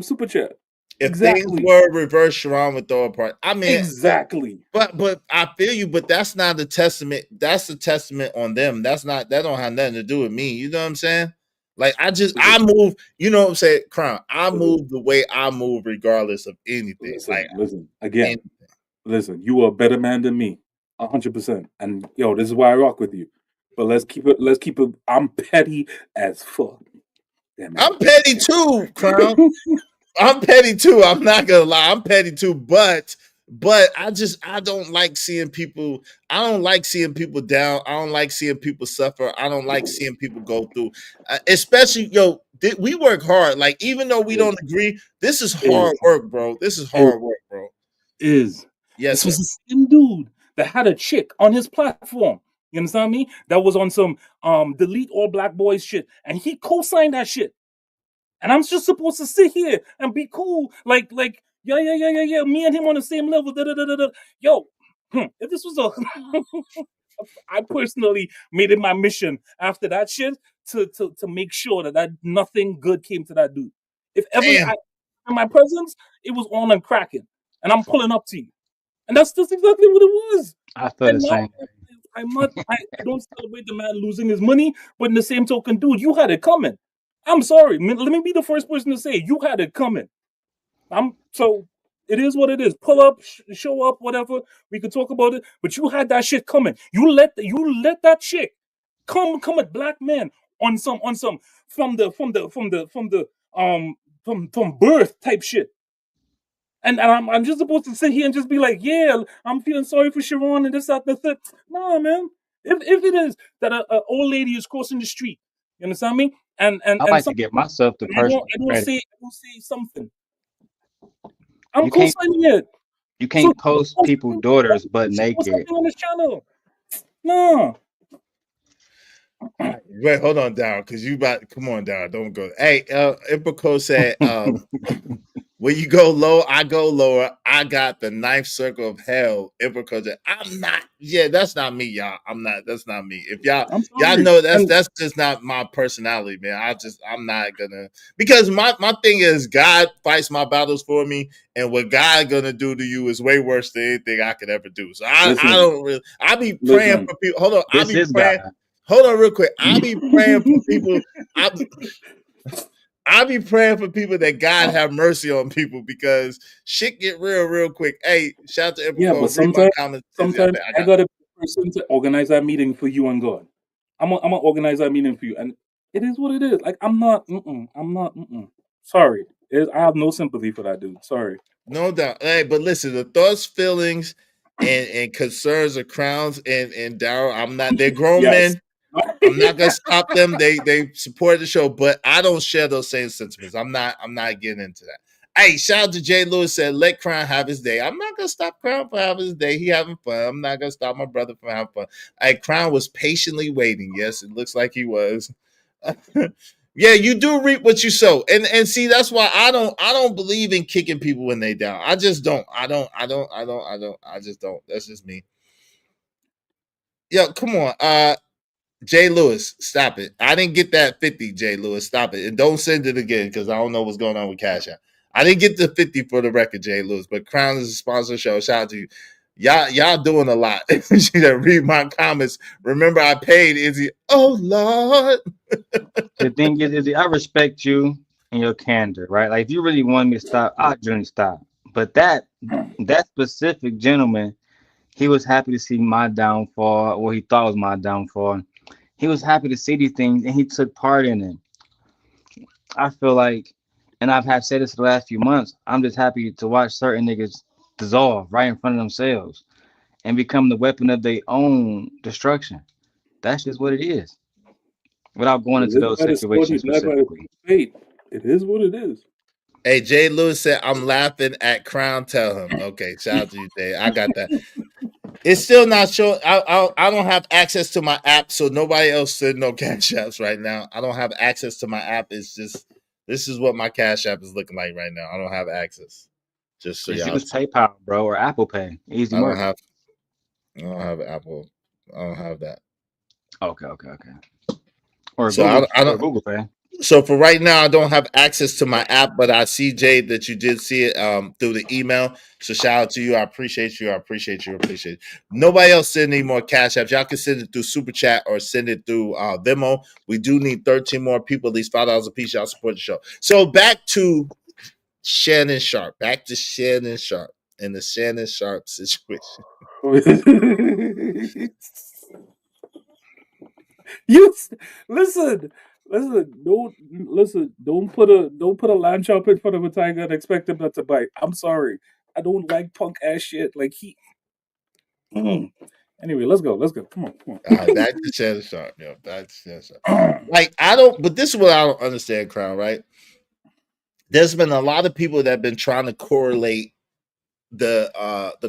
super chat. If things were reversed, Sharon would throw a party. I mean, exactly. But I feel you. But that's not a testament. That's a testament on them. That don't have nothing to do with me. You know what I'm saying? Like I move. You know what I'm saying? Crown. I move the way I move, regardless of anything. Listen. You are a better man than me, 100%. And yo, this is why I rock with you. But let's keep it. I'm petty as fuck. Damn it. I'm petty too, Crown. I'm petty too. I'm not gonna lie. I'm petty too, but I don't like seeing people. I don't like seeing people down. I don't like seeing people suffer. I don't like seeing people go through. Especially we work hard. Like even though we don't agree, this is hard work, bro. This is hard work, bro. Yes, this was the same dude that had a chick on his platform. You understand me? That was on some delete all black boys shit, and he co-signed that shit. And I'm just supposed to sit here and be cool, like yeah. Me and him on the same level. Yo, if this was I personally made it my mission after that shit to make sure that nothing good came to that dude. If ever in my presence, it was on and cracking, and I'm pulling up to you, and that's just exactly what it was. I feel the same. I don't celebrate the man losing his money, but in the same token, dude, you had it coming. I'm sorry. Let me be the first person to say you had it coming. So it is what it is. Pull up, show up, whatever. We can talk about it. But you had that shit coming. You let that chick come a black man on some from birth type shit. And I'm just supposed to sit here and just be like, yeah, I'm feeling sorry for Sharon and this, that, and the third. No, man. If it is that a old lady is crossing the street, you understand me? And I like to give myself the personal credit. I don't say something. I'm co-signing it. You can't post people's daughters butt naked. On this channel. No. Wait, hold on, Darryl, because you about come on, Darryl, don't go. Hey, Ipaco said, when you go low, I go lower. I got the ninth circle of hell. Ipaco said, I'm not. Yeah, that's not me, y'all. I'm not. That's not me. If y'all know that's just not my personality, man. I'm not gonna, because my thing is God fights my battles for me, and what God gonna do to you is way worse than anything I could ever do. So I don't really. I be praying for people. Hold on, I be praying. Hold on real quick. I be praying for people. I be praying for people that God have mercy on people, because shit get real quick. Hey, shout out to Ipaco. Yeah, but sometimes I gotta be the person to organize that meeting for you and God. I'm gonna organize that meeting for you, and it is what it is. Like I'm not. Sorry, I have no sympathy for that dude. Sorry. No doubt. Hey, but listen, the thoughts, feelings, and concerns of Crowns and Darryl, I'm not. They're grown men. I'm not gonna stop them. They support the show, but I don't share those same sentiments. I'm not getting into that. Hey, shout out to Jay Lewis, said let Crown have his day. I'm not gonna stop Crown from having his day. He having fun. I'm not gonna stop my brother from having fun. Hey, Crown was patiently waiting. Yes, it looks like he was. Yeah, you do reap what you sow. And see, that's why I don't believe in kicking people when they down. I just don't. I just don't. That's just me. Yo, come on. Jay Lewis, stop it. I didn't get that 50, Jay Lewis. Stop it. And don't send it again, because I don't know what's going on with Cash App. I didn't get the 50 for the record, Jay Lewis, but Crown is a sponsor show. Shout out to you. Y'all doing a lot. She didn't read my comments. Remember, I paid Izzy. Oh, Lord. The thing is, Izzy, I respect you and your candor, right? Like, if you really want me to stop, I'll generally stop. But that specific gentleman, he was happy to see my downfall, or he thought was my downfall. He was happy to see these things, and he took part in it. I feel like, and I've had said this the last few months, I'm just happy to watch certain niggas dissolve right in front of themselves and become the weapon of their own destruction. That's just what it is. Without going into those situations specifically. It is what it is. Hey, Jay Lewis said, I'm laughing at Crown. Tell him. Okay, shout out to you, Jay. I got that. It's still not showing. I don't have access to my app, so nobody else said no Cash Apps right now. I don't have access to my app. It's just, this is what my Cash App is looking like right now. I don't have access. Just so y'all use PayPal, bro, or Apple Pay. Easy work. I don't have Apple. I don't have that. Okay. Or so Google, I don't, or Google Pay. So for right now, I don't have access to my app, but I see, Jay, that you did see it through the email. So shout out to you. I appreciate you. Nobody else send any more Cash Apps. Y'all can send it through Super Chat or send it through Venmo. We do need 13 more people, at least $5 a piece. Y'all support the show. So back to Shannon Sharpe. And the Shannon Sharpe situation. You listen, Don't put a lamb chop in front of a tiger and expect him not to bite. I'm sorry, I don't like punk ass shit. Like he. Mm. Anyway, let's go. Come on. Back to Shannon Sharp, yo. Back to Shannon Sharp. Like I don't, but this is what I don't understand, Crown. Right? There's been a lot of people that have been trying to correlate the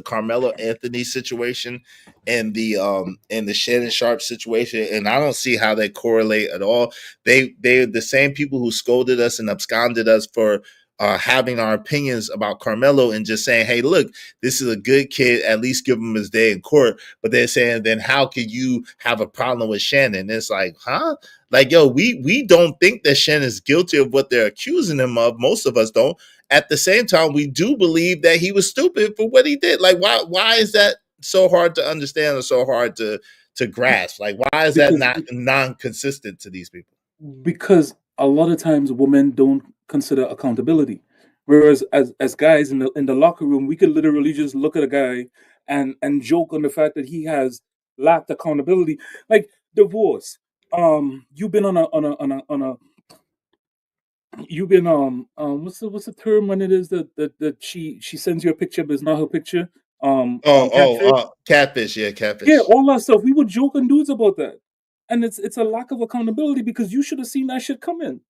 Carmelo Anthony situation and the Shannon Sharp situation, and I don't see how they correlate at all. They're the same people who scolded us and absconded us for having our opinions about Carmelo and just saying, hey, look, this is a good kid, at least give him his day in court. But they're saying, then how can you have a problem with Shannon? And it's like, huh? Like, yo, we don't think that Shannon's guilty of what they're accusing him of. Most of us don't. At the same time, we do believe that he was stupid for what he did. Like, why is that so hard to understand or so hard to grasp? Like, why is that not non-consistent to these people? Because a lot of times women don't consider accountability, whereas as guys in the locker room, we could literally just look at a guy and joke on the fact that he has lacked accountability. Like divorce. You've been on a you've been what's the term when it is that she sends you a picture but it's not her picture? Catfish, yeah, catfish. Yeah, all that stuff. We would joke on dudes about that. And it's a lack of accountability because you should have seen that shit coming.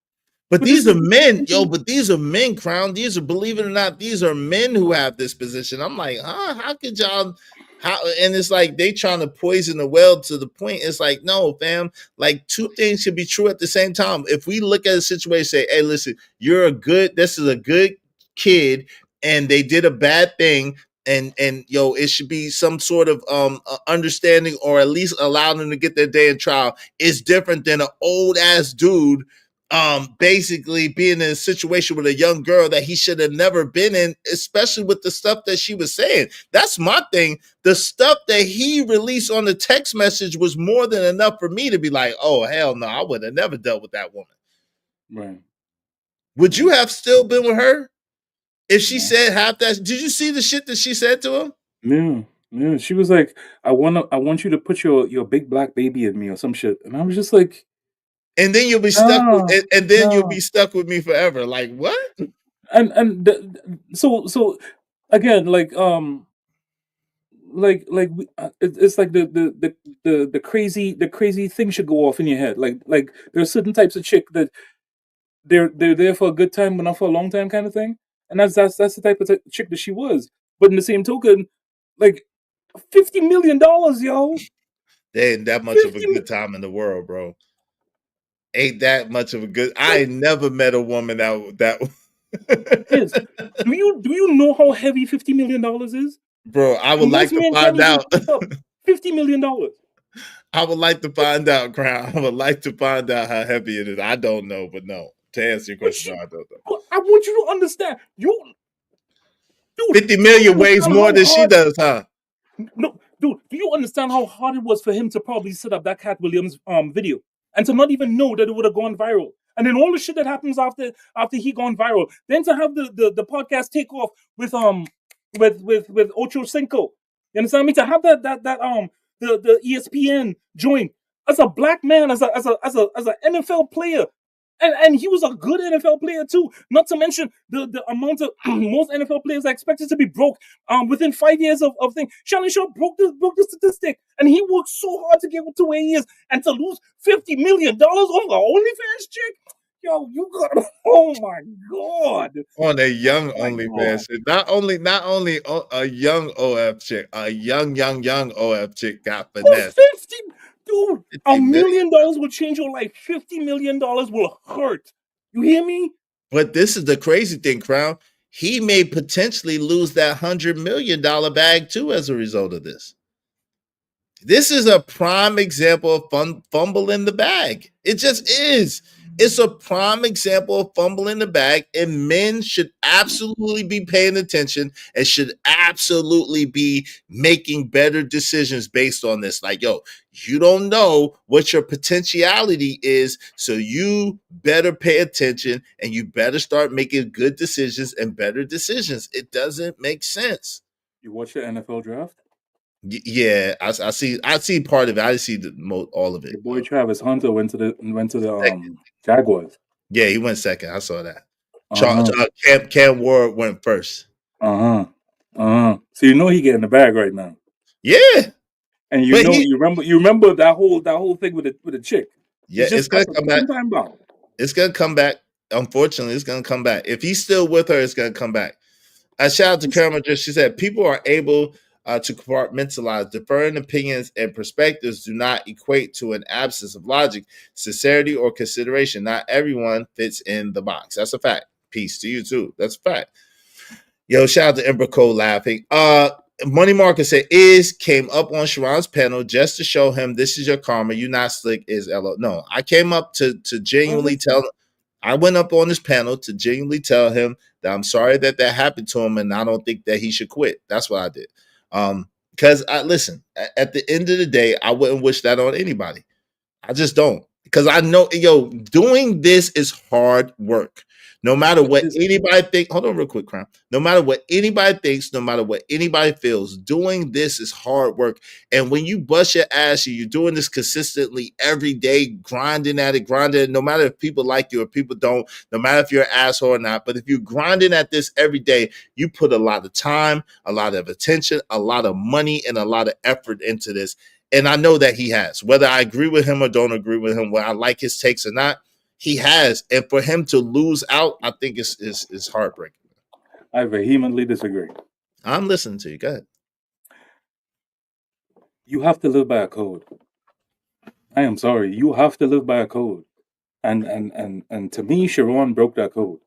But these are men, yo. But these are men, Crown. These are, believe it or not, these are men who have this position. I'm like, how could y'all? How? And it's like they trying to poison the well to the point. It's like, no, fam. Like two things should be true at the same time. If we look at a situation, say, hey, listen, this is a good kid, and they did a bad thing. And yo, it should be some sort of understanding, or at least allow them to get their day in trial. It's different than an old ass dude basically being in a situation with a young girl that he should have never been in, especially with the stuff that she was saying. That's my thing. The stuff that he released on the text message was more than enough for me to be like, oh, hell no, I would have never dealt with that woman. Right. Would you have still been with her if she said half that? Did you see the shit that she said to him? Yeah. She was like, I want you to put your big black baby in me or some shit. And I was just like, and then you'll be stuck you'll be stuck with me forever. Like what? So again, it's like the crazy thing should go off in your head. Like there's certain types of chick that they're there for a good time but not for a long time kind of thing. And that's the type of chick that she was. But in the same token, like $50 million, yo. They ain't that much of a good time in the world, bro. Ain't that much of a good. I ain't never met a woman that Yes. Do you know how heavy $50 million is? Bro, I would like to find out. $50 million. I would like to find out, Crown. I would like to find out how heavy it is. I don't know, but no. To answer your question, no, I don't know. I want you to understand. Dude, 50 million weighs more than she does, huh? No, dude, do you understand how hard it was for him to probably set up that Cat Williams video and to not even know that it would have gone viral? And then all the shit that happens after he gone viral, then to have the podcast take off with Ocho Cinco. You understand me? To have that the ESPN join as a black man, as an NFL player. And he was a good NFL player too. Not to mention the amount of most NFL players are expected to be broke within 5 years of thing. Shannon Sharp broke the statistic, and he worked so hard to get to where he is, and to lose $50 million over OnlyFans chick. Yo, you got oh my god! On a young OnlyFans chick. Not only a young OF chick, a young OF chick got finesse. Dude, $1 million will change your life. $50 million will hurt. You hear me? But this is the crazy thing, Crown. He may potentially lose that $100 million bag too as a result of this. This is a prime example of fumbling the bag. It just is. It's a prime example of fumbling the bag, and men should absolutely be paying attention and should absolutely be making better decisions based on this. Like, yo, you don't know what your potentiality is, so you better pay attention and you better start making good decisions and better decisions. It doesn't make sense. You watch the NFL draft? Yeah, I see part of it. I didn't see all of it. Your boy Travis Hunter went to the Jaguars. Yeah, he went second. I saw that. Uh-huh. Cam Ward went first. So you know he getting the bag right now. Yeah, and you remember that whole thing with the chick. Yeah, it's gonna come back. It's gonna come back. Unfortunately, it's gonna come back. If he's still with her, it's gonna come back. Shout out to Cameron. She said people are able to compartmentalize. Differing opinions and perspectives do not equate to an absence of logic, sincerity, or consideration. Not everyone fits in the box. That's a fact. Peace to you too. That's a fact. Yo, shout out to Ember Cole laughing. Money Market said came up on Sharon's panel just to show him this is your karma. You not slick is LO. No, I came up to genuinely tell him. I went up on this panel to genuinely tell him that I'm sorry that happened to him, and I don't think that he should quit. That's what I did. Because listen, at the end of the day, I wouldn't wish that on anybody. I just don't. Because I know, doing this is hard work. No matter what anybody thinks, hold on real quick, Crown. No matter what anybody thinks, no matter what anybody feels, doing this is hard work. And when you bust your ass, you're doing this consistently every day, grinding at it, no matter if people like you or people don't, no matter if you're an asshole or not. But if you're grinding at this every day, you put a lot of time, a lot of attention, a lot of money, and a lot of effort into this. And I know that he has. Whether I agree with him or don't agree with him, whether I like his takes or not, he has. And for him to lose out, I think is heartbreaking. I vehemently disagree. I'm listening to you. Go ahead. You have to live by a code. I am sorry. You have to live by a code. And to me, Sharon broke that code.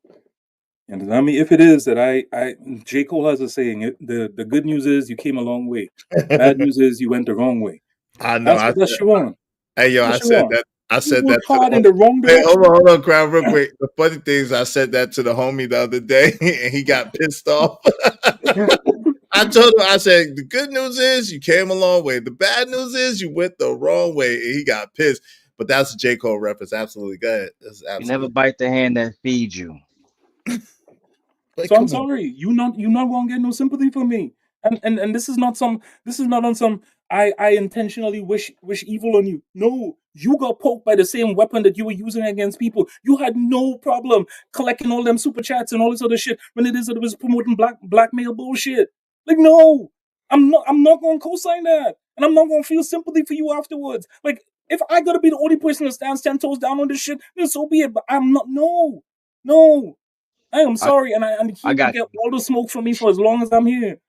And I mean, if it is that J. Cole has a saying, the good news is you came a long way. Bad news is you went the wrong way. I know. That's Sharon. Hey, yo, I said that. I said that hard in the wrong direction. Hey, hold on, Crown, real quick. The funny thing is, I said that to the homie the other day, and he got pissed off. I told him, I said, the good news is you came a long way. The bad news is you went the wrong way, and he got pissed. But that's a J. Cole reference. Absolutely good. You never bite the hand that feeds you. So I'm sorry, you're not gonna get no sympathy from me. And this is not on some I intentionally wish evil on you. No, you got poked by the same weapon that you were using against people. You had no problem collecting all them super chats and all this other shit when it was promoting blackmail bullshit. Like, no, I'm not gonna co-sign that. And I'm not gonna feel sympathy for you afterwards. Like, if I gotta be the only person that stands 10 toes down on this shit, then so be it. But I'm not. No. I am sorry, and he can get all the smoke from me for as long as I'm here.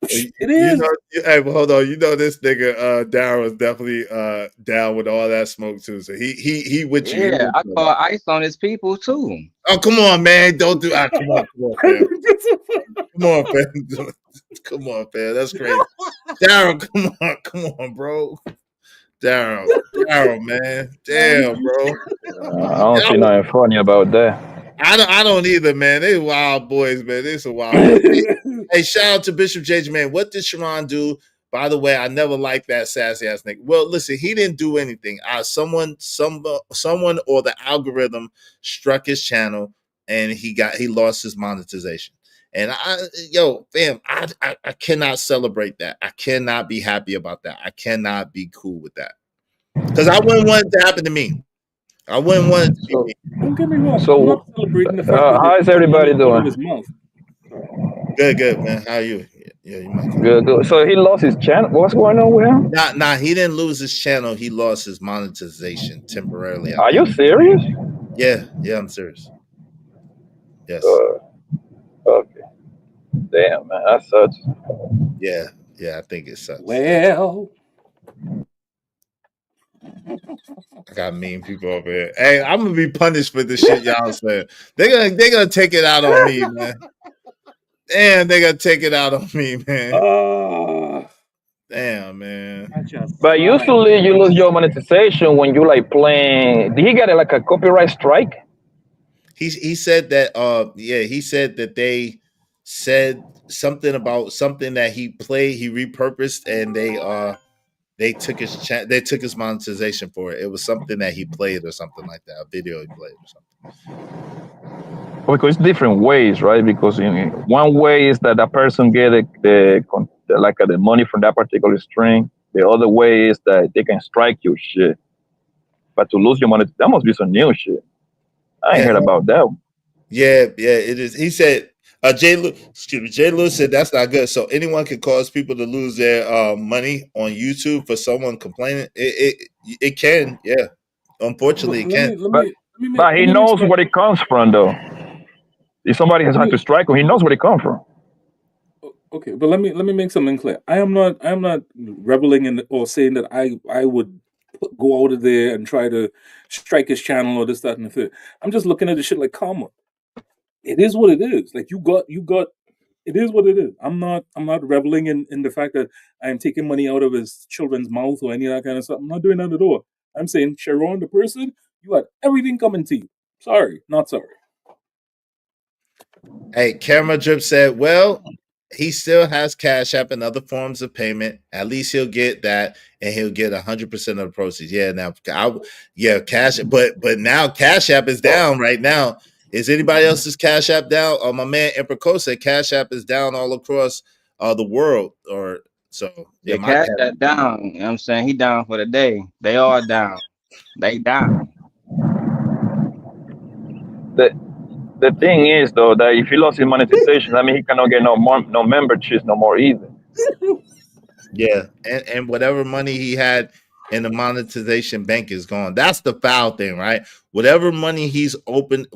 It is. Hey, but hold on. You know this nigga Darryl is definitely down with all that smoke too. So he with you. Yeah, I call ice on his people too. Oh, come on, man! Don't do. Come on, fam. Come on, fam. Come on, fam. That's crazy. Darryl, come on, bro. Darryl, man. Damn, bro. I don't see nothing funny about that. I don't either, man. They wild boys, man. They some wild boys. Hey, shout out to Bishop JJ, man. What did Sharon do? By the way, I never liked that sassy ass nigga. Well, listen, he didn't do anything. Someone or the algorithm struck his channel, and he lost his monetization. And fam, I cannot celebrate that. I cannot be happy about that. I cannot be cool with that because I wouldn't want it to happen to me. I wouldn't want it to be me. Don't get me wrong. So, how is everybody doing? Good, man. How are you? Yeah, you might. Good. So he lost his channel. What's going on with him? Nah. He didn't lose his channel. He lost his monetization temporarily. Are you serious? Yeah, I'm serious. Yes. Okay. Damn, man, that sucks. Yeah, I think it sucks. Well, I got mean people over here. Hey, I'm gonna be punished for the shit y'all said. They're gonna take it out on me, man. Damn, they gonna take it out on me, man. Damn, man. But usually you lose your monetization when you like playing. Did he get like a copyright strike? He said that he said that they said something about something that he played, he repurposed, and they took his monetization for it. It was something that he played or something like that, a video he played or something. Because it's different ways, right? Because in one way is that a person get the the money from that particular string. The other way is that they can strike your shit. But to lose your money, that must be some new shit. I ain't heard about that. Yeah, it is. He said, Jay Lewis said that's not good. So anyone can cause people to lose their money on YouTube for someone complaining. It can, yeah. Unfortunately, it can. But he knows where it comes from, though. If somebody has had to strike him, he knows where it comes from. Okay, but let me make something clear. I am not rebelling in or saying that I would go out of there and try to strike his channel or this, that, and the third. I'm just looking at the shit like karma. It is what it is. Like you got. It is what it is. I'm not reveling in the fact that I am taking money out of his children's mouth or any of that kind of stuff. I'm not doing that at all. I'm saying, Sharon, the person, you had everything coming to you. Sorry, not sorry. Hey, Camera Drip said, well, he still has Cash App and other forms of payment. At least he'll get that, and he'll get 100% of the proceeds. Yeah, now, Cash, but now Cash App is down right now. Is anybody else's Cash App down? My man Emperor said Cash App is down all across the world. Or so yeah, Cash App down. You know what I'm saying? He down for the day. They all down. They down. The thing is, though, that if he lost his monetization, I mean, he cannot get no memberships no more either. Yeah, and whatever money he had in the monetization bank is gone. That's the foul thing, right? Whatever money he opened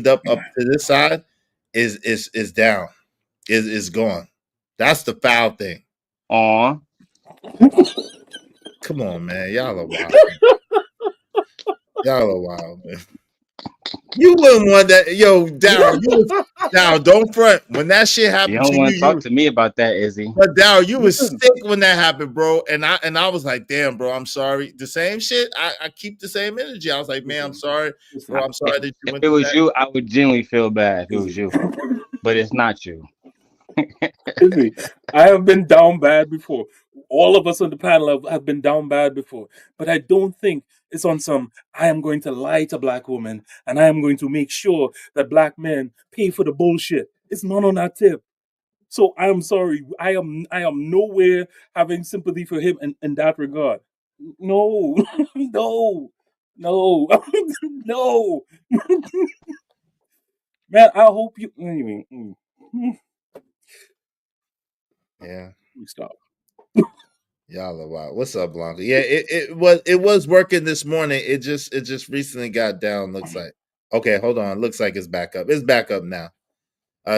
up to this side is down, is gone. That's the foul thing. Come on, man, y'all are wild. Y'all are wild, man. You wouldn't want that, yo, Dow, don't front. When that shit happened, you don't want to talk to me about that, Izzy. But Dow, you was sick when that happened, bro. And I was like, damn, bro, I'm sorry. The same shit. I keep the same energy. I was like, man, I'm sorry, bro. I'm sorry that you went. If it was you, I would genuinely feel bad if it was you. But it's not you. Izzy, I have been down bad before. All of us on the panel have been down bad before. But I don't think it's on some, I am going to lie to black women and I am going to make sure that black men pay for the bullshit. It's not on that tip. So I am sorry. I am nowhere having sympathy for him in that regard. No, no, no. Man, I hope you anyway. Yeah. We stop. Y'all are wild. What's up, Blanca? Yeah, it was working this morning. It just recently got down. Looks like. Okay, hold on. Looks like it's back up. It's back up now.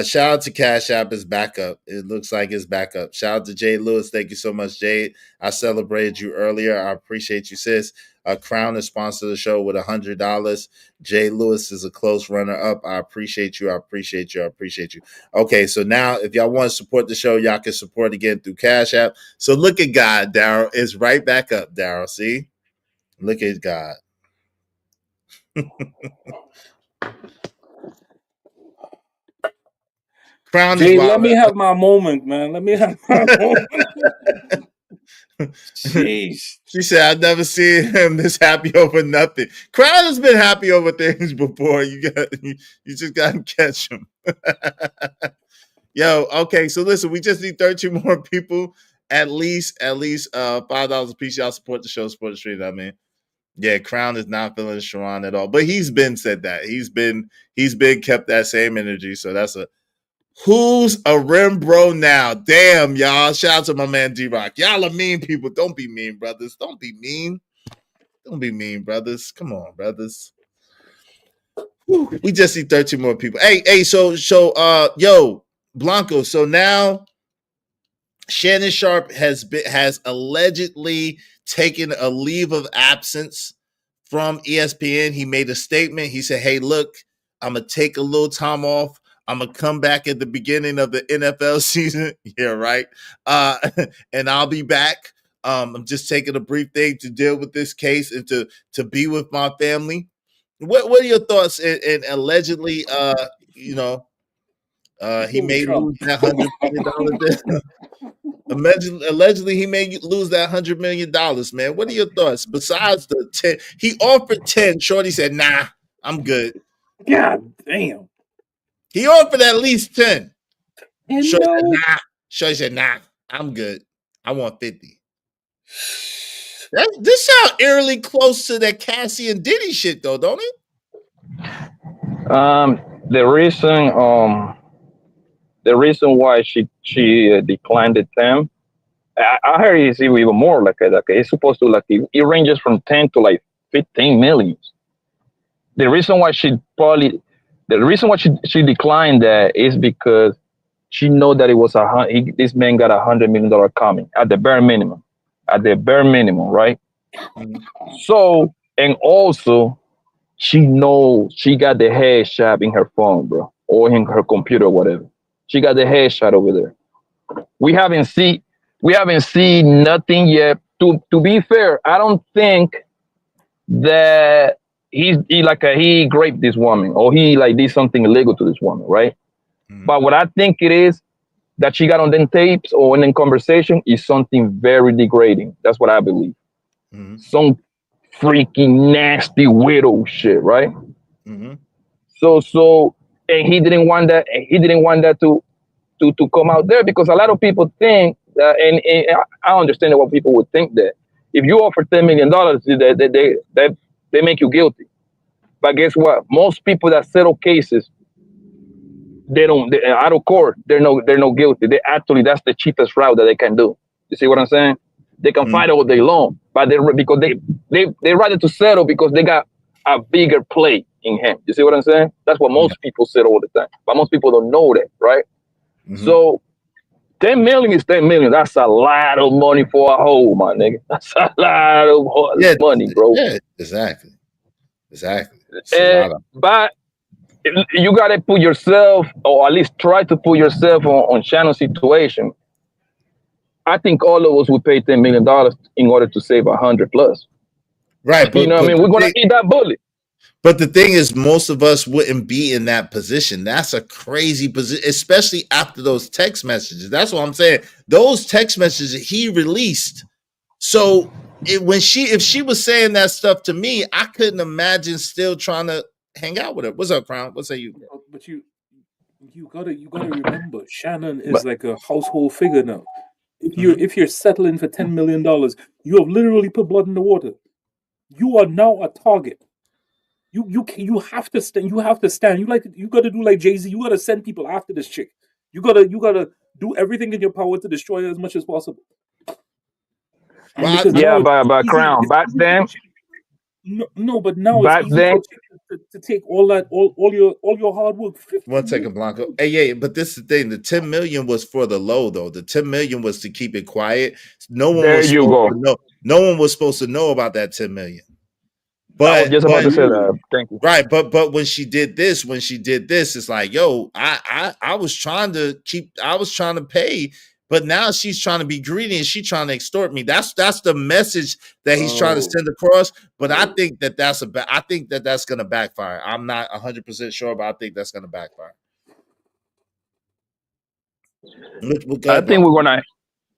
Shout out to Cash App is back up. It looks like it's back up. Shout out to Jade Lewis. Thank you so much, Jade. I celebrated you earlier. I appreciate you, sis. Crown is sponsored the show with $100. Jade Lewis is a close runner-up. I appreciate you. I appreciate you. I appreciate you. Okay, so now if y'all want to support the show, y'all can support again through Cash App. So look at God, Daryl. It's right back up, Daryl. See? Look at God. Crown Jay, let me have my moment, man. Let me have my moment. Jeez. She said, I've never seen him this happy over nothing. Crown has been happy over things before. You just gotta catch him. Yo, okay. So listen, we just need 13 more people. At least $5 a piece. Y'all support the show, support the stream. I mean. Yeah, Crown is not feeling Sharon at all. But he's been said that. He's been kept that same energy. So that's a who's a rim bro now? Damn, y'all. Shout out to my man D-Rock. Y'all are mean people. Don't be mean, brothers. Don't be mean. Don't be mean, brothers. Come on, brothers. Whew. We just need 13 more people. Hey, so yo, Blanco. So now Shannon Sharpe has allegedly taken a leave of absence from ESPN. He made a statement. He said, hey, look, I'm going to take a little time off. I'm going to come back at the beginning of the NFL season. Yeah, right. And I'll be back. I'm just taking a brief thing to deal with this case and to be with my family. What are your thoughts? And allegedly, he may lose that $100 million. Allegedly, he may lose that $100 million, man. What are your thoughts? Besides the 10, he offered 10. Shorty said, nah, I'm good. God damn. He offered at least 10. And Shorty said, nah, Shorty said, nah, I'm good. I want 50. This sound eerily close to that Cassie and Diddy shit, though, don't it? The reason why she declined the 10, I heard it's even more like it's supposed to it ranges from 10 to like 15 million. The reason why she declined that is because she know that it was this man got $100 million coming at the bare minimum, right? Mhm. So, and also she knows she got the headshot in her phone, bro, or in her computer, or whatever. She got the headshot over there. We haven't seen nothing yet. To be fair, I don't think that he raped this woman or he like did something illegal to this woman, right? But what I think it is that she got on them tapes or in them conversation is something very degrading. That's what I believe. Some freaking nasty widow shit, right? So and he didn't want that. He didn't want that to come out there because a lot of people think that, and I understand what people would think that if you offer $10 million, they make you guilty. But guess what? Most people that settle cases, they out of court, they're no guilty. That's the cheapest route that they can do. You see what I'm saying? They can fight all day long, but because they rather to settle because they got a bigger play in him. You see what I'm saying? That's what most people say all the time, but most people don't know that, right? So 10 million is 10 million. That's a lot of money for a hoe, my nigga. That's a lot of money, bro. Yeah, exactly. It's a lot of. But you gotta put yourself, or at least try to put yourself on Shannon's situation. I think all of us would pay $10 million in order to save 100 plus. Right, but you know what I mean? We're gonna eat that bullet. But the thing is, most of us wouldn't be in that position. That's a crazy position, especially after those text messages. That's what I'm saying. Those text messages he released. So if she was saying that stuff to me, I couldn't imagine still trying to hang out with her. What's up, Crown? What's up, you? But you gotta remember, Shannon is like a household figure now. If you're settling for $10 million, you have literally put blood in the water. You are now a target. You have to stand. You have to stand. You got to do like Jay-Z. You got to send people after this chick. You gotta do everything in your power to destroy her as much as possible. But Crown, back then. No, but now it's easy for to take all your hard work. 1 second, Blanco. Hey, yeah, but this is the thing. The 10 million was for the low, though. The 10 million was to keep it quiet. No one was supposed to know. No one was supposed to know about that 10 million. But I was just about to say that. Thank you. Right, but when she did this, it's like, yo, I was trying to pay, but now she's trying to be greedy and she's trying to extort me. That's the message that he's trying to send across. But I think that's going to backfire. I'm not 100% sure, but I think that's going to backfire. I think we're gonna.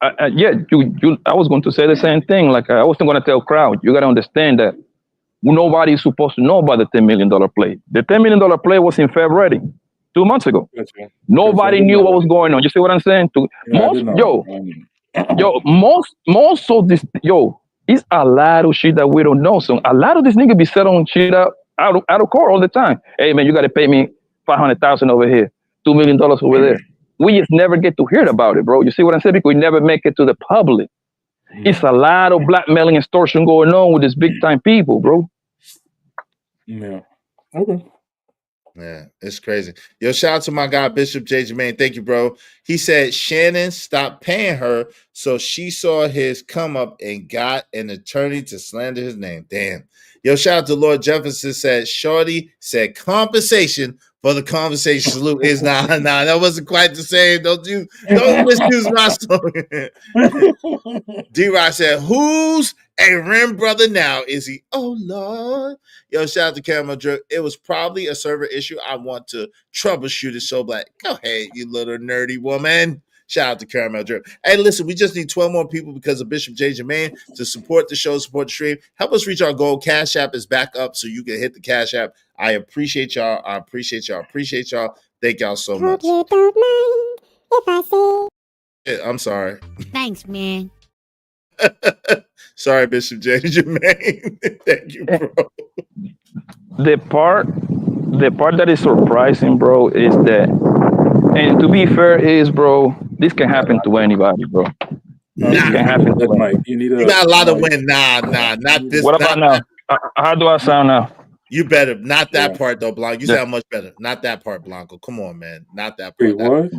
I was going to say the same thing. Like I was going to tell crowd, you got to understand that nobody is supposed to know about the $10 million play. The $10 million play was in February, 2 months ago. Nobody knew what was going on. You see what I'm saying? Most of this, it's a lot of shit that we don't know. So a lot of this nigga be settling shit out of court all the time. Hey man, you got to pay me $500,000 over here, $2 million over there. We just never get to hear about it, bro. You see what I'm saying? Because we never make it to the public. It's a lot of blackmailing and extortion going on with these big time people, bro. Yeah. Okay. Yeah, it's crazy. Yo, shout out to my guy, Bishop J. Jermaine. Thank you, bro. He said Shannon stopped paying her, so she saw his come up and got an attorney to slander his name. Damn. Yo, shout out to Lord Jefferson. Said Shorty said compensation for the conversation. Salute is nah, that wasn't quite the same. Don't misuse my story. D-Rock said, who's a Rim brother now? Is he? Oh Lord. Yo, shout out to Caramel Drip. It was probably a server issue. I want to troubleshoot it. So black. Go ahead, you little nerdy woman. Shout out to Caramel Drip. Hey, listen, we just need 12 more people because of Bishop J. Jermaine to support the show, support the stream. Help us reach our goal. Cash App is back up so you can hit the Cash App. I appreciate y'all. Thank y'all so much. Hope you don't mind if I say I'm sorry. Thanks, man. Sorry, Bishop J. Jermaine. Thank you, bro. The part that is surprising, bro, is that, and to be fair, is, bro, this can happen to anybody, bro. Nah. This can happen to Mike, anybody. You got a lot of win. Nah, not this. What about now? How do I sound now? You better. Not that part, though, Blanco. You sound much better. Not that part, Blanco. Come on, man. Not that part. Wait,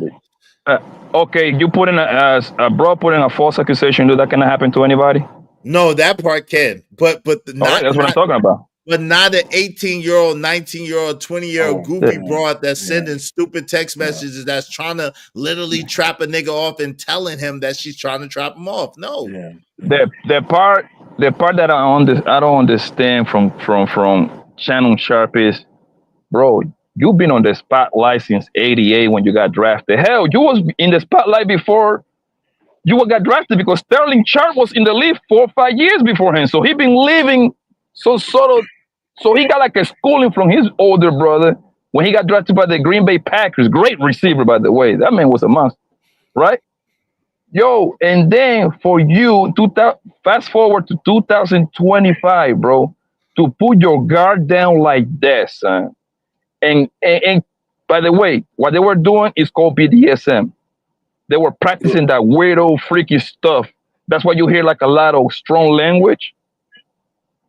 what? Okay, you put in a bro putting a false accusation. Do that can happen to anybody? No, that part can. But not. That's what I'm talking about. But not an 18-year-old, 19-year-old, 20-year-old goofy broad that's sending stupid text messages that's trying to literally trap a nigga off and telling him that she's trying to trap him off. No. The part that I don't understand from Shannon Sharp is, bro, you've been on the spotlight since '88 when you got drafted. Hell, you was in the spotlight before you got drafted because Sterling Sharp was in the league 4 or 5 years beforehand. So he been living so he got like a schooling from his older brother when he got drafted by the Green Bay Packers. Great receiver, by the way. That man was a monster, right? Yo, and then for you, fast forward to 2025, bro, to put your guard down like that, son. And by the way, what they were doing is called BDSM. They were practicing that weirdo, freaky stuff. That's why you hear like a lot of strong language.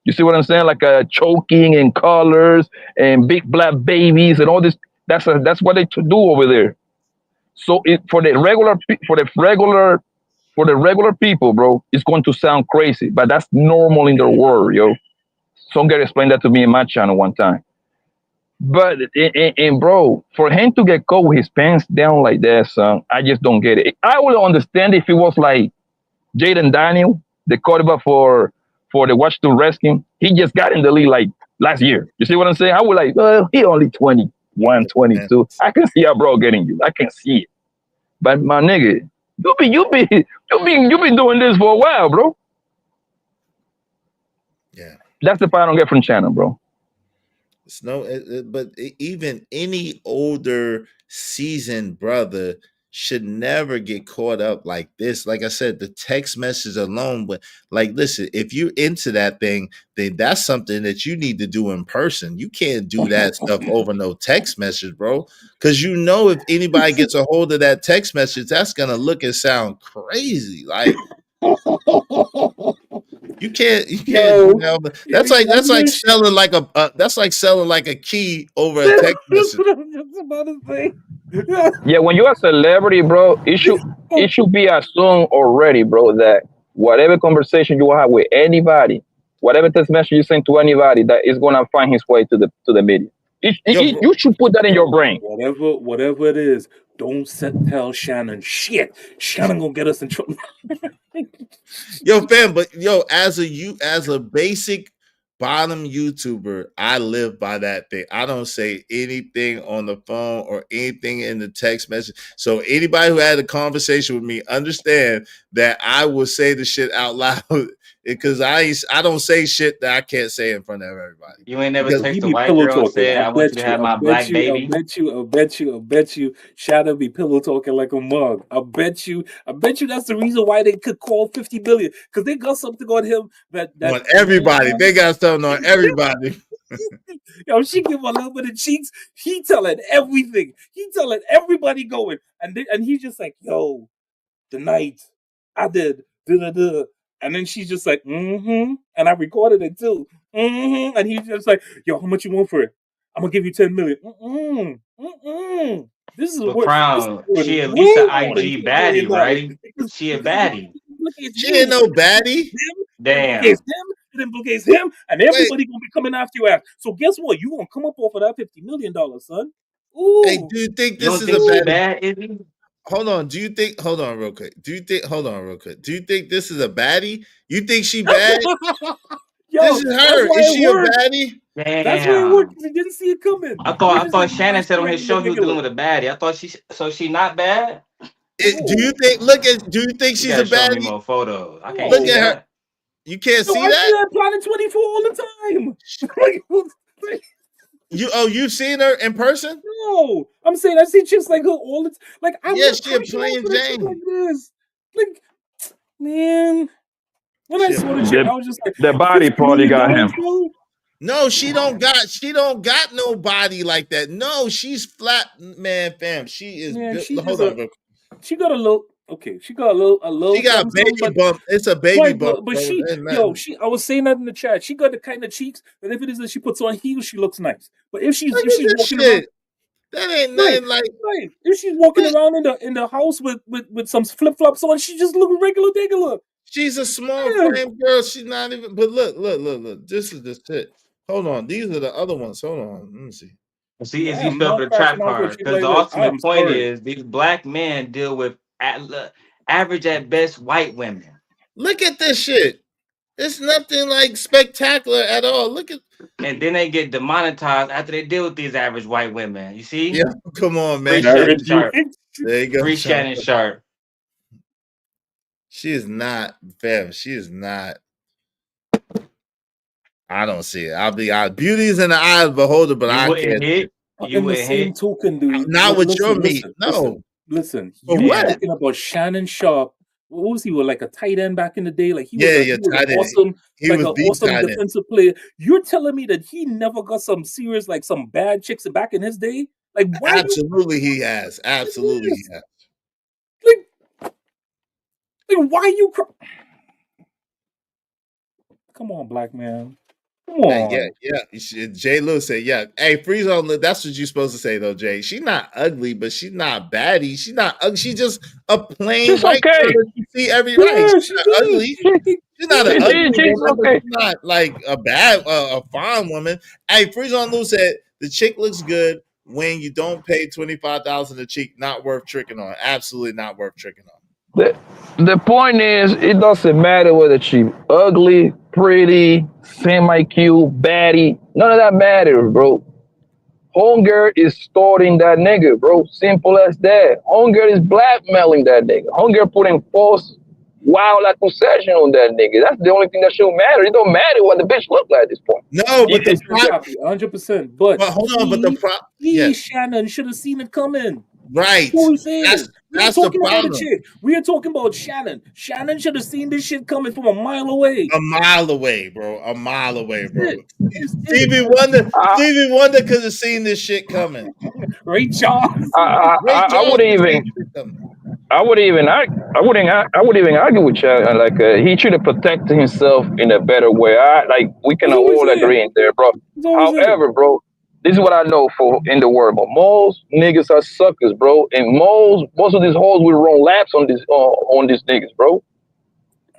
You see what I'm saying? Like choking and colors and big black babies and all this. That's what they do over there. So for the regular people, bro, it's going to sound crazy, but that's normal in their world, yo. Someone explained that to me in my channel one time. But and bro, for him to get caught with his pants down like that, son, I just don't get it. I would understand if it was like Jaden Daniel, the quarterback for the Washington Redskins. He just got in the league like last year. You see what I'm saying? I would like, well, he only 21, 22. I can see how bro getting you. I can see it. But my nigga, you been doing this for a while, bro. Yeah. That's the part I don't get from Shannon, bro. It's but even any older seasoned brother should never get caught up like this. Like I said, the text message alone, but like, listen, if you're into that thing, then that's something that you need to do in person. You can't do that stuff over no text message, bro. Because you know, if anybody gets a hold of that text message, that's gonna look and sound crazy. Like you can't do that. That's like selling like that's like selling like a key over a text message. That's what I'm just about to say. Yeah, when you're a celebrity, bro, it should be assumed already, bro, that whatever conversation you have with anybody, whatever text message you send to anybody, that is gonna find his way to the media. You should put that in your brain. Whatever it is, don't tell Shannon shit. Shannon gonna get us in trouble. Yo, fam, but yo, as a basic bottom YouTuber, I live by that thing. I don't say anything on the phone or anything in the text message. So anybody who had a conversation with me, understand that I will say the shit out loud because I don't say shit that I can't say in front of everybody. You ain't never text a white girl and said, I want you to have my black baby. I'll bet you Shadow be pillow talking like a mug. I bet you that's the reason why they could call 50 billion, because they got something on him that on everybody. They got something on everybody. Yo, she give a little bit of cheeks. He telling everything. He telling everybody going. And he's just like, yo, the night I did da-da-da. And then she's just like, mm-hmm. And I recorded it too. Mm-hmm. And he's just like, yo, how much you want for it? I'm gonna give you 10 million. Mm-mm. Mm-mm. This is what Crown. She at least an IG baddie, right? She a baddie. She ain't no baddie. Damn. It implicates him, and everybody gonna be coming after you after. So guess what? You gonna come up off of that $50 million, son. Ooh. Hey, do you think this is a baddie? Hold on real quick. Do you think this is a baddie? You think she bad? Yo, this is her. Is she a baddie? Damn. That's where it worked. He didn't see it coming. I thought Shannon said on his show he was dealing with a baddie. I thought she not bad. Do you think she's a baddie? Show me more photos. I can't look at her. You can't see that? I see her Planet 24 all the time. You've seen her in person? No, I'm saying I see chicks like her all the time. Like I Yeah, want she a to plain for a chick Jane. like this. Like, man, when I saw the chick, I was just like, the body $50 probably got million, him. bro? No, she don't got no body like that. No, she's flat, man, fam. She is Man, built. she Hold just on, bro. she got a little. Okay, she got a little She got a something, baby bump. It's a baby bump, but bro. she, There's yo, nothing. I was saying that in the chat. She got the kind of cheeks that if it is that she puts on heels, she looks nice. But if she's Look at this walking shit. around, That ain't right, nothing like. right, if she's walking around in the house with some flip flops on, she just look regular. She's a small Yeah. frame girl. She's not even. But look. This is the shit. Hold on. These are the other ones. Hold on. Let me see. See, as I you am fell not for the trap crashing out for a card, chick because like the this. I am ultimate point sorry. is these black men deal with average at best white women. Look at this shit. It's nothing like spectacular at all. Look at. And then they get demonetized after they deal with these average white women. You see? Yeah, come on, man. Free Shannon Sharp. There you go. Free Shannon Sharp. She is not, fam. She is not. I don't see it. I'll be honest. Beauty is in the eye of the beholder, but I can't. In the same token, dude. Not with your meat. No. Listen. For You what? talking about Shannon Sharp? What was he? With like a tight end back in the day? Like he was, Yeah, he was tight an end. awesome, He like was an the awesome tight end. defensive player. You're telling me that he never got some serious, like some bad chicks back in his day? Like why? Absolutely, he has. Absolutely, he has. Like why you? Come on, black man. Come on. Yeah. Jay Lewis said, yeah. Hey, freeze on. That's what you're supposed to say, though, Jay. She's not ugly, but she's not baddie. She's not ugly. She's just a plain She's white okay. girl that you see every Yeah, night. She's not ugly. She's not an ugly she's woman, but okay. she's not like a bad, a fine woman. Hey, freeze on Lou said the chick looks good when you don't pay $25,000 a cheek. Not worth tricking on. Absolutely not worth tricking on. The point is, it doesn't matter whether she's ugly, pretty, same IQ, baddie. None of that matters, bro. Homegirl is starting that nigga, bro. Simple as that. Homegirl is blackmailing that nigga. Homegirl putting false, wild accusation on that nigga. That's the only thing that should matter. It don't matter what the bitch look like at this point. No, but the 100%. But hold on, but the yeah. Shannon should have seen it coming. Right. What we saying? That's We're the talking about problem. a chick. We are talking about Shannon. Shannon should have seen this shit coming from a mile away. A mile away, bro. A mile away, bro. Stevie Wonder could have seen this shit coming. Ray Charles. I wouldn't even argue with you. Like he should have protected himself in a better way. We can all agree in there, bro. However, bro, this is what I know in the world. But most niggas are suckers, bro. And most of these hoes will run laps on these niggas, bro.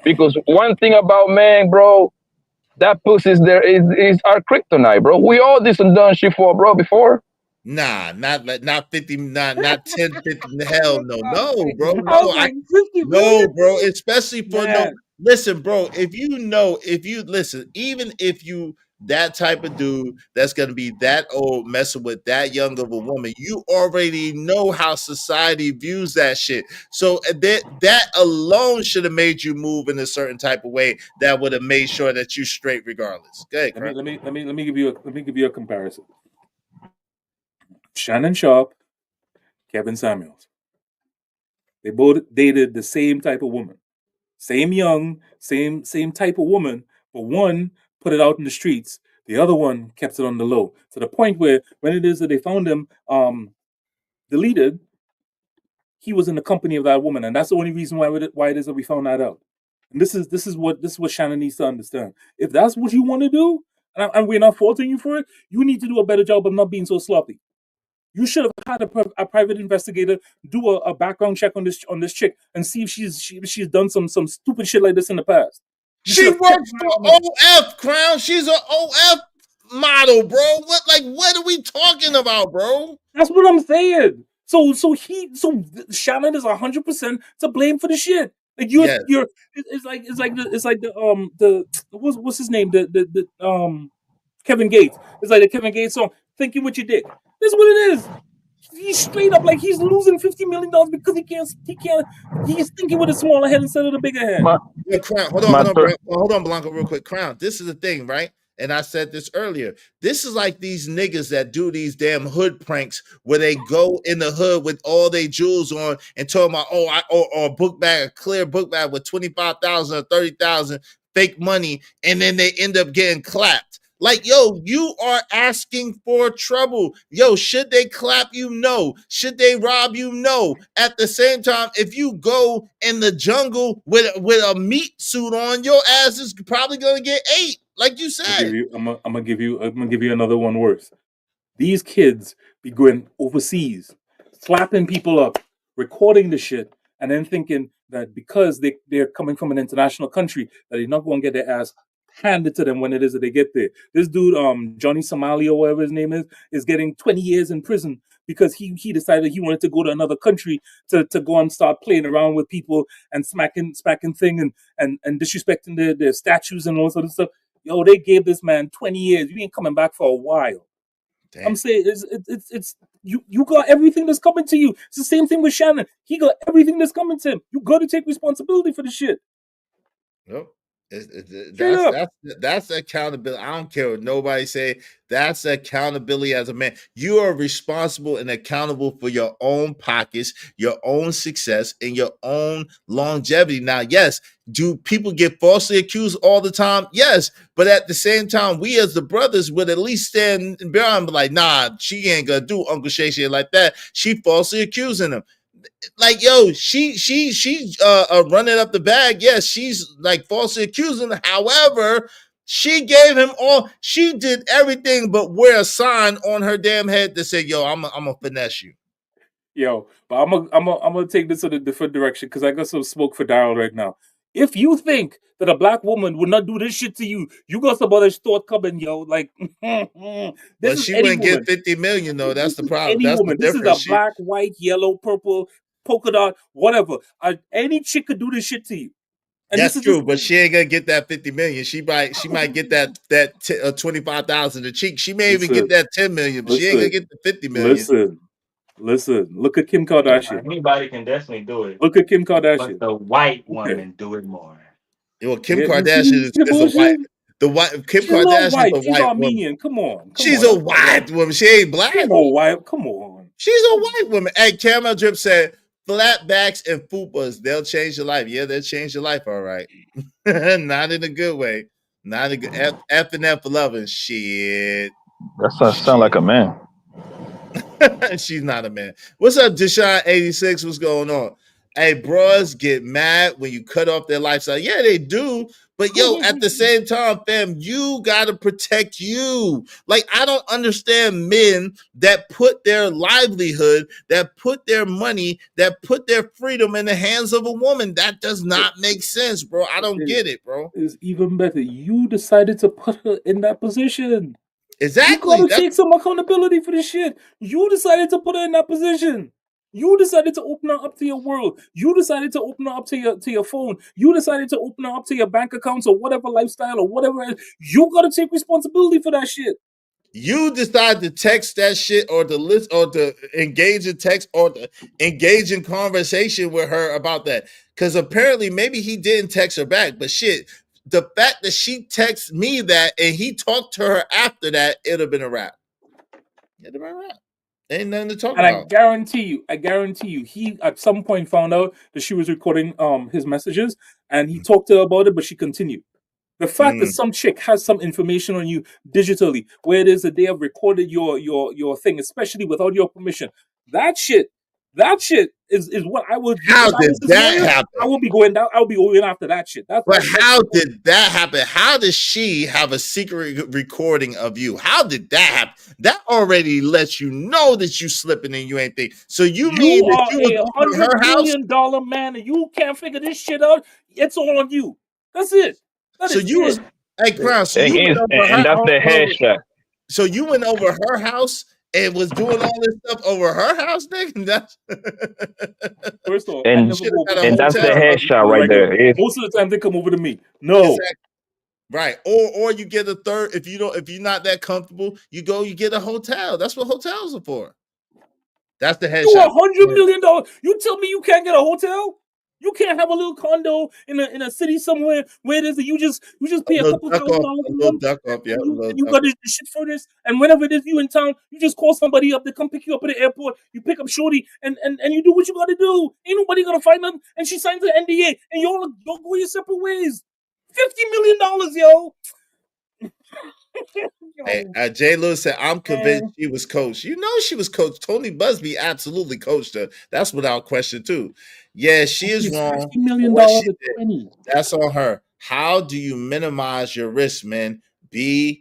Because one thing about man, bro, that pussy is our kryptonite, bro. We all did some done shit for, bro, before. Nah, not 50, not 10, 50. Hell no, bro. No, bro. Especially for no. Listen, bro. If you listen, even if you that type of dude that's gonna be that old messing with that young of a woman, you already know how society views that shit. So that alone should have made you move in a certain type of way that would have made sure that you straight regardless. Go ahead, let me give you a comparison. Shannon Sharp, Kevin Samuels. They both dated the same type of woman. Same young, same type of woman, but one put it out in the streets. The other one kept it on the low. To the point where when it is that they found him deleted, he was in the company of that woman. And that's the only reason why it is that we found that out. And this is what Shannon needs to understand. If that's what you want to do, and we're not faulting you for it, you need to do a better job of not being so sloppy. You should have had a private investigator do a background check on this chick and see if she's done some stupid shit like this in the past. She works for OF, Crown. She's an OF model, bro. What are we talking about, bro? That's what I'm saying. So Shannon is 100% to blame for the shit. Like it's like the what's his name? The Kevin Gates. It's like the Kevin Gates song, Thinking What You Did. That's what it is. He's straight up like he's losing $50 million because he's thinking with a smaller head instead of the bigger head. Yeah, Crown. Hold on, Blanco, real quick. Crown, this is the thing, right? And I said this earlier. This is like these niggas that do these damn hood pranks where they go in the hood with all their jewels on and talk about, or a book bag, a clear book bag with 25,000 or 30,000 fake money, and then they end up getting clapped. Like, yo, you are asking for trouble. Yo, should they clap you? No. Should they rob you? No. At the same time, if you go in the jungle with a meat suit on, your ass is probably gonna get ate, like you said. I'm gonna give you another one worse. These kids be going overseas, slapping people up, recording the shit, and then thinking that because they're coming from an international country that they're not going to get their ass handed to them when it is that they get there. This dude, Johnny Somali or whatever his name is getting 20 years in prison because he decided he wanted to go to another country to go and start playing around with people and smacking thing and disrespecting their statues and all this other stuff. Yo, they gave this man 20 years. You ain't coming back for a while. Damn. I'm saying it's you got everything that's coming to you. It's the same thing with Shannon. He got everything that's coming to him. You got to take responsibility for the shit. Nope. That's accountability. I don't care what nobody say. That's accountability as a man. You are responsible and accountable for your own pockets, your own success, and your own longevity. Now, yes, do people get falsely accused all the time? Yes, but at the same time, we as the brothers would at least stand and bear on, like, nah, she ain't gonna do Uncle Shay shit like that. She falsely accusing him. Like, yo, she running up the bag. Yes, she's like falsely accusing. However, she gave him all. She did everything but wear a sign on her damn head that said, "Yo, I'm gonna finesse you." Yo, but I'm gonna take this in a different direction because I got some smoke for Daryl right now. If you think that a black woman would not do this shit to you, you got some other thought coming, yo. Like, but she wouldn't get 50 million though. That's the problem. Any That's woman. The difference. This is a black, white, yellow, purple, polka dot, whatever. Any chick could do this shit to you. And that's true, but she ain't gonna get that 50 million. She might get that 25,000 a cheek. She may even get that 10 million, but she ain't gonna get the 50 million. Listen. Look at Kim Kardashian. Anybody can definitely do it. Look at Kim Kardashian. But the white woman do it more. Well, Kim Kardashian is a white. Kim Kardashian is a white She's Armenian. Woman. Come on. She's a white woman. She ain't black. She's a white. Come on. She's a white woman. Hey, Camel Drip said, flatbacks and fupas, they'll change your life. Yeah, they'll change your life, all right. Not in a good way. Not a good F and F for loving. Shit. That sound like a man. She's not a man. What's up, Deshaun86? What's going on? Hey, bros get mad when you cut off their lifestyle. Yeah, they do. But yo, at the same time, fam, you gotta protect you. Like, I don't understand men that put their livelihood, that put their money, that put their freedom in the hands of a woman. That does not make sense, bro. I don't get it, bro. It's even better. You decided to put her in that position. Exactly. You gotta take some accountability for this shit. You decided to put her in that position. You decided to open her up to your world. You decided to open her up to your phone. You decided to open her up to your bank accounts or whatever lifestyle or whatever else. You gotta take responsibility for that shit. You decide to text that shit or to list or to engage in text or to engage in conversation with her about that. Because apparently maybe he didn't text her back, but shit, the fact that she texted me that and he talked to her after that, it'd have been a wrap. It'd have been a wrap. Ain't nothing to talk about. And I guarantee you, he at some point found out that she was recording his messages and he talked to her about it, but she continued. The fact that some chick has some information on you digitally, where it is that they have recorded your thing, especially without your permission, that shit is what I would. How did that happen? I will be going down. I will be going after that shit. But how did that happen? How does she have a secret recording of you? How did that happen? That already lets you know that you slipping and you ain't think. So you mean that you was a $100 million man and you can't figure this shit out? It's all on you. That's it. So you was Crown. So you went over and that's the headshot. So you went over her house and was doing all this stuff over her house, nigga. That's first of all, and that's the headshot right there. Most of the time they come over to me. No. Exactly. Right. Or you get a third. If you're not that comfortable, you get a hotel. That's what hotels are for. That's the headshot. You $100 million. You tell me you can't get a hotel? You can't have a little condo in a city somewhere where it is that you just pay a little couple duck $1,000 off, a a little month, duck off, yeah, a little and you duck got off. the shit furnace, and whenever it is you in town, you just call somebody up, they come pick you up at the airport, you pick up Shorty, and you do what you gotta do. Ain't nobody gonna find nothing, and she signs the NDA, and y'all go your separate ways. $50 million, yo. Hey, Jay Lewis said, I'm convinced she was coached. You know she was coached. Tony Busby absolutely coached her. That's without question, too. Yeah, she is wrong. $50 million What she to did, 20. that's on her. How do you minimize your risk, man?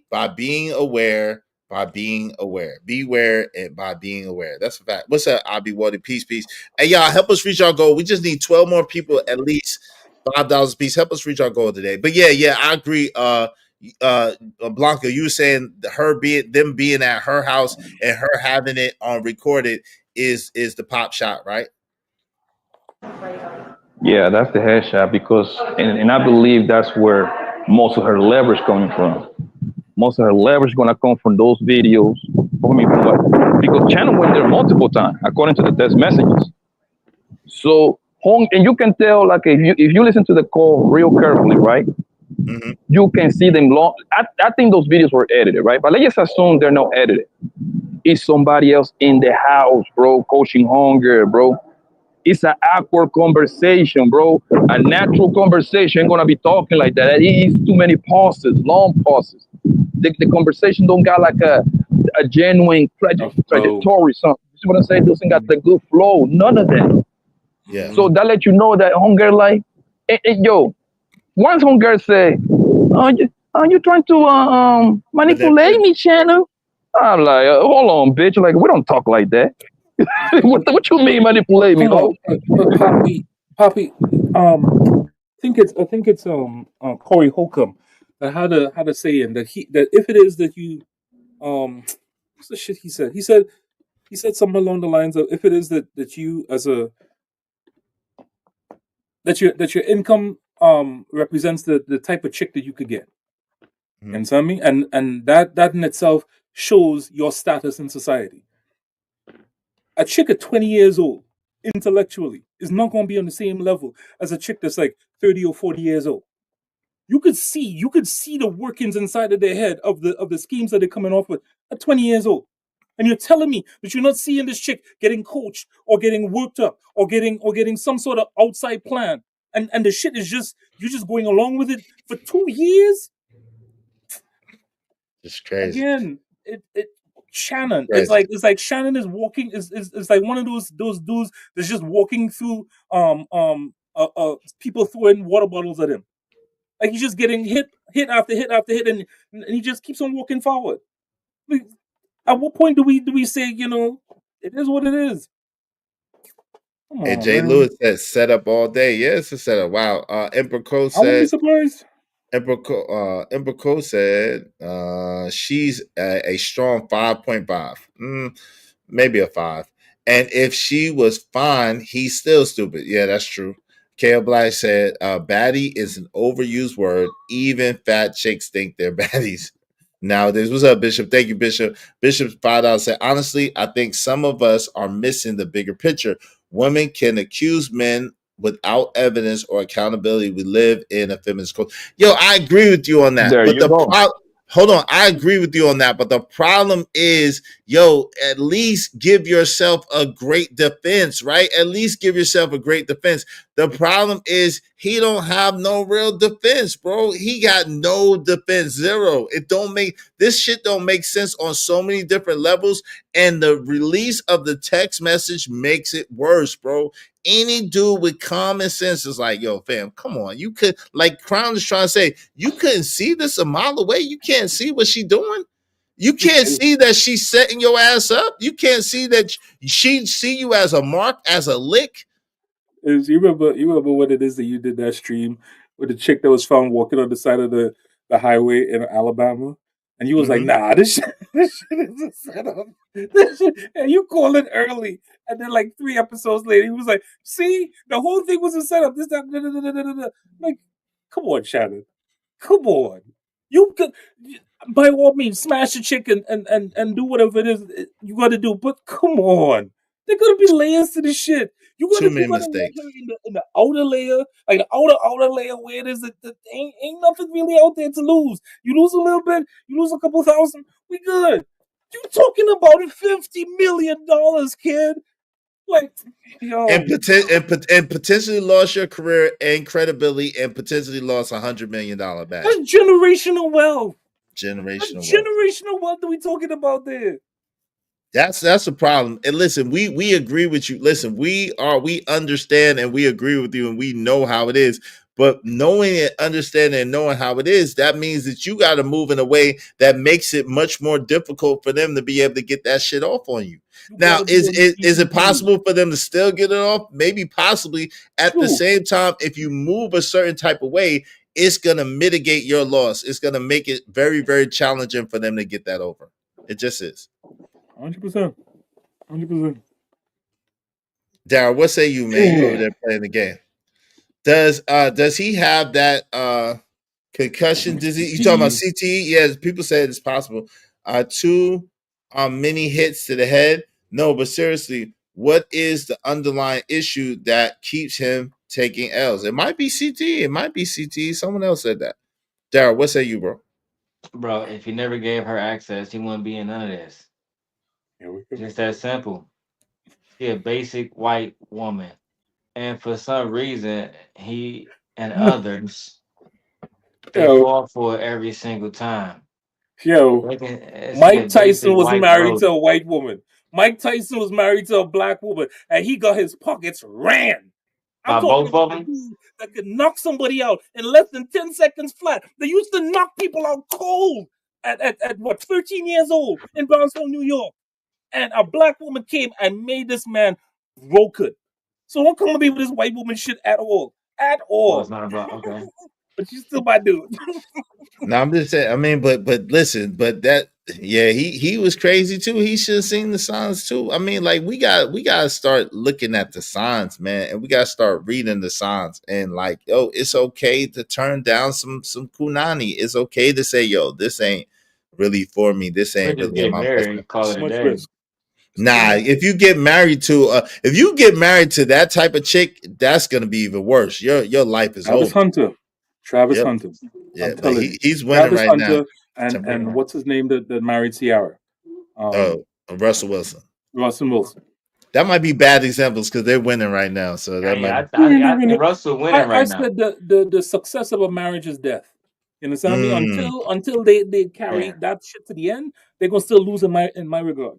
By being aware, Beware and by being aware. That's a fact. What's up, Abby Wadi? Peace. Hey, y'all, help us reach our goal. We just need 12 more people, at least $5 a piece. Help us reach our goal today. But yeah, I agree. Blanca, you were saying them being at her house and her having it on recorded is the pop shot, right? Yeah, that's the headshot because, and I believe that's where most of her leverage coming from. Most of her leverage gonna come from those videos. I mean, from what? Because Shannon went there multiple times, according to the text messages. So, and you can tell, like, if you listen to the call real carefully, right? Mm-hmm. You can see them long. I think those videos were edited, right? But let's just assume they're not edited. It's somebody else in the house, bro, coaching Hunger, bro. It's an awkward conversation, bro. A natural conversation ain't gonna be talking like that. It's too many pauses, long pauses. The conversation don't got like a genuine trajectory. Something. You see what I'm saying? Doesn't got the good flow. None of that. Yeah. So that let you know that Hunger, like, yo, once Hunger say, are you trying to manipulate me, Shannon? I'm like, hold on, bitch. Like, we don't talk like that. what you mean manipulate me? Hold on, but Poppy, I think it's Corey Holcomb that had a saying that if it is that you what's the shit he said? He said something along the lines of, if it is that you as a that your income represents the type of chick that you could get. Mm-hmm. You understand me? And that in itself shows your status in society. A chick at 20 years old, intellectually, is not going to be on the same level as a chick that's like 30 or 40 years old. You could see the workings inside of their head of the schemes that they're coming off with at 20 years old. And you're telling me that you're not seeing this chick getting coached or getting worked up or getting some sort of outside plan. And the shit is just, you're just going along with it for 2 years? It's crazy. Again, it Shannon. Crazy. It's like Shannon is walking is like one of those dudes that's just walking through people throwing water bottles at him. Like he's just getting hit after hit after hit, and he just keeps on walking forward. Like, at what point do we say, it is what it is? Come And on, Jay man. Lewis said set up all day. Yeah, it's a setup. Wow. Emperor Cole I wouldn't be said surprised. Emperor Cole said she's a strong 5.5. Maybe a 5. And if she was fine, he's still stupid. Yeah, that's true. Kale Black said baddie is an overused word. Even fat chicks think they're baddies nowadays. What's up, Bishop? Thank you, Bishop. Bishop's $5 said, honestly, I think some of us are missing the bigger picture. Women can accuse men without evidence or accountability. We live in a feminist culture. Yo, I agree with you on that. There But you go. hold on, I agree with you on that. But the problem is, at least give yourself a great defense, right? At least give yourself a great defense. The problem is he don't have no real defense, bro. He got no defense, zero. This shit don't make sense on so many different levels. And the release of the text message makes it worse, bro. Any dude with common sense is like, yo, fam, come on. You could, like Crown is trying to say, you couldn't see this a mile away. You can't see what she doing. You can't see that she's setting your ass up. You can't see that she see you as a mark, as a lick. You remember what it is that you did that stream with the chick that was found walking on the side of the highway in Alabama, and you was like, nah, this shit is a setup. And you called it early, and then like 3 episodes later, he was like, see, the whole thing was a setup. This that, da, da, da, da, da, da. Like, come on, Shannon, come on. You could, by all means, smash the chick and do whatever it is you got to do, but come on. There gonna be layers to this shit. You Too gotta many let mistakes. her in the outer layer, like the outer layer where it is. Ain't nothing really out there to lose. You lose a little bit, you lose a couple thousand, we good. You talking about $50 million, kid? Like, yo, And potentially lost your career and credibility, and potentially lost $100 million bag. that's generational wealth. Generational wealth. Generational wealth that we talking about there. That's a problem. And listen, we agree with you. Listen, we understand and we agree with you, and we know how it is. But knowing and understanding and knowing how it is, that means that you got to move in a way that makes it much more difficult for them to be able to get that shit off on you. Now, is it possible for them to still get it off? Maybe, possibly. At the same time, if you move a certain type of way, it's gonna mitigate your loss. It's gonna make it very, very challenging for them to get that over. It just is. 100%. 100%. Darryl, what say you, man? You over there playing the game. Does he have that concussion disease? You talking about CTE? Yes, people say it's possible. Two many hits to the head. No, but seriously, what is the underlying issue that keeps him taking L's? It might be CTE. It might be CTE. Someone else said that. Darryl, what say you, bro? Bro, if he never gave her access, he wouldn't be in none of this. Just that simple. She a basic white woman. And for some reason, he and others, they fall for it every single time. Yo, It's Mike a Tyson basic was white married road. to a white woman. Mike Tyson was married to a black woman, and he got his pockets ran. I'm By talking both of about a them? dude that could knock somebody out in less than 10 seconds flat. They used to knock people out cold at what, 13 years old in Brownsville, New York. And a black woman came and made this man broken. So don't come to me with this white woman shit at all. At all. Oh, it's not about, okay. But you still my dude. No, I'm just saying. I mean, but listen, but that, yeah, he was crazy too. He should have seen the signs too. I mean, like we gotta start looking at the signs, man, and we gotta start reading the signs. And like, yo, it's okay to turn down some kunani. It's okay to say, yo, this ain't really for me. This We ain't just really in get my married best. and call it a Much day. risk. Nah, if you get married to that type of chick, that's gonna be even worse. Your life is Travis over. Hunter. Yep. Yeah, I'm but telling you. he's winning Travis right now. Hunter and what's his name that married Ciara? Russell Wilson. Russell Wilson. That might be bad examples because they're winning right now. So that might. I think Russell winning right now. I said the success of a marriage is death. You understand me? Until they carry that shit to the end, they're gonna still lose in my regard.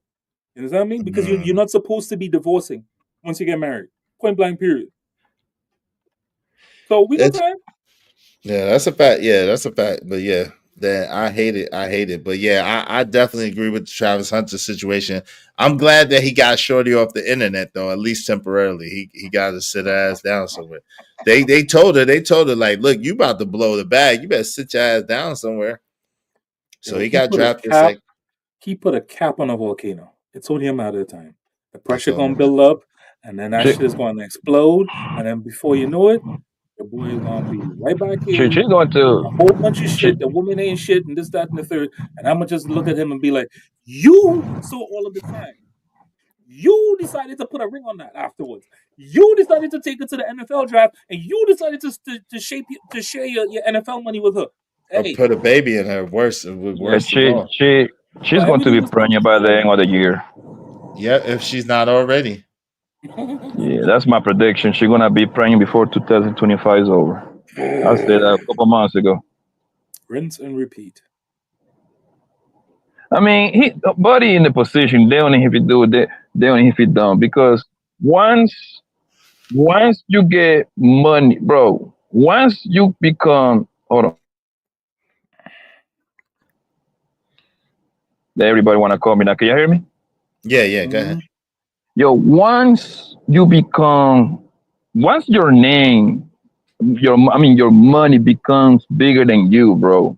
You understand me? Because you're not supposed to be divorcing once you get married. Point blank. Period. So we got time. Yeah, that's a fact. Yeah, that's a fact. But yeah, that I hate it. But yeah, I definitely agree with the Travis Hunter situation. I'm glad that he got Shorty off the internet though, at least temporarily. He got to sit her ass down somewhere. They told her like, look, you about to blow the bag. You better sit your ass down somewhere. So he got drafted. He put a cap on a volcano. It's only a matter of time. The pressure gonna build up, and then that shit is gonna explode, and then before you know it, the boy is gonna be right back here. She's going to A whole bunch of shit. The woman ain't shit, and this, that, and the third. And I'm gonna just look at him and be like, "You saw all of the time. You decided to put a ring on that afterwards. You decided to take her to the NFL draft, and you decided to share your NFL money with her. Or put a baby in her. Worse than all. She's going to be pregnant by the end of the year. Yeah, if she's not already. Yeah, that's my prediction. She's gonna be pregnant before 2025 is over. I said that a couple months ago. Rinse and repeat. I mean, Buddy in the position. They don't know if he do it. They don't know if he don't, because once you get money, bro. Once you become, hold on. Everybody want to call me now. Can you hear me? Yeah, go ahead. Yo, once your name, your money becomes bigger than you, bro.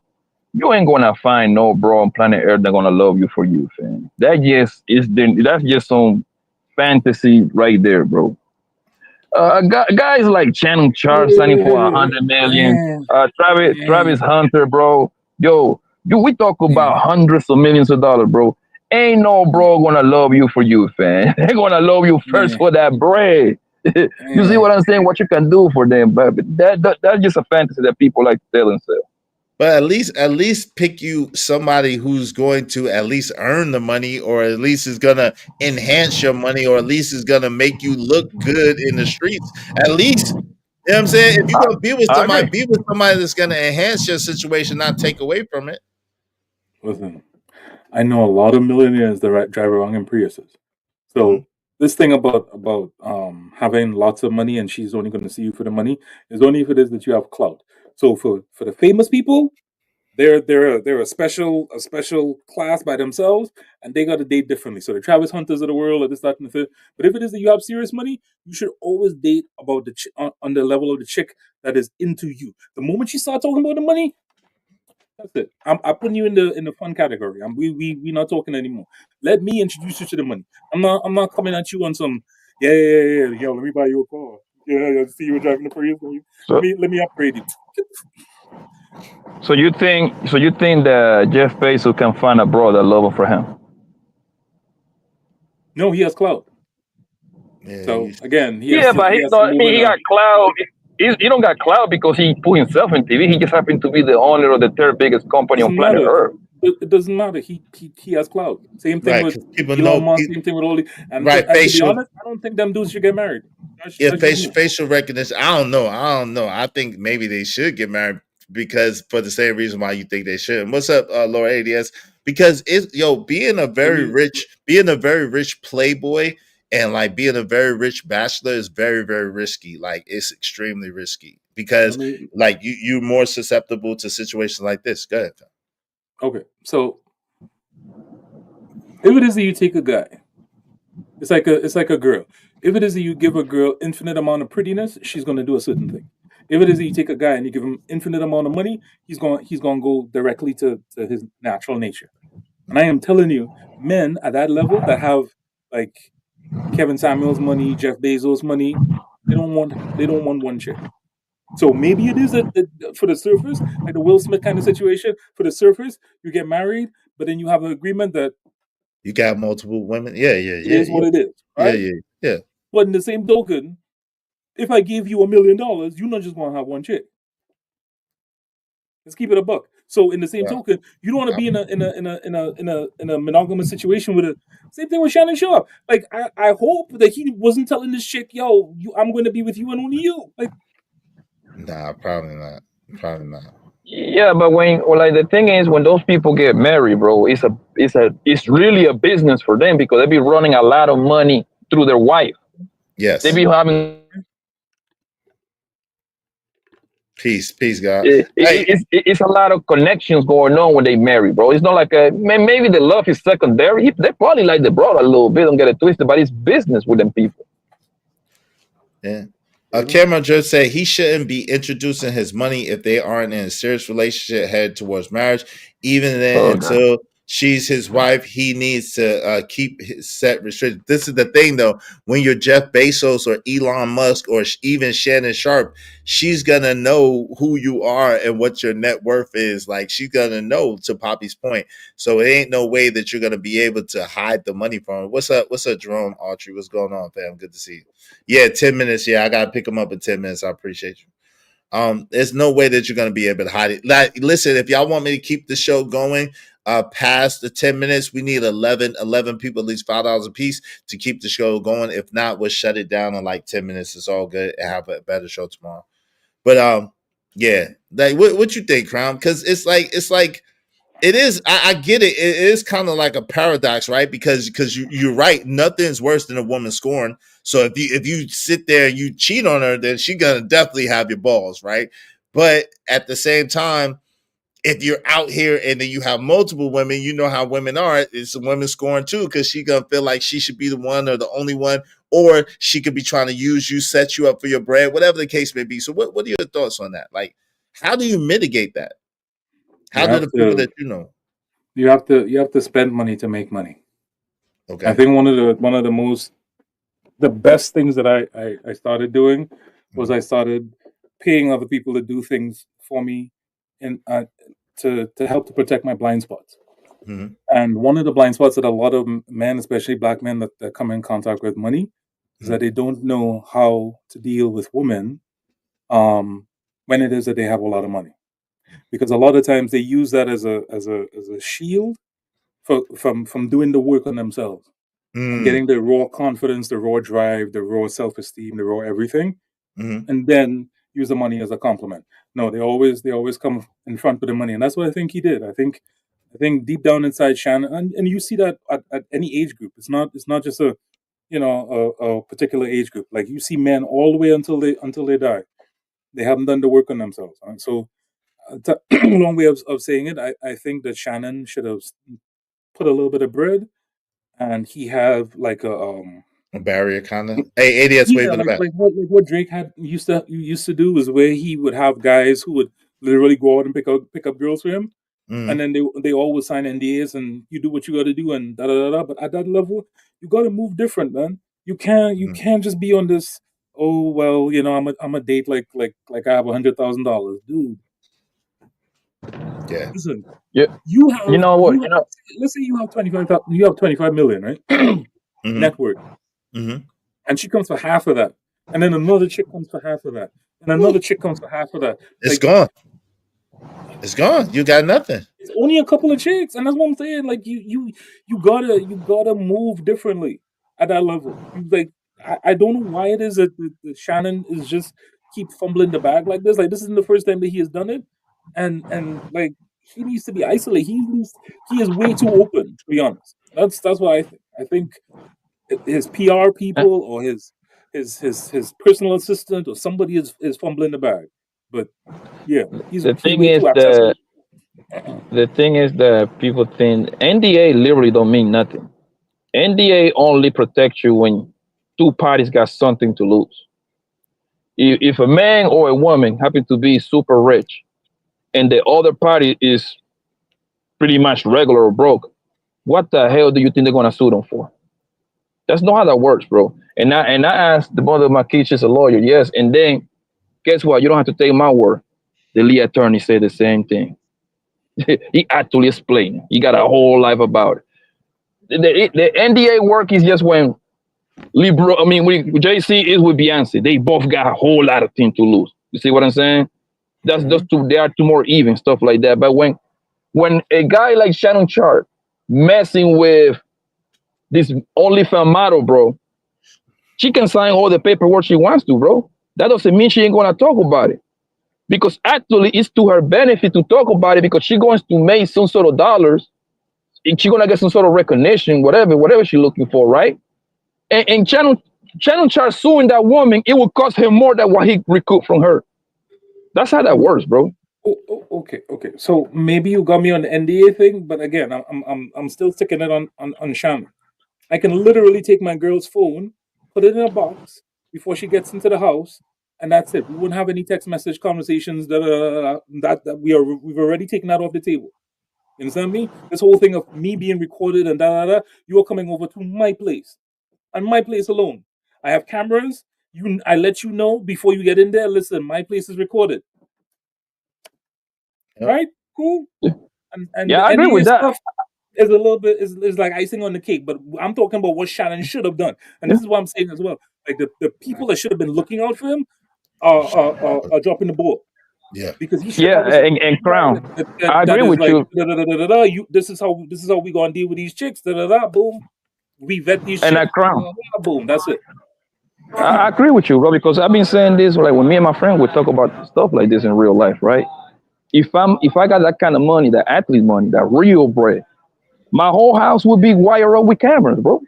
You ain't gonna find no bro on planet Earth that gonna love you for you, fam. That's just some fantasy right there, bro. Guys like Shannon Sharp signing for $100 million. Travis Hunter, bro. Yo, we talk about hundreds of millions of dollars, bro. ain't no bro gonna love you for you, fam. They're gonna love you first Yeah. for that bread. You see what I'm saying? What you can do for them, but that's just a fantasy that people like to tell themselves. But at least pick you somebody who's going to at least earn the money, or at least is gonna enhance your money, or at least is gonna make you look good in the streets. At least, you know what I'm saying? If you're gonna I agree. be with somebody that's gonna enhance your situation, not take away from it. Listen, I know a lot of millionaires that drive around in Priuses. So this thing about having lots of money and she's only going to see you for the money is only if it is that you have clout. So for the famous people, they're a special class by themselves, and they got to date differently. So the Travis Hunters of the world, or this, that, and the third. But if it is that you have serious money, you should always date about on the level of the chick that is into you. The moment you start talking about the money, that's it. I'm putting you in the fun category. We not talking anymore. Let me introduce you to the money. I'm not coming at you on some yeah. Yo, let me buy you a car. Yeah, see you were driving the Prius. Let me upgrade you. So you think that Jeff Bezos can find a bro that love him for him? No, he has clout. Yeah, so again, he Yeah, has to, but he has to move he got clout. He don't got clout because he put himself in TV. He just happened to be the owner of the third biggest company on Doesn't planet matter. Earth. It doesn't matter. He has clout. Same thing Right, with 'cause people Elon know Musk. Same thing with all the and right, to be facial honest, I don't think them dudes should get married. That's just me. facial recognition. I don't know. I think maybe they should get married because for the same reason why you think they shouldn't. What's up, Laura ADS? Because it's being a very rich playboy and like being a very rich bachelor is very, very risky. Like it's extremely risky because like you're more susceptible to situations like this. Go ahead. Okay, so if it is that you take a guy, it's like a girl. If it is that you give a girl infinite amount of prettiness, she's going to do a certain thing. If it is that you take a guy and you give him infinite amount of money, he's going to go directly to his natural nature. And I am telling you, men at that level that have like Kevin Samuels money, Jeff Bezos money, they don't want one chick. So maybe it is that for the surface, like the Will Smith kind of situation. For the surface, you get married, but then you have an agreement that you got multiple women. Yeah. it is what it is, right? Yeah. But in the same token, if I give you $1 million, you're not just gonna have one chick. Let's keep it a buck. So in the same token, you don't want to be in a monogamous situation with a same thing with Shannon Sharpe. Like I hope that he wasn't telling this chick, yo, I'm going to be with you and only you. Like, nah, probably not. Probably not. Yeah, but the thing is, when those people get married, bro, it's really a business for them because they be running a lot of money through their wife. Yes. They be having peace, God. It's a lot of connections going on when they marry, bro. It's not like maybe the love is secondary. They probably like the brother a little bit, don't get it twisted, but it's business with them people. Yeah. Cameron just said he shouldn't be introducing his money if they aren't in a serious relationship headed towards marriage. Even then, until she's his wife, he needs to keep his set restricted. This is the thing, though. When you're Jeff Bezos or Elon Musk or even Shannon Sharpe, she's going to know who you are and what your net worth is. Like, she's going to know, to Poppy's point. So it ain't no way that you're going to be able to hide the money from her. What's up, Jerome Autry? What's going on, fam? Good to see you. Yeah, 10 minutes. Yeah, I got to pick them up in 10 minutes. I appreciate you. There's no way that you're going to be able to hide it. Like, listen, if y'all want me to keep the show going past the 10 minutes, we need 11 people, at least $5 a piece to keep the show going. If not, we'll shut it down in like 10 minutes. It's all good and have a better show tomorrow. But yeah, like what you think, Crown? Because it's like it is. I get it. It is kind of like a paradox, right? Because you're right. Nothing's worse than a woman scorned. So if you sit there and you cheat on her, then she's gonna definitely have your balls, right? But at the same time, if you're out here and then you have multiple women, you know how women are. It's a women scorn too, because she gonna feel like she should be the one or the only one, or she could be trying to use you, set you up for your bread, whatever the case may be. So what are your thoughts on that? Like, how do you mitigate that? How do the people that you know? You have to spend money to make money. Okay. I think one of the best things that I started doing was I started paying other people to do things for me and to help to protect my blind spots. Mhm. And one of the blind spots that a lot of men, especially black men that come in contact with money, is that they don't know how to deal with women when it is that they have a lot of money. Because a lot of times they use that as a shield from doing the work on themselves and getting the raw confidence, the raw drive, the raw self-esteem, the raw everything, and then use the money as a compliment. No, they always come in front with the money, and that's what I think he did. I think deep down inside Shannon, and you see that at any age group. It's not just a a particular age group. Like you see men all the way until they die. They haven't done the work on themselves. And so, long way of saying it, I think that Shannon should have put a little bit of bread, and he have like a barrier kind of. Hey, ADS wave in the back. like what Drake used to do was where he would have guys who would literally go out and pick up girls for him, and then they all would sign NDAs and you do what you got to do and da da da. But at that level, you got to move different, man. You can't just be on this. Oh well, I'm a date like I have $100,000, dude. Yeah. Listen, yeah. You have You know what? let's say you have 25 million, right? Net worth. And she comes for half of that. And then another chick comes for half of that. And another chick comes for half of that. It's gone. It's gone. You got nothing. It's only a couple of chicks. And that's what I'm saying. Like you gotta move differently at that level. I don't know why it is that Shannon is just keep fumbling the bag like this. Like this isn't the first time that he has done it. And like he needs to be isolated. He is way too open, to be honest. That's what I think. I think his PR people or his personal assistant or somebody is fumbling the bag. But yeah, he's way too accessible. The thing is that people think NDA literally don't mean nothing. NDA only protects you when two parties got something to lose. If a man or a woman happen to be super rich and the other party is pretty much regular or broke, what the hell do you think they're gonna sue them for? That's not how that works, bro. And I asked the brother of my kids is a lawyer, yes, and then guess what? You don't have to take my word. The lead attorney said the same thing. He actually explained. He got a whole life about it. The NDA work is just when with JC is with Beyonce. They both got a whole lot of things to lose. You see what I'm saying? That's just they are two more even, stuff like that. But when a guy like Shannon Sharpe messing with this OnlyFans model, bro, she can sign all the paperwork she wants to, bro. That doesn't mean she ain't gonna talk about it. Because actually it's to her benefit to talk about it because she's going to make some sort of dollars and she's gonna get some sort of recognition, whatever she's looking for, right? And Shannon Sharpe suing that woman, it will cost him more than what he recouped from her. That's how that works, bro. Okay. So maybe you got me on the NDA thing, but again, I'm still sticking it on Shannon. I can literally take my girl's phone, put it in a box before she gets into the house, and that's it. We wouldn't have any text message conversations that we've already taken that off the table. You understand me? This whole thing of me being recorded and you are coming over to my place, and my place alone. I have cameras. I let you know before you get in there. Listen, my place is recorded. Yep. Right? Cool. And yeah, I agree with that. Stuff is a little bit is like icing on the cake, but I'm talking about what Shannon should have done, and this is what I'm saying as well. Like the people that should have been looking out for him are dropping the ball. Yeah, because he should. And Crown. I agree with you. This is how we gonna deal with these chicks. Boom. We vet these and chicks. Crown. Boom. That's it. I agree with you, bro, because I've been saying this like when me and my friend would talk about stuff like this in real life, right? If I got that kind of money, that athlete money, that real bread, my whole house would be wired up with cameras, bro.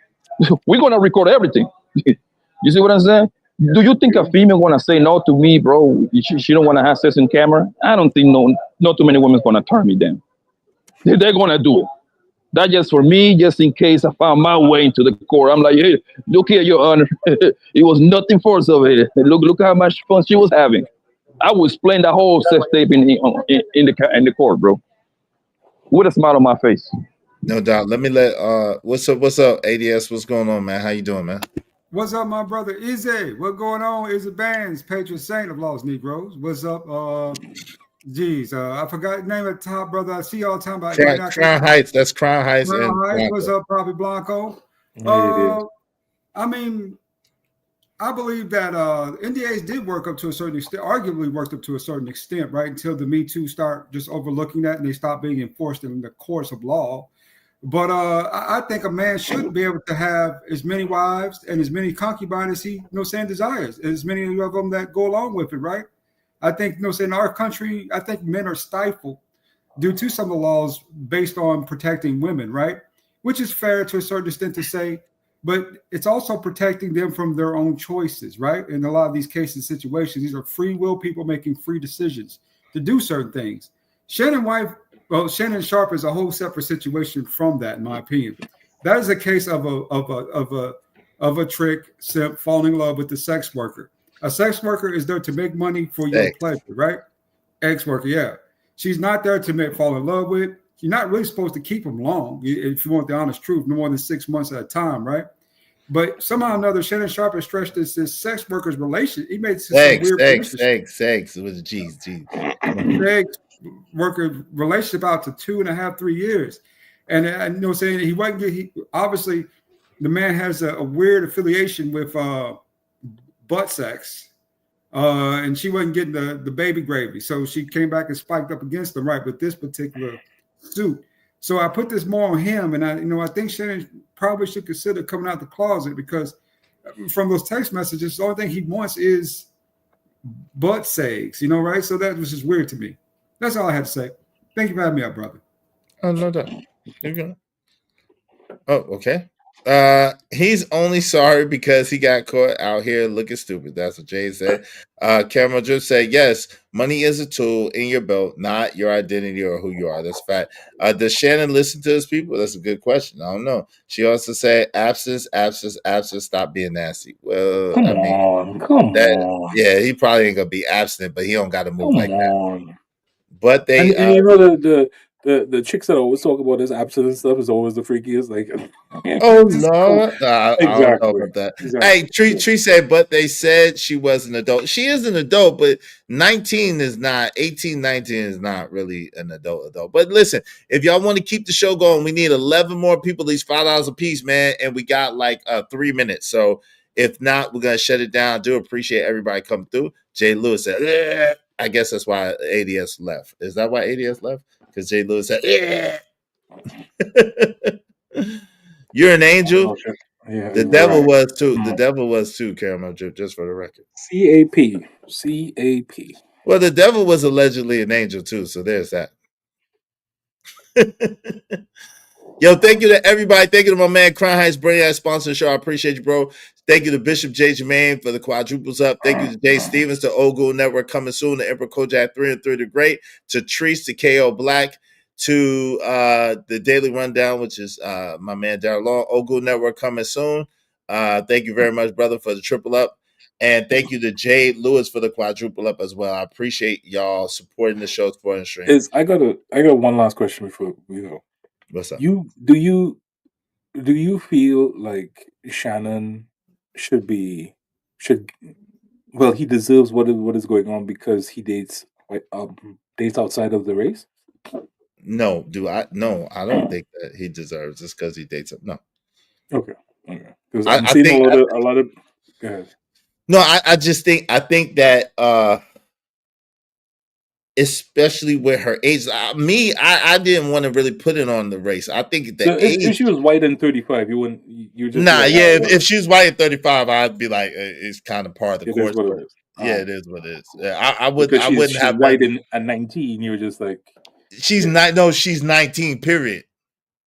We're gonna record everything. You see what I'm saying? Do you think a female wanna say no to me, bro? She don't wanna have sex in camera? I don't think not too many women's gonna turn me down. They're gonna do it. That's just for me, just in case I found my way into the court. I'm like, hey, look here, Your Honor. It was nothing for us over here. Look how much fun she was having. I would explain the whole sex tape in the court, bro, with a smile on my face. No doubt. Let me what's up, ADS? What's going on, man? How you doing, man? What's up, my brother Izzy? What going on? Izzy Bands, patron saint of Lost Negroes. What's up, Geez, I forgot the name of the top brother. I see all the time about he might not Crown Heights. That's Crown Heights Crown and Heights. What's Blanco. up, Probably Blanco? Yeah, it is. I mean, I believe that NDAs did work up to a certain extent, arguably worked up to a certain extent, right? Until the Me Too start just overlooking that and they stop being enforced in the course of law. But I think a man should be able to have as many wives and as many concubines as he, desires, as many of them that go along with it, right? I think, in our country, I think men are stifled due to some of the laws based on protecting women, right? Which is fair to a certain extent to say, but it's also protecting them from their own choices, right? In a lot of these cases, situations, these are free will people making free decisions to do certain things. Shannon Sharpe is a whole separate situation from that, in my opinion. That is a case of a trick simp falling in love with the sex worker. A sex worker is there to make money for your pleasure, right? Ex-worker, yeah. She's not there to fall in love with. You're not really supposed to keep them long, if you want the honest truth, no more than 6 months at a time, right? But somehow or another, Shannon Sharpe has stretched this sex worker's relation. He made some weird Sex with G's. Sex worker relationship out to 2.5, 3 years. And saying he wasn't obviously the man has a weird affiliation with butt sex. And she wasn't getting the baby gravy. So she came back and spiked up against him, right, with this particular suit. So I put this more on him. And I think Shannon probably should consider coming out the closet, because from those text messages, the only thing he wants is butt sex, right? So that was just weird to me. That's all I had to say. Thank you for having me up, brother. Oh, no doubt. Oh, okay. He's only sorry because he got caught out here looking stupid. That's what Jay said. Cameron just said, yes, money is a tool in your belt, not your identity or who you are. That's fact. Does Shannon listen to his people? That's a good question. I don't know. She also said, absence, stop being nasty. Well, come on. Yeah, he probably ain't gonna be abstinent, but he don't gotta move that. But they the chicks that always talk about this abstinence stuff is always the freakiest. Like, oh no, I don't know about that. Exactly. Hey, Tree said, but they said she was an adult. She is an adult, but 19 is not. 18, 19 is not really an adult. But listen, if y'all want to keep the show going, we need 11 more people, at least $5 a piece, man, and we got like 3 minutes. So if not, we're gonna shut it down. I do appreciate everybody coming through. Jay Lewis said, yeah. I guess that's why ADS left. Is that why ADS left? Because Jay Lewis said, yeah. You're an angel. Yeah, the devil was too. The devil was too, Caramel Drip, just for the record. CAP. Well, the devil was allegedly an angel too, so there's that. Yo, thank you to everybody. Thank you to my man Crown Heights Brainiac sponsoring the show. I appreciate you, bro. Thank you to Bishop J. Jermaine for the quadruples up. Thank you to Jay Stevens, to Old School Network coming soon, to Emperor Kojak 3 and 3 the Great, to Treese, to KO Black, to the Daily Rundown, which is my man Darryl Long. Old School Network coming soon. Thank you very much, brother, for the triple up. And thank you to Jay Lewis for the quadruple up as well. I appreciate y'all supporting the show for and stream. I got one last question before we go. What's up? Do you feel like Shannon he deserves what is going on because he dates outside of the race? No, I don't think that he deserves this because he dates him. No. Okay. Because I'm seeing a lot of. Go ahead. No, I think that especially with her age, I didn't want to really put it on the race. I think that if she was white and 35, you wouldn't. You just if she was white at 35, I'd be like, it's kind of part of the course. It is what it is. Yeah, I wouldn't have white at 19. You're just like she's not. No, she's 19. Period.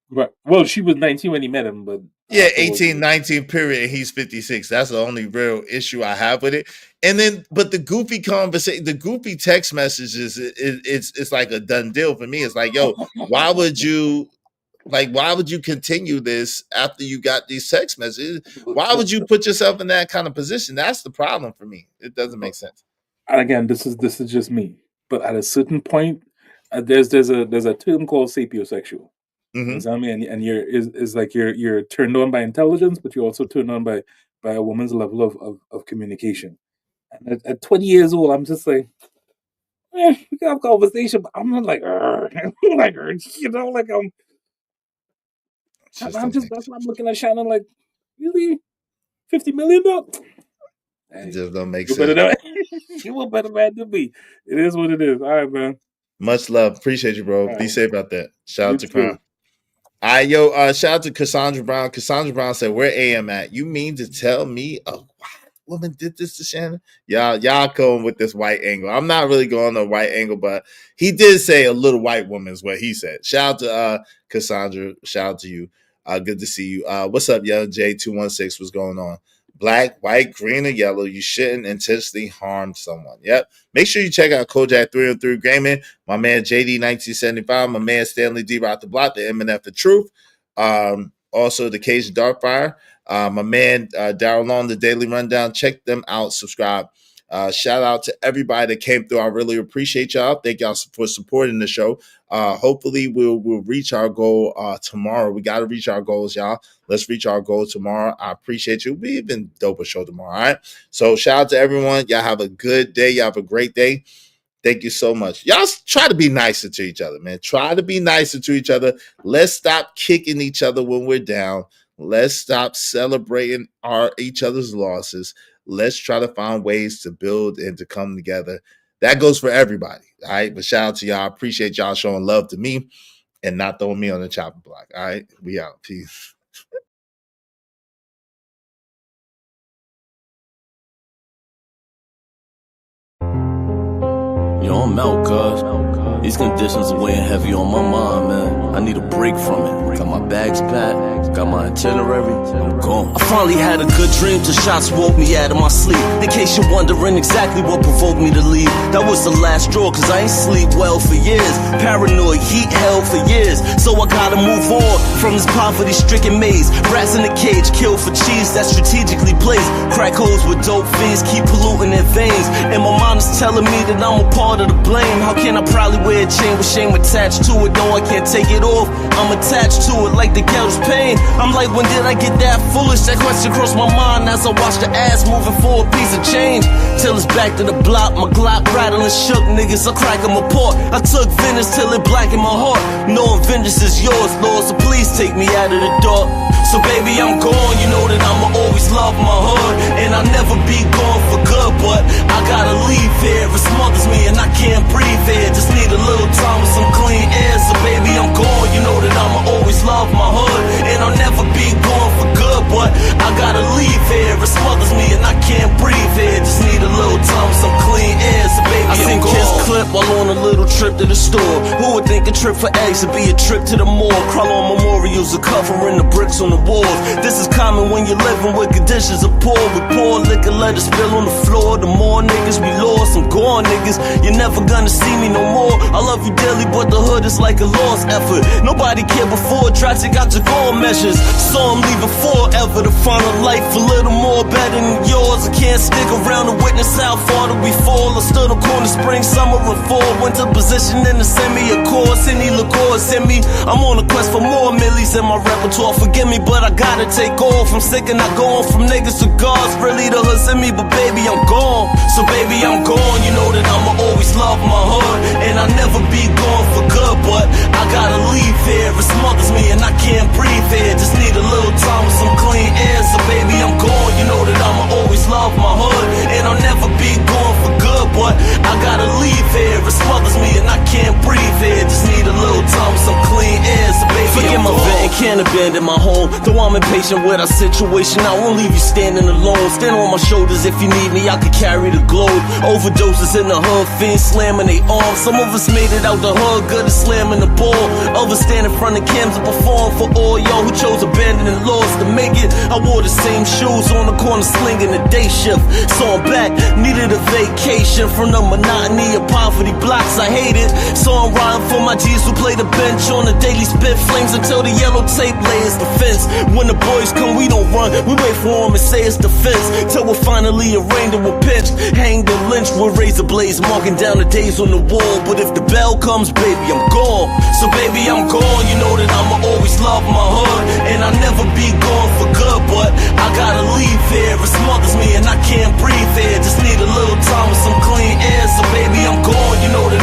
Right. Well, she was 19 when he met him, but 18, 19, period, and he's 56. That's the only real issue I have with it. And then, but the goofy conversation, the goofy text messages, it's like a done deal for me. It's like, yo, why would you continue this after you got these text messages? Why would you put yourself in that kind of position? That's the problem for me. It doesn't make sense. And again, this is just me. But at a certain point, there's a term called sapiosexual. Mm-hmm. You know what I mean? And you're turned on by intelligence, but you're also turned on by a woman's level of communication. And at 20 years old, I'm just like, we can have a conversation, but I'm not like, like, you know, like I'm just that's why I'm looking at Shannon like, really, $50 million? It just don't make You sense. better you a better man than me. It is what it is. All right, man. Much love. Appreciate you, bro. All Be right. safe out there. Shout out to too. Crown. All right, yo, shout out to Cassandra Brown. Cassandra Brown said, where AM at? You mean to tell me a white woman did this to Shannon? Y'all going with this white angle. I'm not really going on a white angle, but he did say a little white woman is what he said. Shout out to Cassandra. Shout out to you. Good to see you. What's up, yo? J216, what's going on? Black, white, green, or yellow, you shouldn't intentionally harm someone. Yep. Make sure you check out Kojak 303 Gaming, my man JD 1975, my man Stanley D. Rock the Block, the MNF The Truth. Also the Cajun Darkfire. My man Daryl Long, the Daily Rundown. Check them out. Subscribe. Shout out to everybody that came through. I really appreciate y'all. Thank y'all for supporting the show. Hopefully we'll reach our goal tomorrow. We got to reach our goals, y'all. Let's reach our goal tomorrow. I appreciate you. We even dope a show tomorrow. All right. So shout out to everyone. Y'all have a good day. Y'all have a great day. Thank you so much. Y'all try to be nicer to each other, man. Try to be nicer to each other. Let's stop kicking each other when we're down. Let's stop celebrating each other's losses. Let's try to find ways to build and to come together. That goes for everybody. All right. But shout out to y'all. I appreciate y'all showing love to me and not throwing me on the chopping block. All right. We out. Peace. Yo, I'm out, cuz. These conditions are weighing heavy on my mind, man. I need a break from it. Got my bags packed, got my itinerary, I'm gone. I finally had a good dream till shots woke me out of my sleep. In case you're wondering exactly what provoked me to leave, that was the last straw, cause I ain't sleep well for years. Paranoid, heat hell for years. So I gotta move on from this poverty-stricken maze. Rats in the cage, killed for cheese that's strategically placed. Crack holes with dope fiends keep polluting their veins. And my mind is telling me that I'm a part of the blame. How can I proudly wear a chain with shame attached to it? No, I can't take it off. I'm attached to it like the ghetto's pain. I'm like, when did I get that foolish? That question crossed my mind as I watched the ass moving for a piece of change. Till it's back to the block, my Glock rattling shook. Niggas, I crack them apart. I took vengeance till it blackened my heart. Knowing vengeance is yours, Lord, so please take me out of the dark. So baby, I'm gone, you know that I'ma always love my hood. And I'll never be gone for good, but I gotta leave here. It smothers me and I can't breathe here. Just need a little time with some clean air. So baby, I'm gone, you know that I'ma always love my hood. And I'll never be gone for good, but I gotta leave here. It smothers me and I can't breathe here. Just need a little time with some clean air. So baby, I seen kids clip while on a little trip to the store. Who would think a trip for eggs would be a trip to the morgue? Crawl on memorials are covering the bricks on the walls. This is common when you're living with conditions of poor. With poor liquor, let it spill on the floor. The more niggas we lost, I'm gone, niggas. You're never gonna see me no more. I love you dearly, but the hood is like a lost effort. Nobody cared before, Draxic got to go measures. So I'm leaving forever to find a life a little more better than yours. I can't stick around to witness how far that we fall. I stood on corner, spring, summer, and fall. Winter position in the semi, of course. Any liqueur send me. I'm on a quest for more millies in my repertoire. Forgive me, but I gotta take off. I'm sick and I go on from niggas to gods. Really the hood's in me, but baby, I'm gone. So baby, I'm gone. You know that I'ma always love my hood. And I'll never be gone for good, but I gotta leave here. It smothers me and I can't breathe here. Just need a little time with some clean air. So baby, I'm gone. You know that I'ma always love my hood. And I'll never be gone for good, but I gotta leave here. It smothers me and I can't breathe here. Just need a little time with some clean air. So baby, forget my vent and can't abandon my home. Though I'm impatient with our situation, I won't leave you standing alone. Stand on my shoulders if you need me, I could carry the globe. Overdoses in the hood, fiends slamming they arms. Some of us made it out the hood, good at slamming the ball. Others stand in front of cams and perform for all y'all who chose abandoning laws to make it. I wore the same shoes on the corner slinging the day shift. So I'm back, needed a vacation from the monotony of poverty blocks I hated. So I'm riding for my G's who play the bench on the daily spit flames until the yellow tape layers the fence. When the boys come, we don't run, we wait for them and say it's the fence. Till we're finally arraigned and we're pinched, hanged and lynched with razor blades, marking down the days on the wall. But if the bell comes, baby, I'm gone. So baby, I'm gone. You know that I'ma always love my hood. And I'll never be gone for good, but I gotta leave here. It smothers me and I can't breathe here. Just need a little time with some clean air. So baby, I'm gone. You know that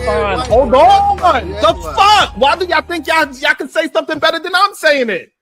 fine. Hold on. The fuck? Why do y'all think y'all can say something better than I'm saying it?